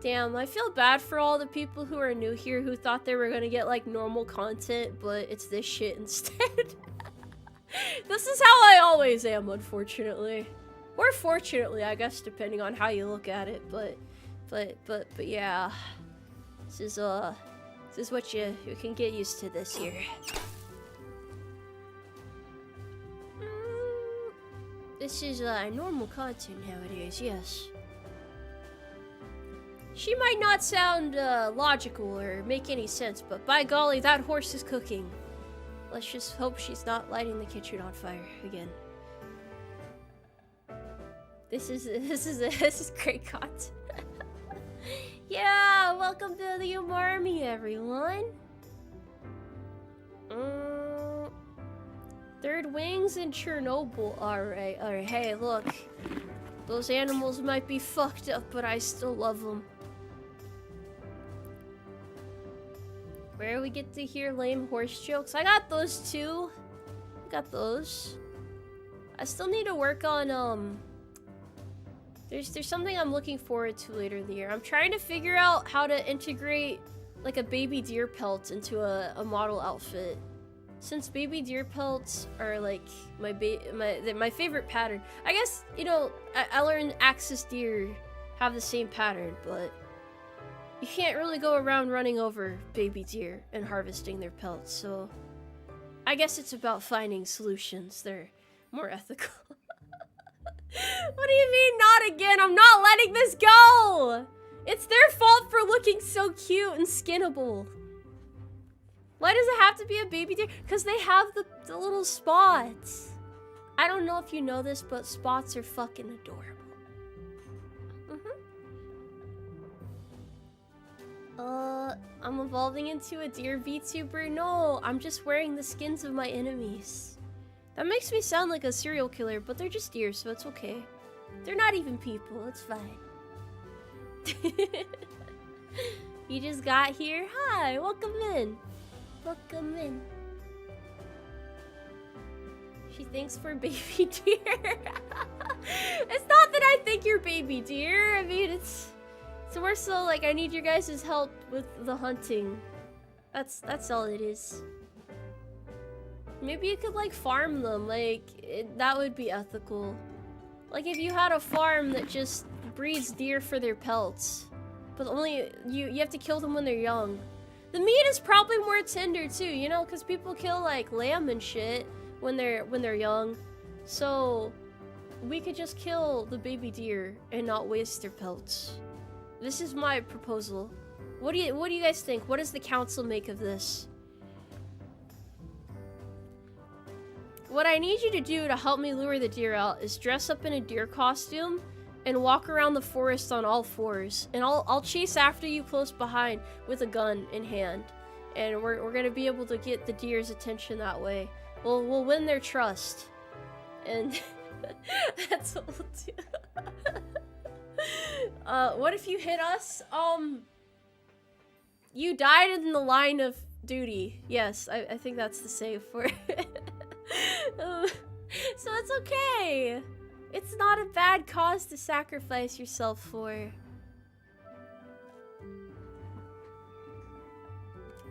Damn, I feel bad for all the people who are new here who thought they were gonna get like normal content, but it's this shit instead. This is how I always am, unfortunately. Or fortunately, I guess, depending on how you look at it, but yeah. This is what you can get used to this year. This is normal content nowadays, yes. She might not sound logical or make any sense, but by golly, that horse is cooking. Let's just hope she's not lighting the kitchen on fire again. This is great content. Yeah, welcome to the Umarmy, everyone. Third wings in Chernobyl. Alright. Hey, look. Those animals might be fucked up, but I still love them. Where we get to hear lame horse jokes. I got those too. I got those. I still need to work on, There's something I'm looking forward to later in the year. I'm trying to figure out how to integrate like a baby deer pelt into a model outfit. Since baby deer pelts are like my favorite pattern. I guess, you know, I learned axis deer have the same pattern, but you can't really go around running over baby deer and harvesting their pelts, so I guess it's about finding solutions. They're more ethical. What do you mean, not again? I'm not letting this go! It's their fault for looking so cute and skinnable. Why does it have to be a baby deer? Because they have the little spots. I don't know if you know this, but spots are fucking adorable. I'm evolving into a deer VTuber? No, I'm just wearing the skins of my enemies. That makes me sound like a serial killer, but they're just deer, so it's okay. They're not even people, it's fine. You just got here? Hi, welcome in. Welcome in. She thinks we're baby deer. It's not that I think you're baby deer. I mean, it's more so like I need your guys' help with the hunting. That's all it is. Maybe you could like farm them, like that would be ethical. Like if you had a farm that just breeds deer for their pelts, but only you have to kill them when they're young. The meat is probably more tender too, you know, because people kill like lamb and shit when they're young. So we could just kill the baby deer and not waste their pelts. This is my proposal. What do you guys think? What does the council make of this? What I need you to do to help me lure the deer out is dress up in a deer costume and walk around the forest on all fours. And I'll chase after you close behind with a gun in hand. And we're gonna be able to get the deer's attention that way. We'll win their trust. And that's what we'll do. What if you hit us? You died in the line of duty. Yes, I think that's the save for it. So it's okay. It's not a bad cause to sacrifice yourself for.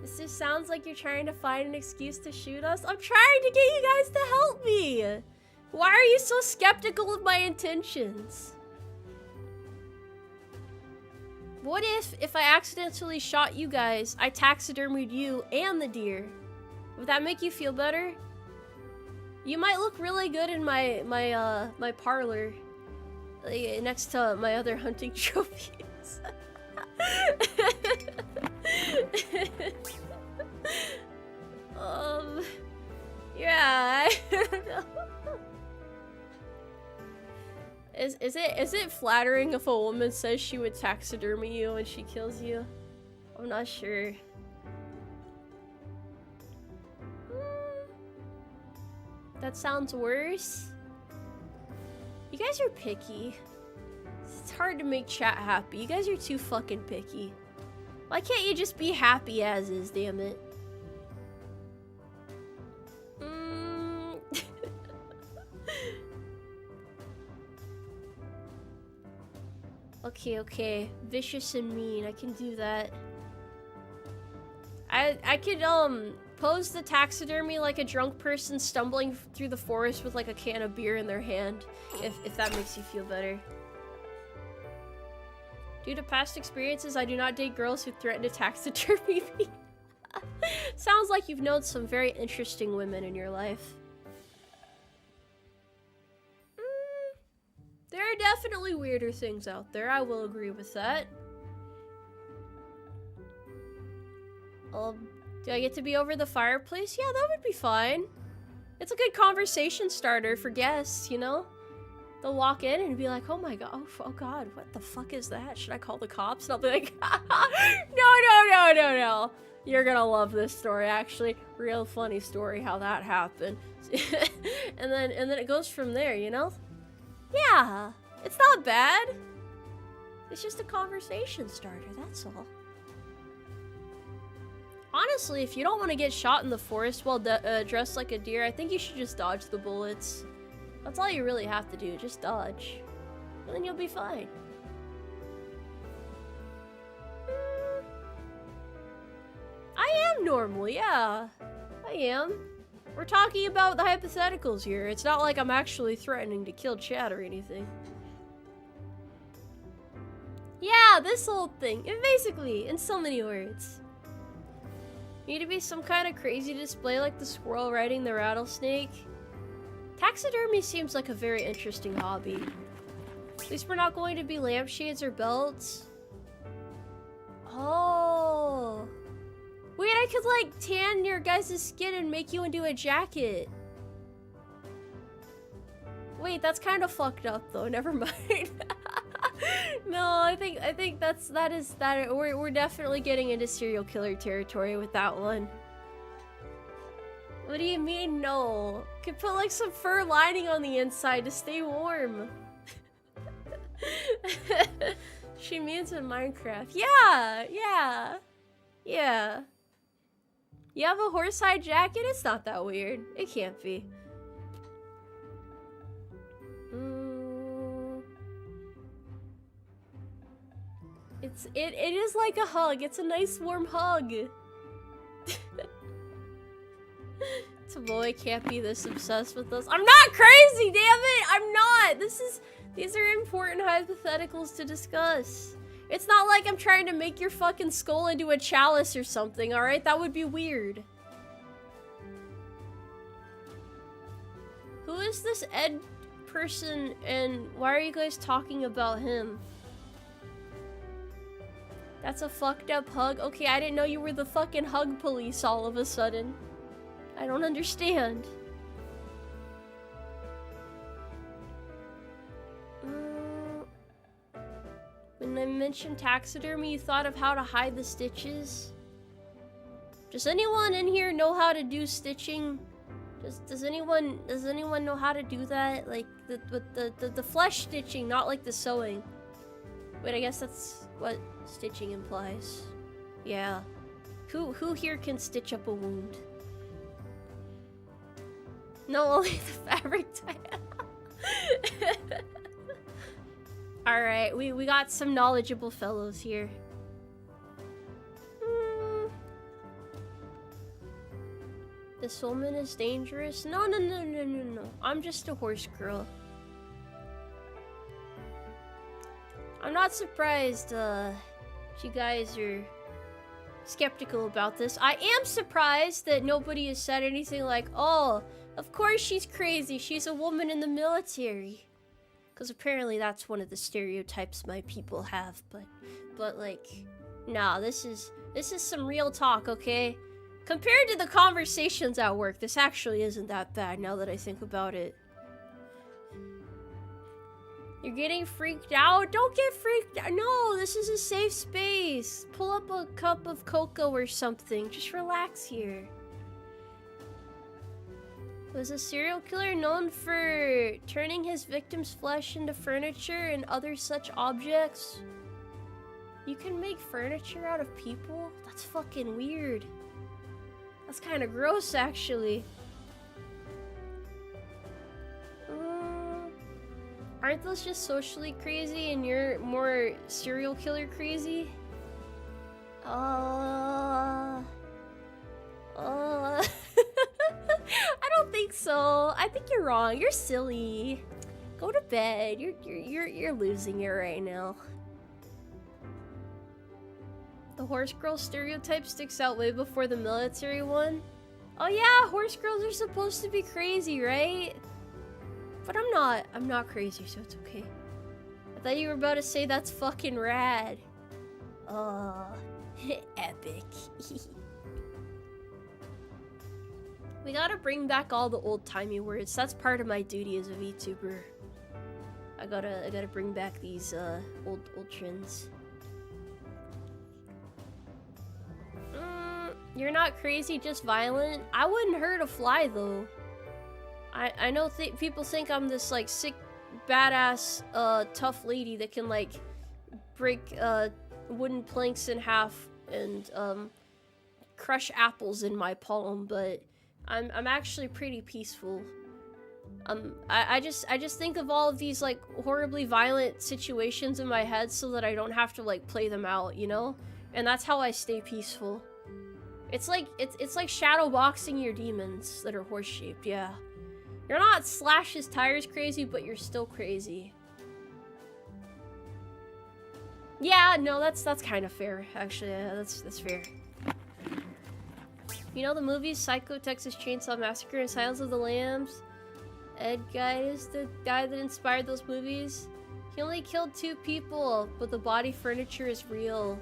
This just sounds like you're trying to find an excuse to shoot us. I'm trying to get you guys to help me. Why are you so skeptical of my intentions? What if I accidentally shot you guys, I taxidermied you and the deer? Would that make you feel better? You might look really good in my parlor, like, next to my other hunting trophies. Yeah. I don't know. Is it flattering if a woman says she would taxidermy you and she kills you? I'm not sure. That sounds worse. You guys are picky. It's hard to make chat happy. You guys are too fucking picky. Why can't you just be happy as is, damn it? Okay. Vicious and mean. I can do that. I could, pose the taxidermy like a drunk person stumbling through the forest with like a can of beer in their hand, if that makes you feel better. Due to past experiences, I do not date girls who threaten to taxidermy me. Sounds like you've known some very interesting women in your life. There are definitely weirder things out there, I will agree with that. Do I get to be over the fireplace? Yeah, that would be fine. It's a good conversation starter for guests, you know? They'll walk in and be like, oh my god, oh god, what the fuck is that? Should I call the cops? And I'll be like, no. You're gonna love this story, actually. Real funny story how that happened. and then it goes from there, you know? Yeah, it's not bad. It's just a conversation starter, that's all. Honestly, if you don't want to get shot in the forest while dressed like a deer, I think you should just dodge the bullets. That's all you really have to do, just dodge. And then you'll be fine. I am normal, yeah. I am. We're talking about the hypotheticals here. It's not like I'm actually threatening to kill Chad or anything. Yeah, this whole thing. Basically, in so many words. Need to be some kind of crazy display like the squirrel riding the rattlesnake. Taxidermy seems like a very interesting hobby. At least we're not going to be lampshades or belts. Oh. Wait, I could like tan your guys' skin and make you into a jacket. Wait, that's kind of fucked up though. Never mind. No, I think we're definitely getting into serial killer territory with that one. What do you mean no? Could put like some fur lining on the inside to stay warm. She means in Minecraft. Yeah. You have a horsehide jacket? It's not that weird. It can't be. It is like a hug. It's a nice warm hug. Tomoe can't be this obsessed with us. I'm not crazy, damn it! I'm not! These are important hypotheticals to discuss. It's not like I'm trying to make your fucking skull into a chalice or something, alright? That would be weird. Who is this Ed person and why are you guys talking about him? That's a fucked up hug. Okay, I didn't know you were the fucking hug police all of a sudden. I don't understand. When I mentioned taxidermy, you thought of how to hide the stitches? Does anyone in here know how to do stitching? Does anyone know how to do that? Like the flesh stitching, not like the sewing. Wait, I guess that's what stitching implies. Yeah. Who here can stitch up a wound? No, only the fabric tie. Alright, we got some knowledgeable fellows here. This woman is dangerous? No. I'm just a horse girl. I'm not surprised, you guys are skeptical about this. I am surprised that nobody has said anything like, oh, of course she's crazy. She's a woman in the military. Because apparently that's one of the stereotypes my people have. But like, nah, this is some real talk, okay? Compared to the conversations at work, this actually isn't that bad now that I think about it. You're getting freaked out? Don't get freaked out. No, this is a safe space. Pull up a cup of cocoa or something. Just relax here. Was a serial killer known for turning his victim's flesh into furniture and other such objects? You can make furniture out of people? That's fucking weird. That's kind of gross, actually. Aren't those just socially crazy and you're more serial killer crazy? I don't think so. I think you're wrong. You're silly. Go to bed. You're losing it right now. The horse girl stereotype sticks out way before the military one. Oh yeah, horse girls are supposed to be crazy, right? But I'm not crazy, so it's okay. I thought you were about to say that's fucking rad. Oh, epic. We gotta bring back all the old-timey words. That's part of my duty as a VTuber. I gotta bring back these old trends. You're not crazy, just violent. I wouldn't hurt a fly though. I know people think I'm this like sick, badass, tough lady that can like break wooden planks in half and crush apples in my palm, but I'm actually pretty peaceful. I just think of all of these like horribly violent situations in my head so that I don't have to like play them out, you know? And that's how I stay peaceful. It's like shadow boxing your demons that are horse shaped, yeah. You're not slash his tires crazy, but you're still crazy. Yeah, no, that's kind of fair, actually. Yeah, that's fair. You know the movies Psycho, Texas Chainsaw Massacre, and Silence of the Lambs? Ed Gein is the guy that inspired those movies. He only killed 2 people, but the body furniture is real.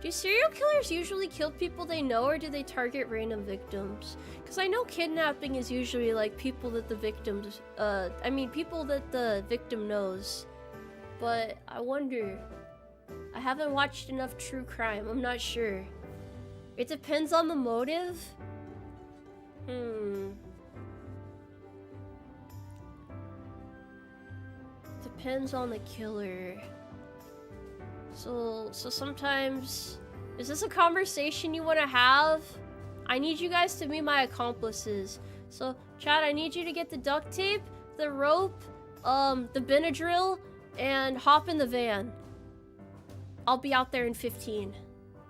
Do serial killers usually kill people they know, or do they target random victims? Because I know kidnapping is usually like people that the victims, people that the victim knows. But I wonder. I haven't watched enough true crime, I'm not sure. It depends on the motive? Depends on the killer. So sometimes, is this a conversation you want to have? I need you guys to be my accomplices. So, Chad, I need you to get the duct tape, the rope, the Benadryl, and hop in the van. I'll be out there in 15.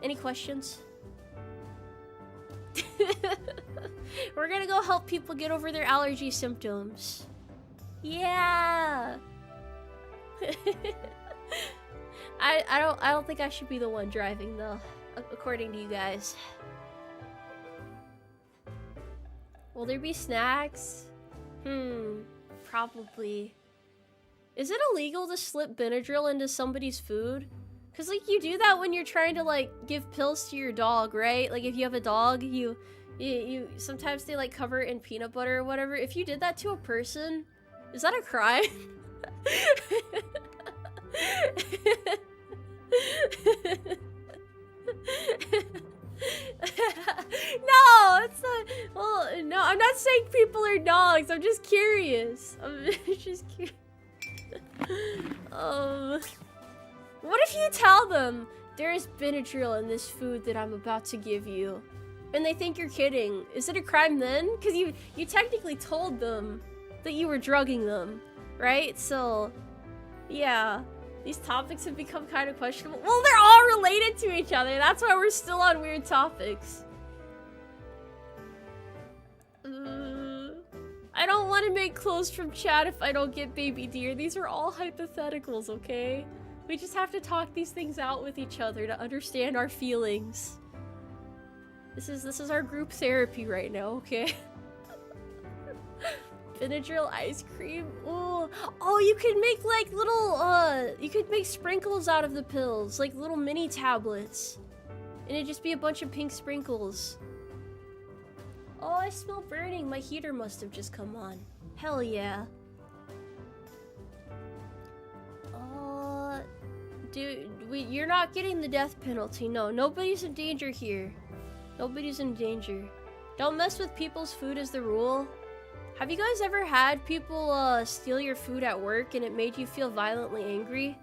Any questions? We're gonna go help people get over their allergy symptoms. Yeah! I don't think I should be the one driving though, according to you guys. Will there be snacks? Probably. Is it illegal to slip Benadryl into somebody's food? Cause like you do that when you're trying to like give pills to your dog, right? Like if you have a dog, you sometimes they like cover it in peanut butter or whatever. If you did that to a person, is that a crime? No, it's not. Well, no, I'm not saying people are dogs. I'm just curious. I'm just curious. What if you tell them there is Benadryl in this food that I'm about to give you, and they think you're kidding? Is it a crime then? Because you technically told them that you were drugging them, right? So, yeah. These topics have become kind of questionable. Well, they're all related to each other. That's why we're still on weird topics. I don't want to make clothes from chat if I don't get baby deer. These are all hypotheticals, okay? We just have to talk these things out with each other to understand our feelings. This is our group therapy right now, okay? Benadryl ice cream. Ooh. Oh, you could make like little, you could make sprinkles out of the pills, like little mini tablets. And it'd just be a bunch of pink sprinkles. Oh, I smell burning. My heater must have just come on. Hell yeah. Dude, you're not getting the death penalty. No, nobody's in danger here. Nobody's in danger. Don't mess with people's food is the rule. Have you guys ever had people steal your food at work and it made you feel violently angry?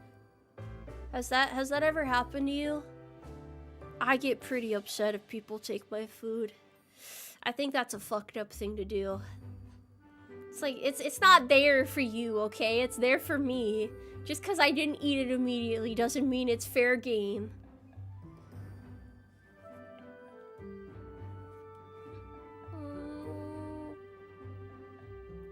Has that ever happened to you? I get pretty upset if people take my food. I think that's a fucked up thing to do. It's like it's not there for you, okay? It's there for me. Just because I didn't eat it immediately doesn't mean it's fair game.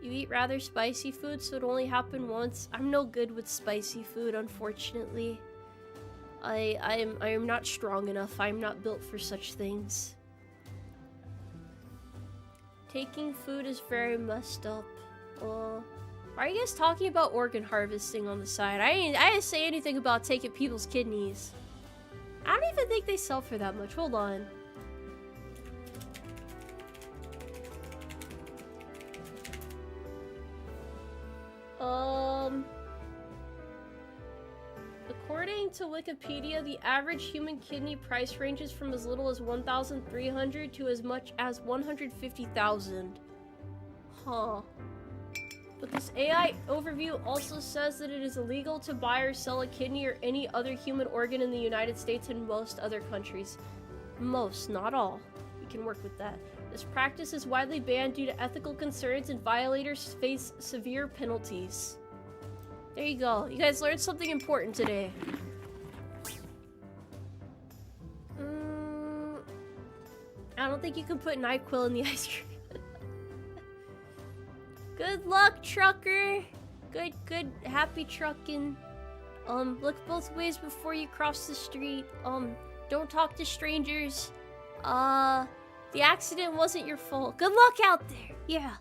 You eat rather spicy food, so it only happened once. I'm no good with spicy food, unfortunately. I am not strong enough. I'm not built for such things. Taking food is very messed up. Why are you guys talking about organ harvesting on the side? I didn't say anything about taking people's kidneys. I don't even think they sell for that much. Hold on. According to Wikipedia, the average human kidney price ranges from as little as 1,300 to as much as 150,000. Huh. But this AI overview also says that it is illegal to buy or sell a kidney or any other human organ in the United States and most other countries. Most, not all. We can work with that. This practice is widely banned due to ethical concerns, and violators face severe penalties. There you go. You guys learned something important today. I don't think you can put NyQuil in the ice cream. Good luck, trucker. Good, happy trucking. Look both ways before you cross the street. Don't talk to strangers. The accident wasn't your fault. Good luck out there. Yeah.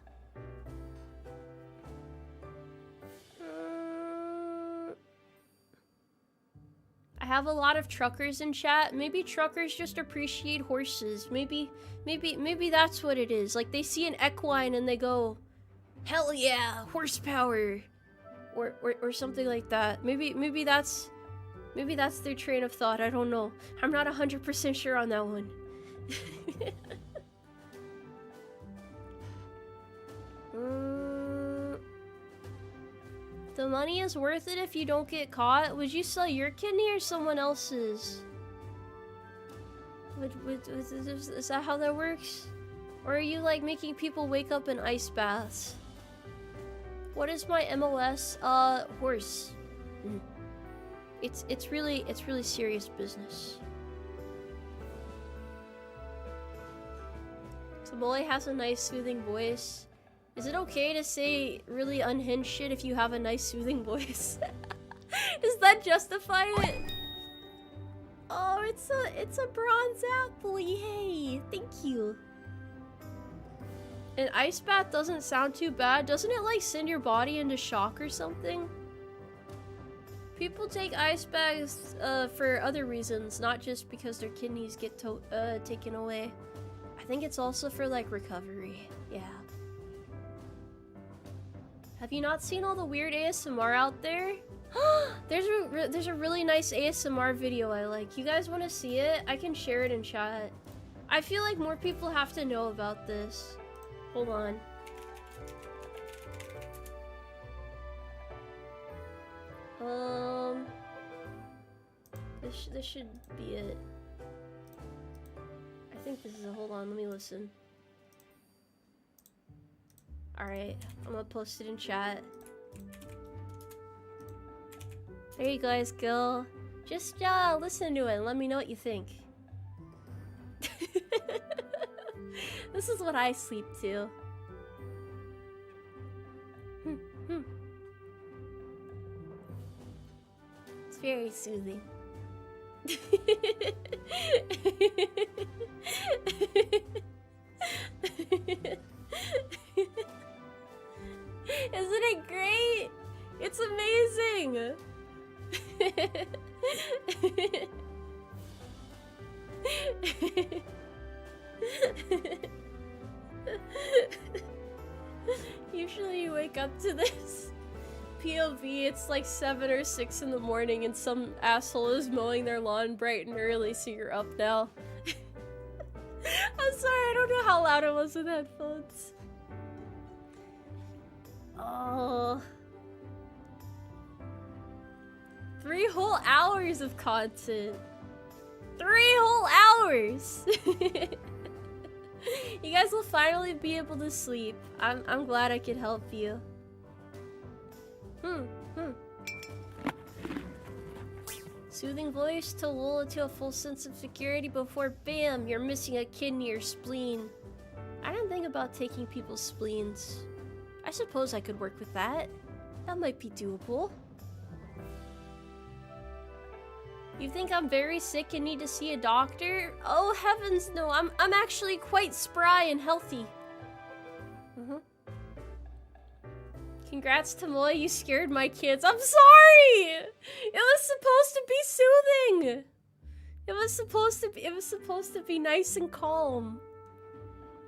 I have a lot of truckers in chat. Maybe truckers just appreciate horses. Maybe that's what it is. Like they see an equine and they go, hell yeah, horsepower, or something like that. Maybe that's their train of thought. I don't know. I'm not 100% sure on that one. The money is worth it if you don't get caught. Would you sell your kidney or someone else's? Is that how that works? Or are you like making people wake up in ice baths? What is my MOS? Horse. It's really serious business. Tomoe has a nice soothing voice. Is it okay to say really unhinged shit if you have a nice soothing voice? Does that justify it? Oh, it's a bronze apple, yay! Thank you. An ice bath doesn't sound too bad. Doesn't it like send your body into shock or something? People take ice baths for other reasons, not just because their kidneys get taken away. I think it's also for like recovery. Yeah. Have you not seen all the weird ASMR out there? There's a really nice ASMR video I like. You guys want to see it? I can share it in chat. I feel like more people have to know about this. Hold on. This should be it. I think this is a, hold on, let me listen. Alright, I'm gonna post it in chat. There you guys go. Just listen to it and let me know what you think. This is what I sleep to. It's very soothing. Isn't it great? It's amazing. Usually you wake up to this. POV, it's like 7 or 6 in the morning and some asshole is mowing their lawn bright and early, so you're up now. I'm sorry, I don't know how loud it was with headphones. Oh. 3 whole hours of content. 3 whole hours! You guys will finally be able to sleep. I'm glad I could help you. Soothing voice to lull into a full sense of security before BAM! You're missing a kidney or spleen. I didn't think about taking people's spleens. I suppose I could work with that. That might be doable. You think I'm very sick and need to see a doctor? Oh heavens no, I'm actually quite spry and healthy. Congrats Tomoe, you scared my kids. I'm sorry! It was supposed to be soothing! It was supposed to be nice and calm.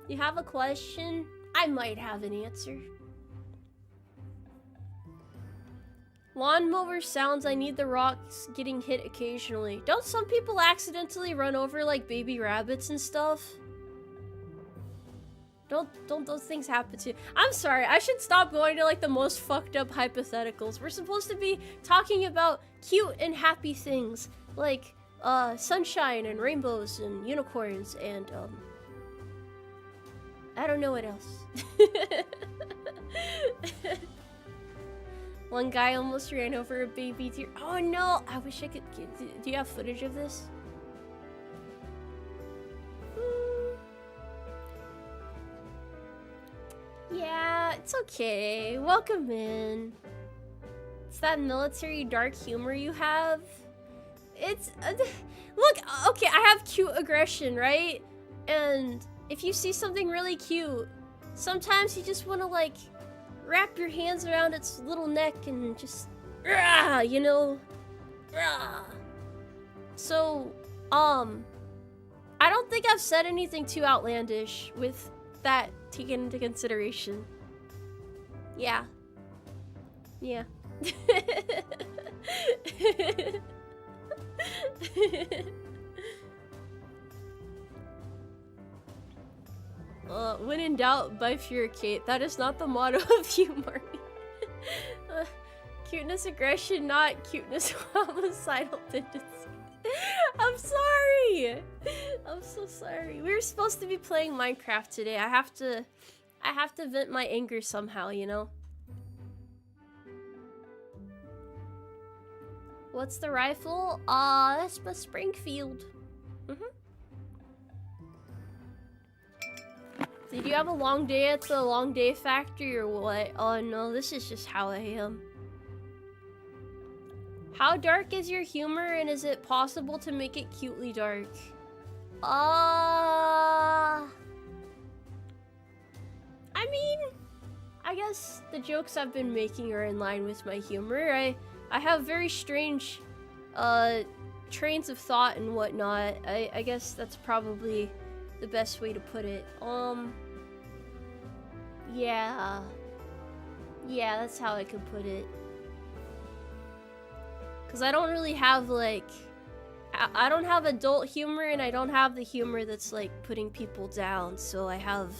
You have a question? I might have an answer. Lawnmower sounds, I need the rocks getting hit occasionally. Don't some people accidentally run over like baby rabbits and stuff? Don't those things happen to you? I'm sorry, I should stop going to like the most fucked up hypotheticals. We're supposed to be talking about cute and happy things like sunshine and rainbows and unicorns and I don't know what else. One guy almost ran over a baby deer. Oh no! I wish I could. Do you have footage of this? Yeah, it's okay. Welcome in. It's that military dark humor you have. It's look. Okay, I have cute aggression, right? And if you see something really cute, sometimes you just want to like wrap your hands around its little neck and just, you know. So, I don't think I've said anything too outlandish with that taken into consideration. Yeah. Yeah. When in doubt, bifurcate. That is not the motto of Umarmy. Cuteness aggression, not cuteness homicidal tendency. I'm sorry! I'm so sorry. We were supposed to be playing Minecraft today. I have to vent my anger somehow, you know? What's the rifle? That's my Springfield. Did you have a long day at the long day factory or what? Oh no, this is just how I am. How dark is your humor and is it possible to make it cutely dark? I mean, I guess the jokes I've been making are in line with my humor. I have very strange trains of thought and whatnot. I guess that's probably the best way to put it. Yeah. Yeah, that's how I could put it. Because I don't really have, like... I don't have adult humor, and I don't have the humor that's, like, putting people down. So I have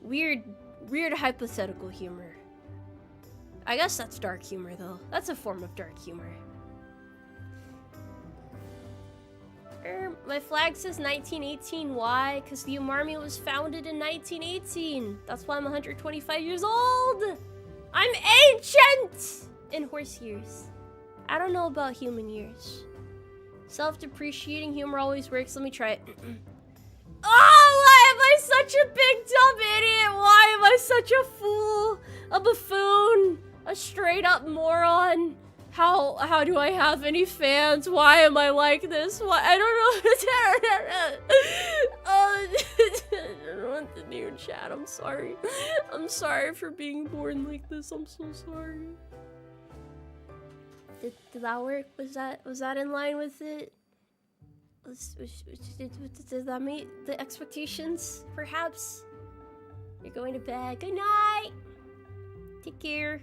weird hypothetical humor. I guess that's dark humor, though. That's a form of dark humor. My flag says 1918. Why? Because the Umarmy was founded in 1918. That's why I'm 125 years old. I'm ancient in horse years. I don't know about human years. Self-depreciating humor always works. Let me try it. Oh, why am I such a big dumb idiot? Why am I such a fool? A buffoon? A straight up moron? How do I have any fans? Why am I like this? Why? I don't know. I don't want to do chat. I'm sorry. I'm sorry for being born like this. I'm so sorry. Did that work? Was that in line with it? Did that meet the expectations? Perhaps. You're going to bed. Good night. Take care.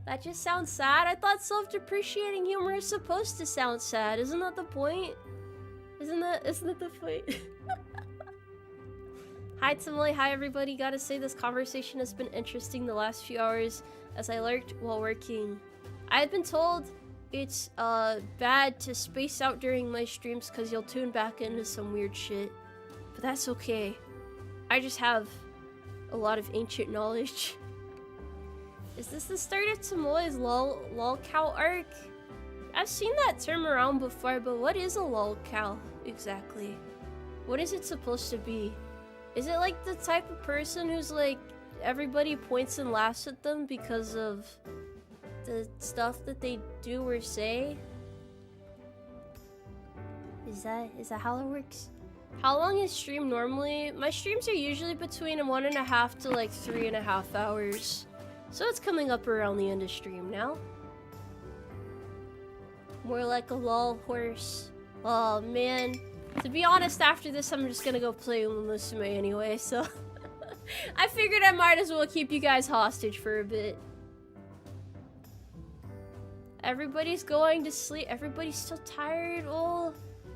That just sounds sad. I thought self-depreciating humor is supposed to sound sad. Isn't that the point? Isn't that the point? Hi Tomoe, hi everybody. Gotta say this conversation has been interesting the last few hours as I lurked while working. I had been told it's bad to space out during my streams because you'll tune back into some weird shit. But that's okay. I just have a lot of ancient knowledge. Is this the start of Tomoe's lolcow arc? I've seen that term around before, but what is a lolcow exactly? What is it supposed to be? Is it like the type of person who's like, everybody points and laughs at them because of the stuff that they do or say? Is that how it works? How long is stream normally? My streams are usually between 1.5 to like 3.5 hours. So it's coming up around the end of stream now. More like a lol horse. Oh man. To be honest, after this I'm just gonna go play Umarmy anyway, so I figured I might as well keep you guys hostage for a bit. Everybody's going to sleep. Everybody's still tired. Oh,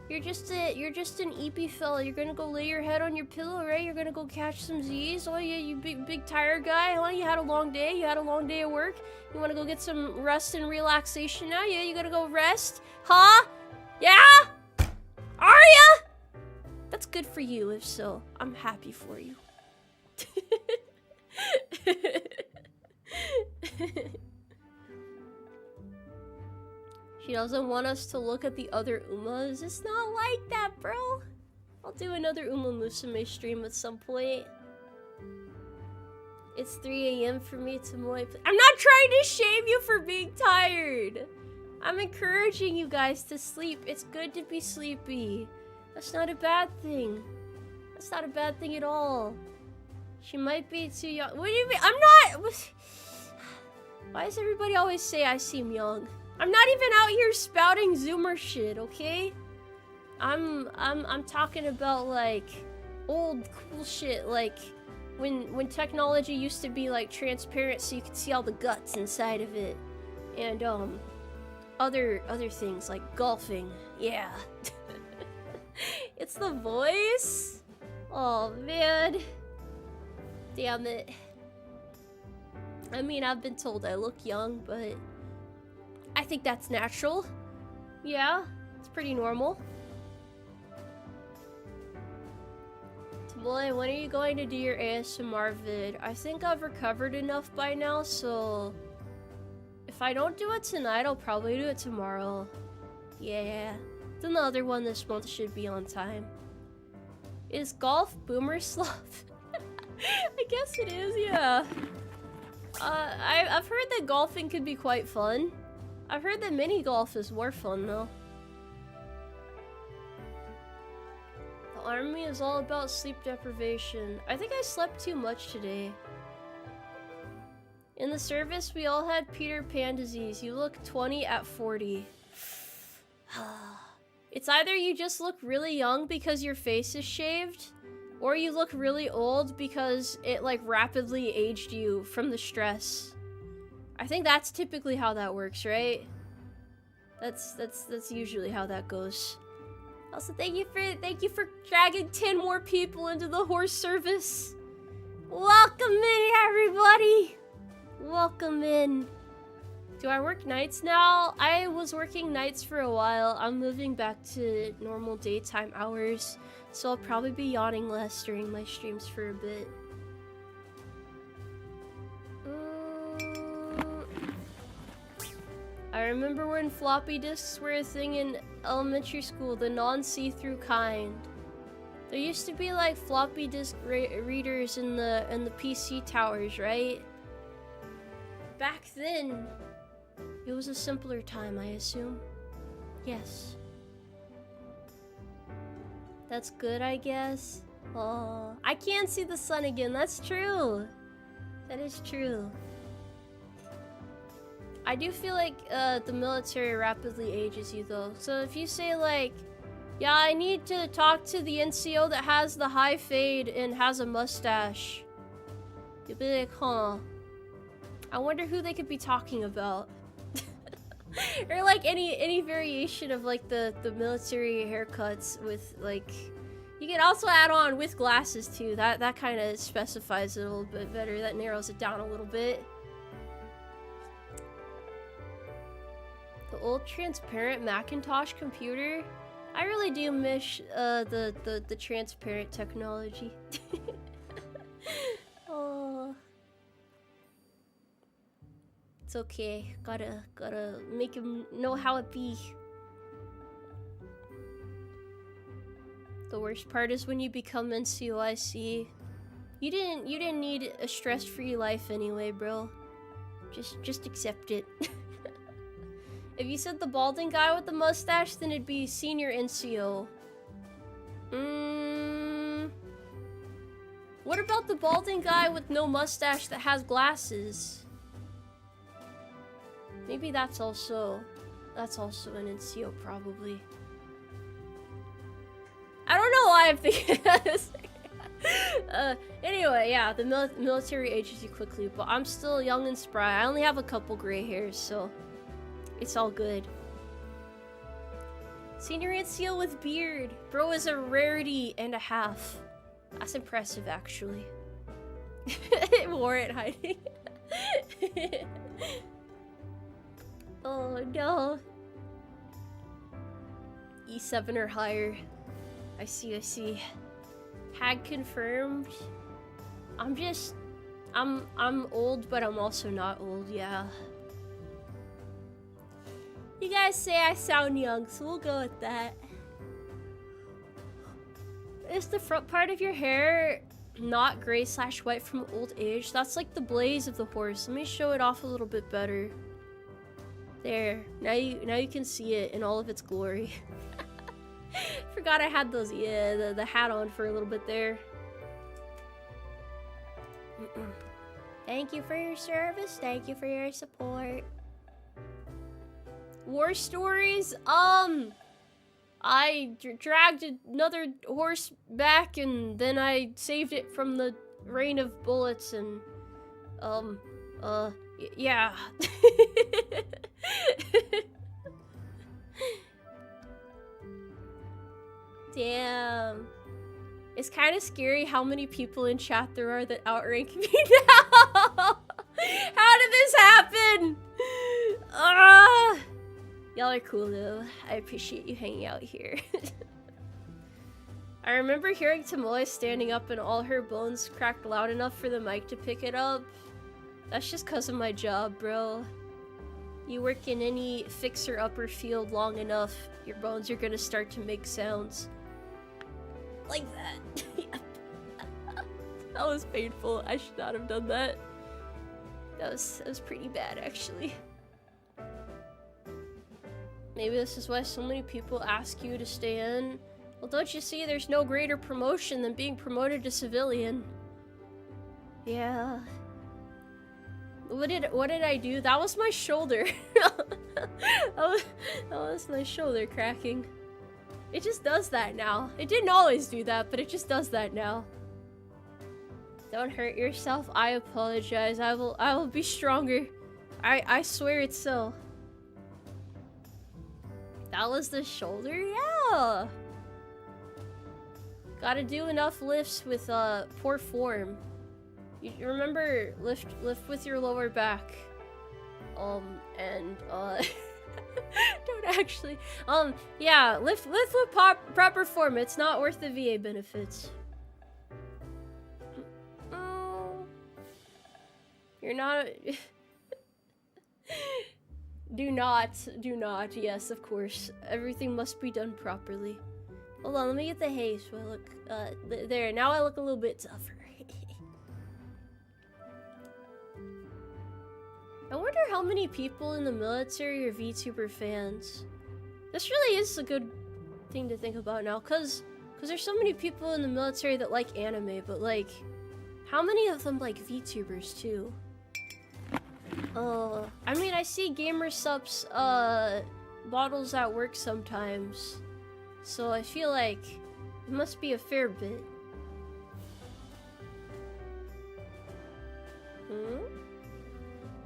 you're just an eepy fella. You're gonna go lay your head on your pillow, right? You're gonna go catch some Z's. Oh yeah, you big tired guy. Huh? You had a long day. You had a long day of work. You wanna go get some rest and relaxation now? Yeah, you gotta go rest. Huh? Yeah? Are ya? That's good for you. If so, I'm happy for you. She doesn't want us to look at the other Umas. It's not like that, bro. I'll do another Umarmy stream at some point. It's 3 AM for me, Tomoe. I'm not trying to shame you for being tired. I'm encouraging you guys to sleep. It's good to be sleepy. That's not a bad thing. That's not a bad thing at all. She might be too young. What do you mean? I'm not. Why does everybody always say I seem young? I'm not even out here spouting Zoomer shit, okay? I'm talking about like old cool shit, like when technology used to be like transparent so you could see all the guts inside of it, and other things like golfing. Yeah. It's the voice. Oh man. Damn it. I mean, I've been told I look young, but I think that's natural. Yeah, it's pretty normal. Tomoe, when are you going to do your ASMR vid? I think I've recovered enough by now, so if I don't do it tonight, I'll probably do it tomorrow. Yeah, then the other one this month should be on time. Is golf boomer sloth? I guess it is, yeah. I've heard that golfing could be quite fun. I've heard that mini golf is more fun though. The army is all about sleep deprivation. I think I slept too much today. In the service, we all had Peter Pan disease. You look 20 at 40. It's either you just look really young because your face is shaved, or you look really old because it like rapidly aged you from the stress. I think that's typically how that works, right? That's usually how that goes. Also, thank you for dragging 10 more people into the horse service. Welcome in, everybody. Welcome in. Do I work nights now? I was working nights for a while. I'm moving back to normal daytime hours, so I'll probably be yawning less during my streams for a bit. I remember when floppy disks were a thing in elementary school, the non-see-through kind. There used to be like floppy disk readers in the PC towers, right? Back then, it was a simpler time, I assume. Yes. That's good, I guess. Oh, I can see the sun again. That's true. That is true. I do feel like the military rapidly ages you, though. So if you say like, yeah, I need to talk to the NCO that has the high fade and has a mustache, you'll be like, huh. I wonder who they could be talking about. Or like any variation of like the military haircuts with like, you can also add on with glasses too. That kind of specifies it a little bit better. That narrows it down a little bit. The old transparent Macintosh computer. I really do miss the transparent technology. Oh. It's okay. Gotta make him know how it be. The worst part is when you become NCOIC. You didn't need a stress-free life anyway, bro. Just accept it. If you said the balding guy with the mustache, then it'd be senior NCO. What about the balding guy with no mustache that has glasses? Maybe that's also an NCO, probably. I don't know why I'm thinking this. Anyway, yeah, the military ages you quickly, but I'm still young and spry. I only have a couple gray hairs, so it's all good. Senior NCO with beard. Bro is a rarity and a half. That's impressive, actually. Warrant hiding. Oh no. E7 or higher. I see. Hag confirmed. I'm old, but I'm also not old, yeah. You guys say I sound young, so we'll go with that. Is the front part of your hair not gray/white from old age? That's like the blaze of the horse. Let me show it off a little bit better. There. Now you can see it in all of its glory. Forgot I had those, yeah, the hat on for a little bit there. Thank you for your service. Thank you for your support. War stories? I dragged another horse back and then I saved it from the rain of bullets and, yeah. Damn. It's kind of scary how many people in chat there are that outrank me now. How did this happen? Y'all are cool though. I appreciate you hanging out here. I remember hearing Tomoe standing up and all her bones cracked loud enough for the mic to pick it up. That's just cause of my job, bro. You work in any fixer-upper field long enough, your bones are gonna start to make sounds. Like that. That was painful. I should not have done that. That was pretty bad, actually. Maybe this is why so many people ask you to stay in. Well, don't you see there's no greater promotion than being promoted to civilian? Yeah. What did I do? That was my shoulder. that was my shoulder cracking. It just does that now. It didn't always do that, but it just does that now. Don't hurt yourself. I apologize. I will be stronger. I swear it's so. That was the shoulder? Yeah. Gotta do enough lifts with poor form. You remember lift with your lower back. Don't actually. Yeah, lift with proper form. It's not worth the VA benefits. Oh. You're not. Do not. Yes, of course. Everything must be done properly. Hold on, let me get the haze so I look, there, now I look a little bit tougher. I wonder how many people in the military are VTuber fans. This really is a good thing to think about now, cause there's so many people in the military that like anime, but like, how many of them like VTubers too? I mean, I see gamer subs, bottles at work sometimes, so I feel like it must be a fair bit.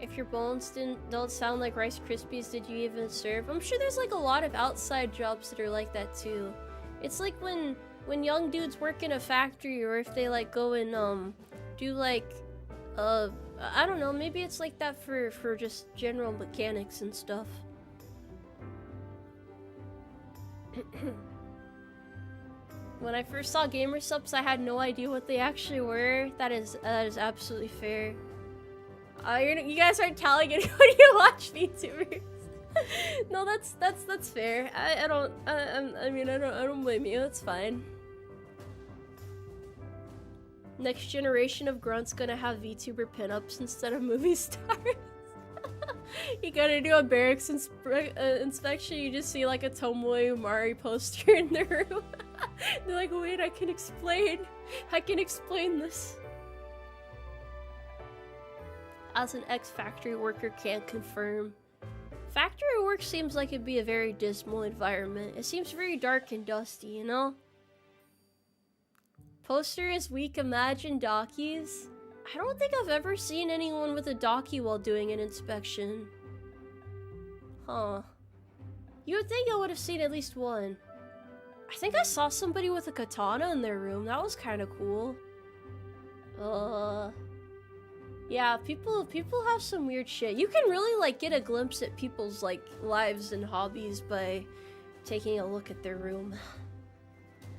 If your bones don't sound like Rice Krispies, did you even serve? I'm sure there's like a lot of outside jobs that are like that too. It's like when young dudes work in a factory, or if they like go and do like I don't know, maybe it's like that for just general mechanics and stuff. When I first saw gamer subs, I had no idea what they actually were. That is absolutely fair. You guys aren't telling anyone you watch VTubers. No, that's fair. I don't blame you. It's fine. Next generation of grunts gonna have VTuber pinups instead of movie stars. You gotta do a barracks inspection. You just see like a Tomoe Umari poster in the room. They're like, wait, I can explain this. As an ex-factory worker, can't confirm. Factory work seems like it'd be a very dismal environment. It seems very dark and dusty, you know? Poster is weak, imagine dockies. I don't think I've ever seen anyone with a docky while doing an inspection. Huh. You would think I would have seen at least one. I think I saw somebody with a katana in their room. That was kind of cool. Yeah, people have some weird shit. You can really like get a glimpse at people's like lives and hobbies by taking a look at their room.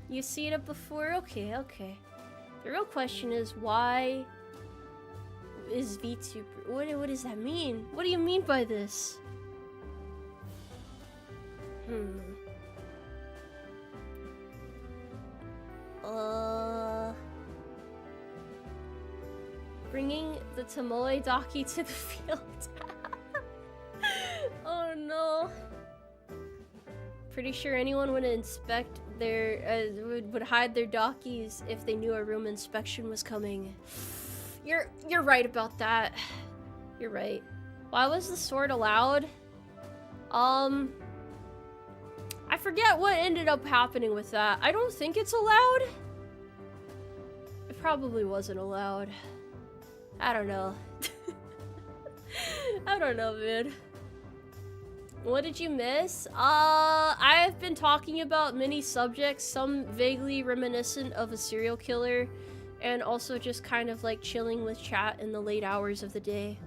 You seen it before? Okay. The real question is, why is VTuber? What does that mean? What do you mean by this? Bringing the Tomoe Daki to the field. Oh no. Pretty sure anyone would inspect their would hide their dockies if they knew a room inspection was coming. You're right about that. You're right. Why was the sword allowed? I forget what ended up happening with that. I don't think it's allowed. It probably wasn't allowed. I don't know. I don't know, man. What did you miss? I've been talking about many subjects, some vaguely reminiscent of a serial killer, and also just kind of like chilling with chat in the late hours of the day.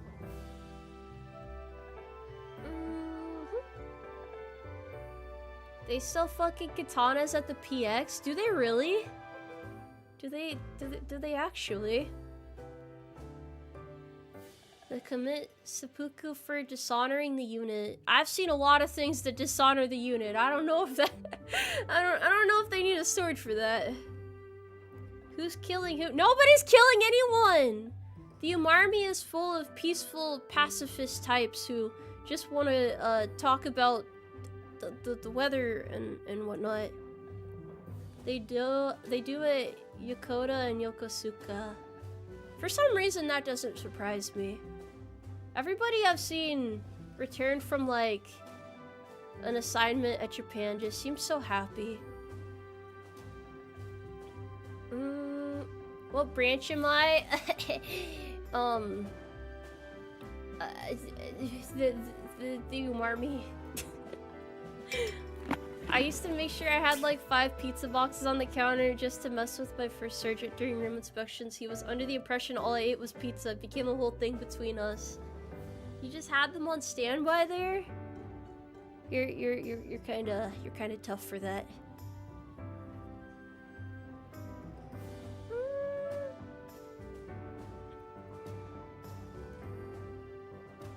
They sell fucking katanas at the PX? Do they really? Do they actually? They commit seppuku for dishonoring the unit. I've seen a lot of things that dishonor the unit. I don't know if that I don't know if they need a sword for that. Who's killing who? Nobody's killing anyone! The Umarmy is full of peaceful pacifist types who just want to talk about the weather and whatnot. They do it Yokota and Yokosuka. For some reason that doesn't surprise me. Everybody I've seen return from, like, an assignment at Japan just seems so happy. What branch am I? The Umarmy. I used to make sure I had like 5 pizza boxes on the counter just to mess with my first sergeant during room inspections. He was under the impression all I ate was pizza. It became a whole thing between us. You just had them on standby there? You're kinda tough for that.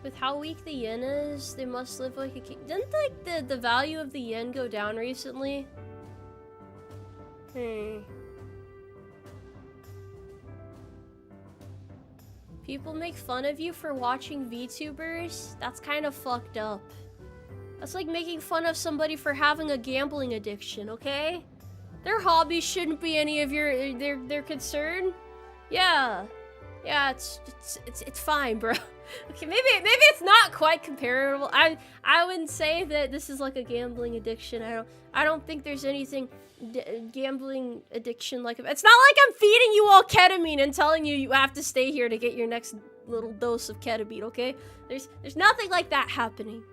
With how weak the yen is, they must live like a king. Didn't like the value of the yen go down recently? People make fun of you for watching VTubers? That's kind of fucked up. That's like making fun of somebody for having a gambling addiction, okay? Their hobbies shouldn't be any of their concern. Yeah. Yeah, it's fine, bro. Okay, maybe it's not quite comparable. I wouldn't say that this is like a gambling addiction. I don't think there's anything gambling addiction like it. It's not like I'm feeding you all ketamine and telling you have to stay here to get your next little dose of ketamine, okay? There's nothing like that happening.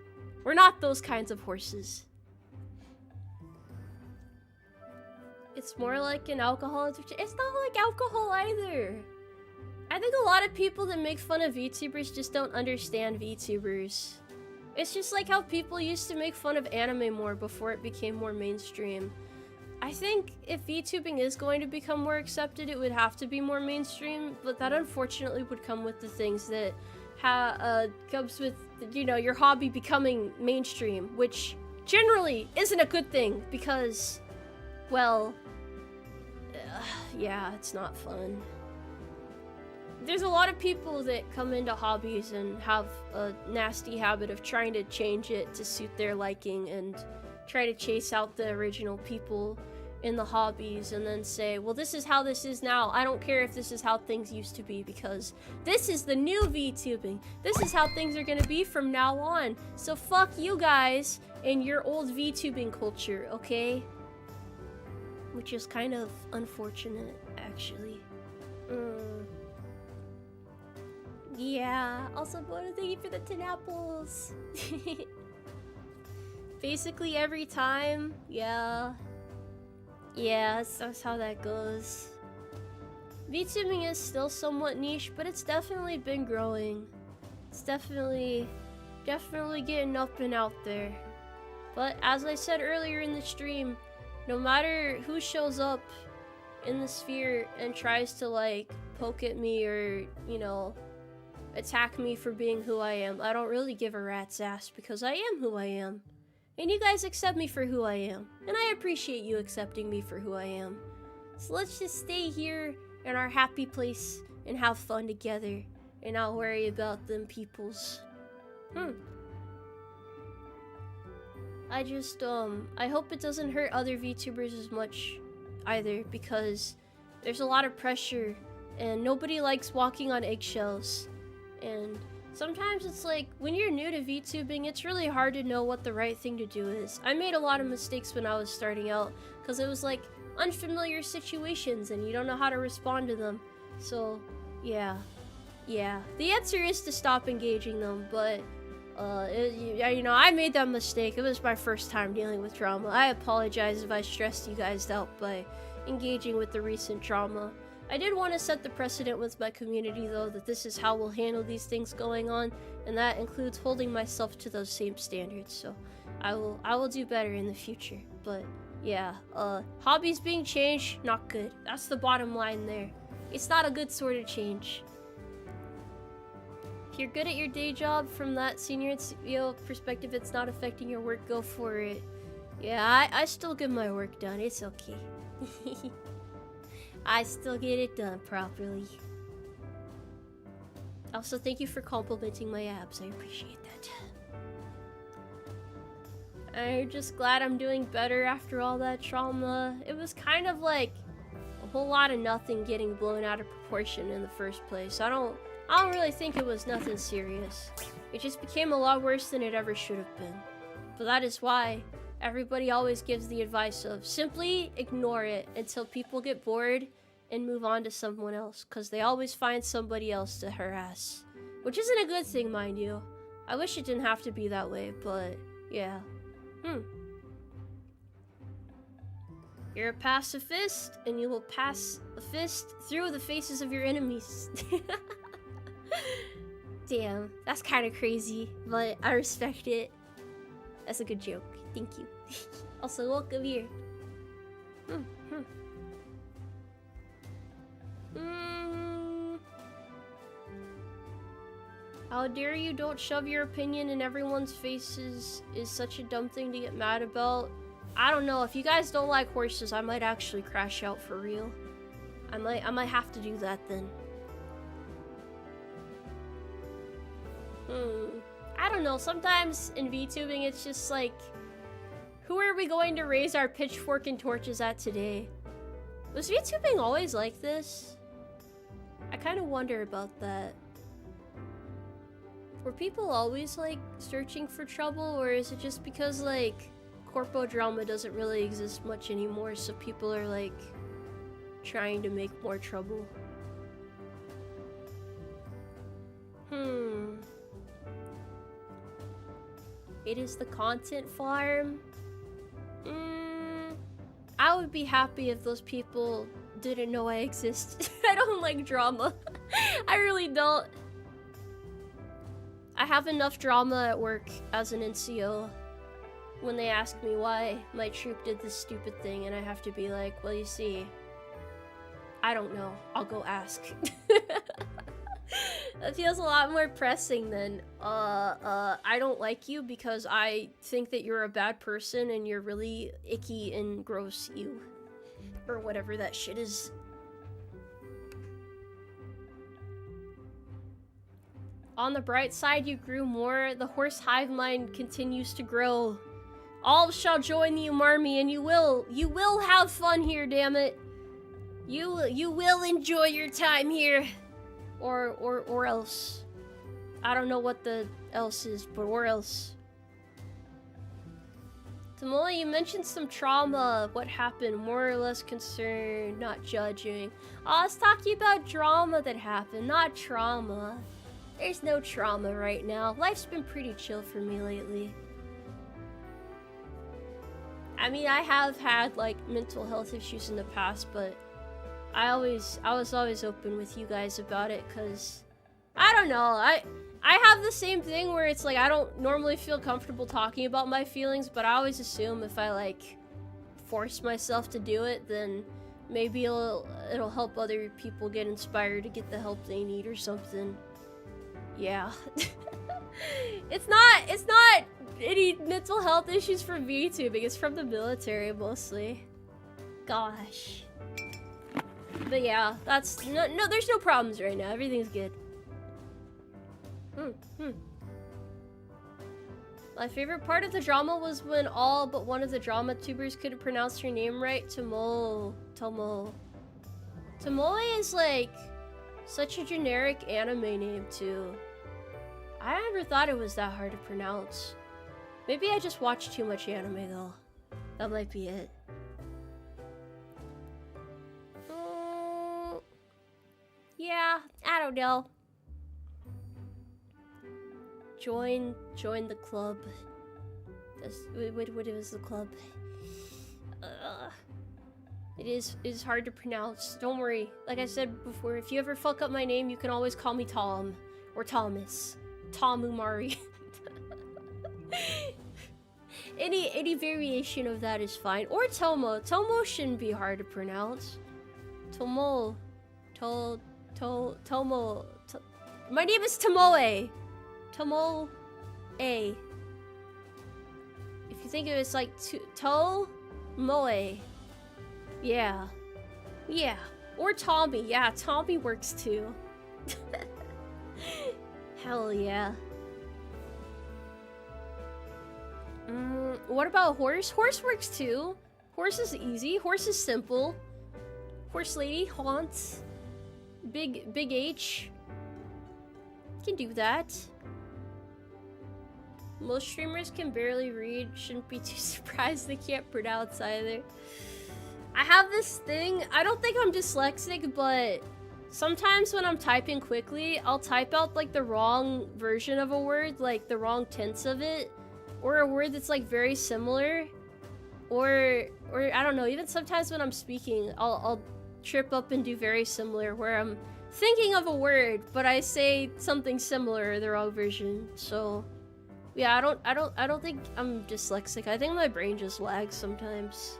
We're not those kinds of horses. It's more like an alcohol addiction. It's not like alcohol either. I think a lot of people that make fun of VTubers just don't understand VTubers. It's just like how people used to make fun of anime more before it became more mainstream. I think if VTubing is going to become more accepted, it would have to be more mainstream, but that unfortunately would come with the things that comes with, you know, your hobby becoming mainstream, which generally isn't a good thing because, well, yeah, it's not fun. There's a lot of people that come into hobbies and have a nasty habit of trying to change it to suit their liking and try to chase out the original people in the hobbies and then say, well, this is how this is now. I don't care if this is how things used to be because this is the new VTubing. This is how things are gonna be from now on. So fuck you guys and your old VTubing culture, okay? Which is kind of unfortunate, actually. Yeah, also Bono, thank you for the 10 apples. Basically every time, yeah. Yeah, that's how that goes. VTubing is still somewhat niche, but it's definitely been growing. It's definitely getting up and out there. But as I said earlier in the stream, no matter who shows up in the sphere and tries to like poke at me or, you know, attack me for being who I am, I don't really give a rat's ass because I am who I am. And you guys accept me for who I am. And I appreciate you accepting me for who I am. So let's just stay here in our happy place and have fun together and not worry about them peoples. I just, I hope it doesn't hurt other VTubers as much either because there's a lot of pressure and nobody likes walking on eggshells. And sometimes it's like, when you're new to VTubing, it's really hard to know what the right thing to do is. I made a lot of mistakes when I was starting out, because it was like unfamiliar situations and you don't know how to respond to them. So, yeah. The answer is to stop engaging them, but, you know, I made that mistake. It was my first time dealing with trauma. I apologize if I stressed you guys out by engaging with the recent trauma. I did want to set the precedent with my community, though, that this is how we'll handle these things going on, and that includes holding myself to those same standards, so I will do better in the future. But, yeah, hobbies being changed, not good. That's the bottom line there. It's not a good sort of change. If you're good at your day job from that senior CEO perspective, it's not affecting your work, go for it. Yeah, I still get my work done, it's okay. I still get it done properly. Also, thank you for complimenting my abs. I appreciate that. I'm just glad I'm doing better after all that trauma. It was kind of like a whole lot of nothing getting blown out of proportion in the first place. I don't I don't really think it was nothing serious. It just became a lot worse than it ever should have been. But that is why everybody always gives the advice of simply ignore it until people get bored and move on to someone else, because they always find somebody else to harass. Which isn't a good thing, mind you. I wish it didn't have to be that way, but yeah. You're a pacifist, and you will pass a fist through the faces of your enemies. Damn, that's kind of crazy, but I respect it. That's a good joke. Thank you. Also, welcome here. How dare you? Don't shove your opinion in everyone's faces is such a dumb thing to get mad about. I don't know. If you guys don't like horses, I might actually crash out for real. I might have to do that then. I don't know. Sometimes in VTubing, it's just like, who are we going to raise our pitchfork and torches at today? Was VTubing always like this? I kind of wonder about that. Were people always, like, searching for trouble, or is it just because, like, corpo drama doesn't really exist much anymore, so people are, like, trying to make more trouble? It is the content farm? I would be happy if those people didn't know I exist. I don't like drama. I really don't. I have enough drama at work as an NCO when they ask me why my troop did this stupid thing, and I have to be like, well, you see, I don't know. I'll go ask. That feels a lot more pressing than, I don't like you because I think that you're a bad person and you're really icky and gross, you. Or whatever that shit is. On the bright side, you grew more. The horse hive mind continues to grow. All shall join the Umarmy, and you will have fun here, damn it. You will enjoy your time here. Or else. I don't know what the else is, but or else. Tomoe, you mentioned some trauma. What happened? More or less concerned, not judging. Oh, I was talking about drama that happened, not trauma. There's no trauma right now. Life's been pretty chill for me lately. I mean, I have had, like, mental health issues in the past, but I was always open with you guys about it, because I don't know, I have the same thing where it's like I don't normally feel comfortable talking about my feelings, but I always assume if I, like, force myself to do it, then maybe it'll help other people get inspired to get the help they need or something. Yeah. It's not any mental health issues from VTubing, it's from the military mostly. Gosh. But yeah, that's no, there's no problems right now. Everything's good. My favorite part of the drama was when all but one of the drama tubers couldn't pronounce her name right. Tomoe is like such a generic anime name too. I never thought it was that hard to pronounce. Maybe I just watched too much anime though. That might be it. Yeah, I don't know. Join the club. What is the club? It is hard to pronounce. Don't worry. Like I said before, if you ever fuck up my name, you can always call me Tom or Thomas. Tomoe Umari. Any variation of that is fine. Or Tomo. Tomo shouldn't be hard to pronounce. Tomo. Tomo. My name is Tomoe. Tomoe. If you think of it, it's like Tomoe. Yeah. Yeah. Or Tommy. Yeah, Tommy works too. Hell yeah. What about horse? Horse works too. Horse is easy. Horse is simple. Horse lady, haunts. Big H. Can do that. Most streamers can barely read. Shouldn't be too surprised they can't pronounce either. I have this thing. I don't think I'm dyslexic, but sometimes when I'm typing quickly, I'll type out like the wrong version of a word, like the wrong tense of it, or a word that's like very similar, or I don't know. Even sometimes when I'm speaking, I'll trip up and do very similar, where I'm thinking of a word, but I say something similar, the wrong version. So yeah, I don't think I'm dyslexic. I think my brain just lags sometimes.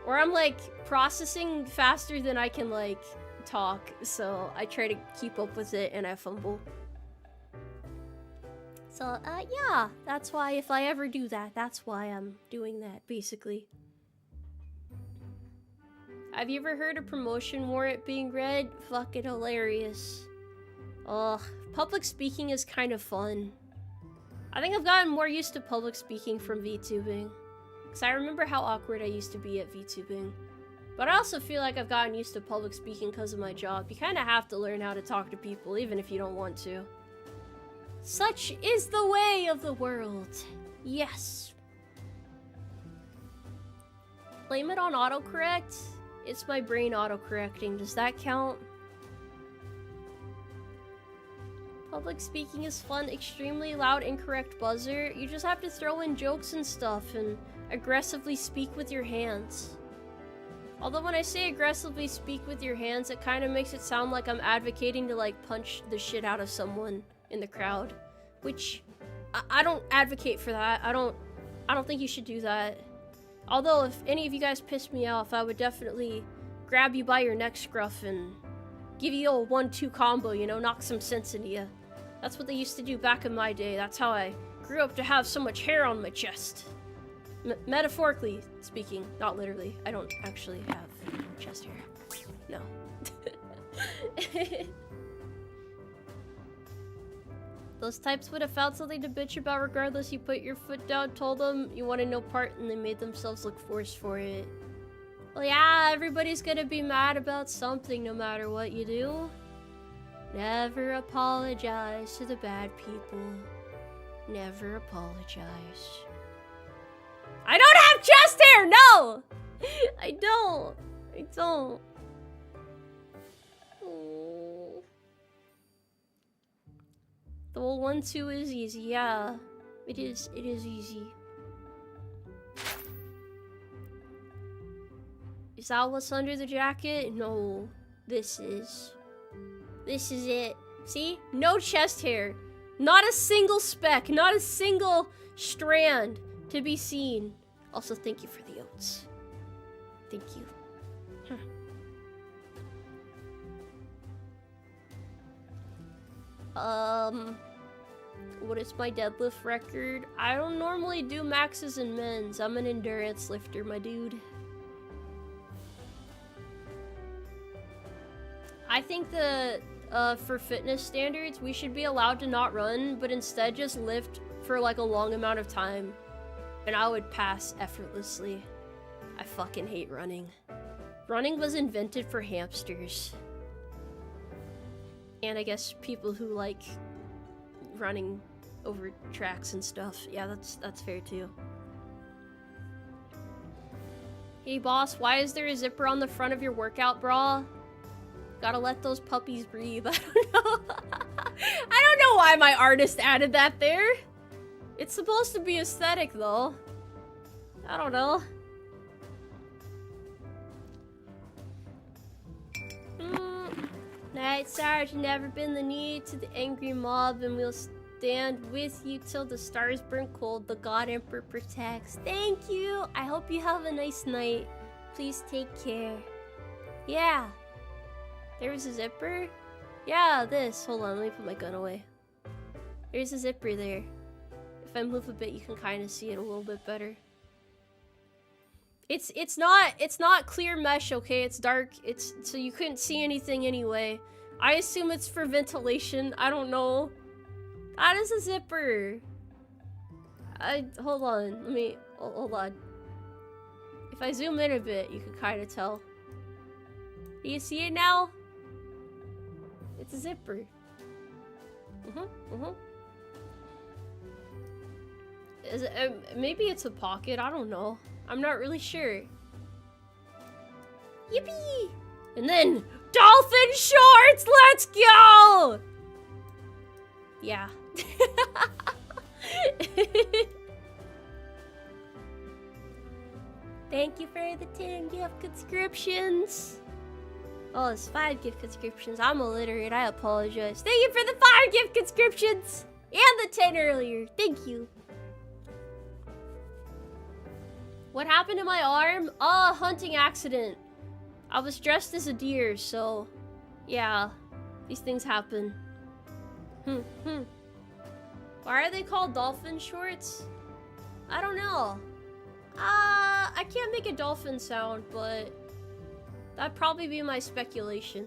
Or I'm like processing faster than I can like talk, so I try to keep up with it and I fumble. So yeah, that's why if I ever do that, that's why I'm doing that, basically. Have you ever heard a promotion warrant being read? Fucking hilarious. Ugh, public speaking is kind of fun. I think I've gotten more used to public speaking from VTubing. Because I remember how awkward I used to be at VTubing. But I also feel like I've gotten used to public speaking because of my job. You kind of have to learn how to talk to people, even if you don't want to. Such is the way of the world. Yes. Blame it on autocorrect? It's my brain autocorrecting. Does that count? Public speaking is fun. Extremely loud, incorrect buzzer. You just have to throw in jokes and stuff and aggressively speak with your hands. Although when I say aggressively speak with your hands, it kind of makes it sound like I'm advocating to like punch the shit out of someone in the crowd, which I don't advocate for that. I don't think you should do that. Although if any of you guys piss me off, I would definitely grab you by your neck scruff and give you a 1-2 combo, you know, knock some sense into you. That's what they used to do back in my day. That's how I grew up to have so much hair on my chest. Metaphorically speaking, not literally. I don't actually have chest hair. No. Those types would have found something to bitch about regardless. You put your foot down, told them you wanted no part, and they made themselves look forced for it. Well, yeah, everybody's gonna be mad about something no matter what you do. Never apologize to the bad people. Never apologize. I don't have chest hair! No! I don't. I don't. Oh. The whole 1-2 is easy, yeah. It is easy. Is that what's under the jacket? No. This is it. See? No chest hair. Not a single speck. Not a single strand to be seen. Also, thank you for the oats. Thank you. What is my deadlift record? I don't normally do maxes and men's. I'm an endurance lifter, my dude. I think for fitness standards, we should be allowed to not run, but instead just lift for like a long amount of time. And I would pass effortlessly. I fucking hate running. Running was invented for hamsters. And I guess people who like running over tracks and stuff. Yeah, that's fair too. Hey boss, why is there a zipper on the front of your workout bra? Gotta let those puppies breathe. I don't know. I don't know why my artist added that there. It's supposed to be aesthetic though. I don't know. Night Sarge, never been the need to the angry mob, and we'll stand with you till the stars burn cold. The God Emperor protects. Thank you. I hope you have a nice night. Please take care. Yeah. There's a zipper? Yeah, this. Hold on, let me put my gun away. There's a zipper there. If I move a bit, you can kind of see it a little bit better. It's not clear mesh, okay? It's dark. So you couldn't see anything anyway. I assume it's for ventilation. I don't know. That is a zipper. Hold on. Hold on. If I zoom in a bit, you can kind of tell. Do you see it now? It's a zipper. Is it, maybe it's a pocket, I don't know. I'm not really sure. Yippee! And then, dolphin shorts! Let's go! Yeah. Thank you for the 10 gift subscriptions. Oh, it's 5 gift subscriptions. I'm illiterate, I apologize. Thank you for the 5 gift subscriptions! And the 10 earlier. Thank you. What happened to my arm? Oh, hunting accident. I was dressed as a deer, so yeah, these things happen. Why are they called dolphin shorts? I don't know. I can't make a dolphin sound, but that'd probably be my speculation.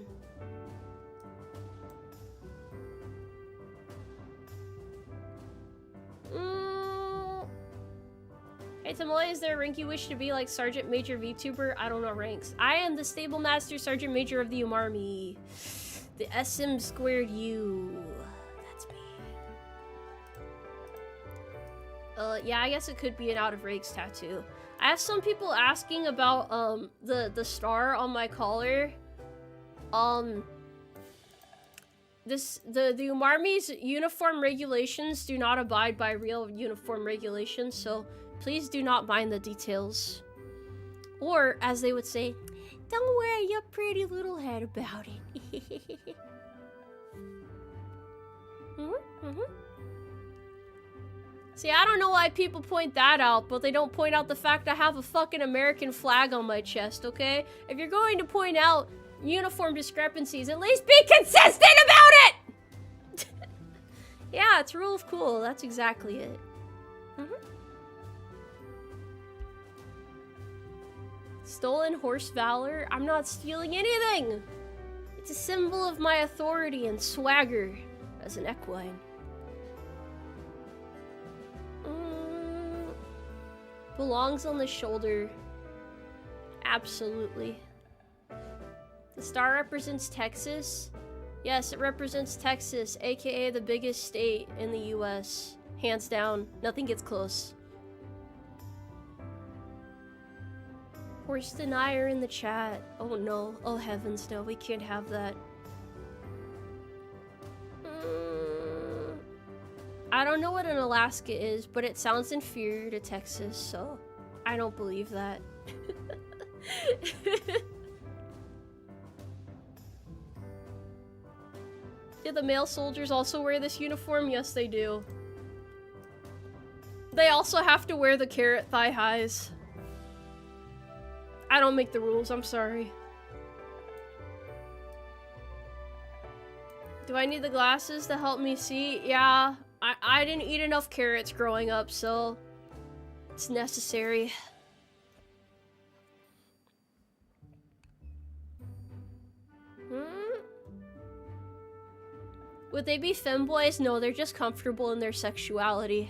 Hey Tomoe, is there a rank you wish to be like Sergeant Major VTuber? I don't know ranks. I am the Stable Master Sergeant Major of the Umarmy. The SM squared U. That's me. Yeah, I guess it could be an out of ranks tattoo. I have some people asking about the star on my collar. The Umarmy's uniform regulations do not abide by real uniform regulations, so please do not mind the details. Or, as they would say, don't worry your pretty little head about it. See, I don't know why people point that out, but they don't point out the fact I have a fucking American flag on my chest, okay? If you're going to point out uniform discrepancies, at least be consistent about it! Yeah, it's rule of cool. That's exactly it. Stolen horse valor? I'm not stealing anything! It's a symbol of my authority and swagger as an equine. Belongs on the shoulder. Absolutely. The star represents Texas. Yes, it represents Texas, aka the biggest state in the US. Hands down, nothing gets close. Horse denier in the chat. Oh no, oh heavens no, we can't have that. I don't know what an Alaska is, but it sounds inferior to Texas, so I don't believe that. Do the male soldiers also wear this uniform? Yes, they do. They also have to wear the carrot thigh highs. I don't make the rules, I'm sorry. Do I need the glasses to help me see? Yeah, I didn't eat enough carrots growing up, so it's necessary. Would they be femboys? No, they're just comfortable in their sexuality.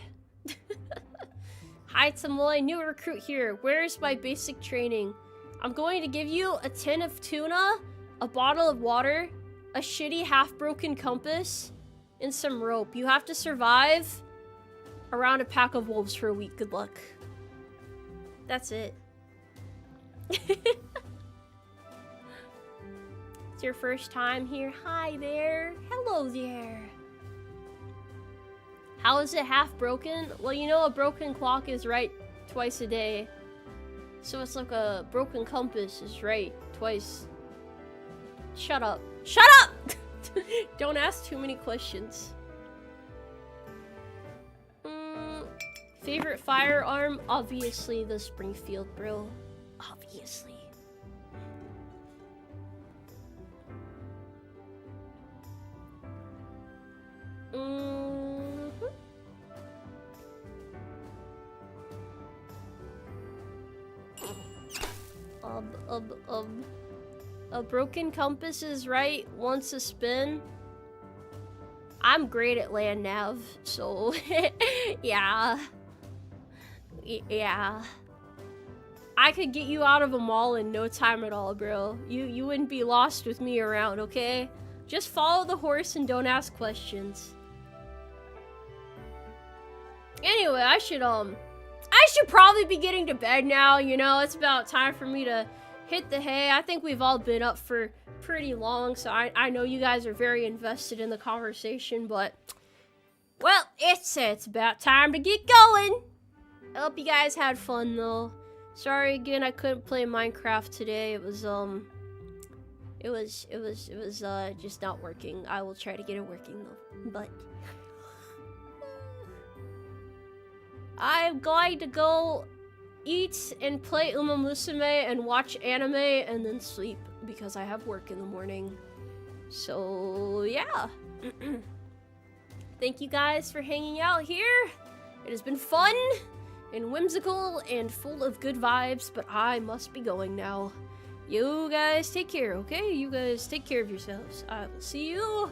Hi Tomoe, new recruit here. Where's my basic training? I'm going to give you a tin of tuna, a bottle of water, a shitty half-broken compass, and some rope. You have to survive around a pack of wolves for a week. Good luck. That's it. It's your first time here. Hi there. Hello there. How is it half broken? Well, you know a broken clock is right twice a day. So it's like a broken compass is right twice. Shut up. Shut up! Don't ask too many questions. Favorite firearm? Obviously the Springfield, bro. Obviously. A broken compass is right once a spin. I'm great at land nav, so yeah. Yeah. I could get you out of a mall in no time at all, bro. You wouldn't be lost with me around, okay? Just follow the horse and don't ask questions. Anyway, I should probably be getting to bed now, you know, it's about time for me to hit the hay. I think we've all been up for pretty long, so I know you guys are very invested in the conversation, but, well, it's about time to get going. I hope you guys had fun, though. Sorry again, I couldn't play Minecraft today. It was just not working. I will try to get it working, though, but I'm going to go eat and play Umamusume and watch anime and then sleep because I have work in the morning. So, yeah. Thank you guys for hanging out here. It has been fun and whimsical and full of good vibes, but I must be going now. You guys take care, okay? You guys take care of yourselves. I will see you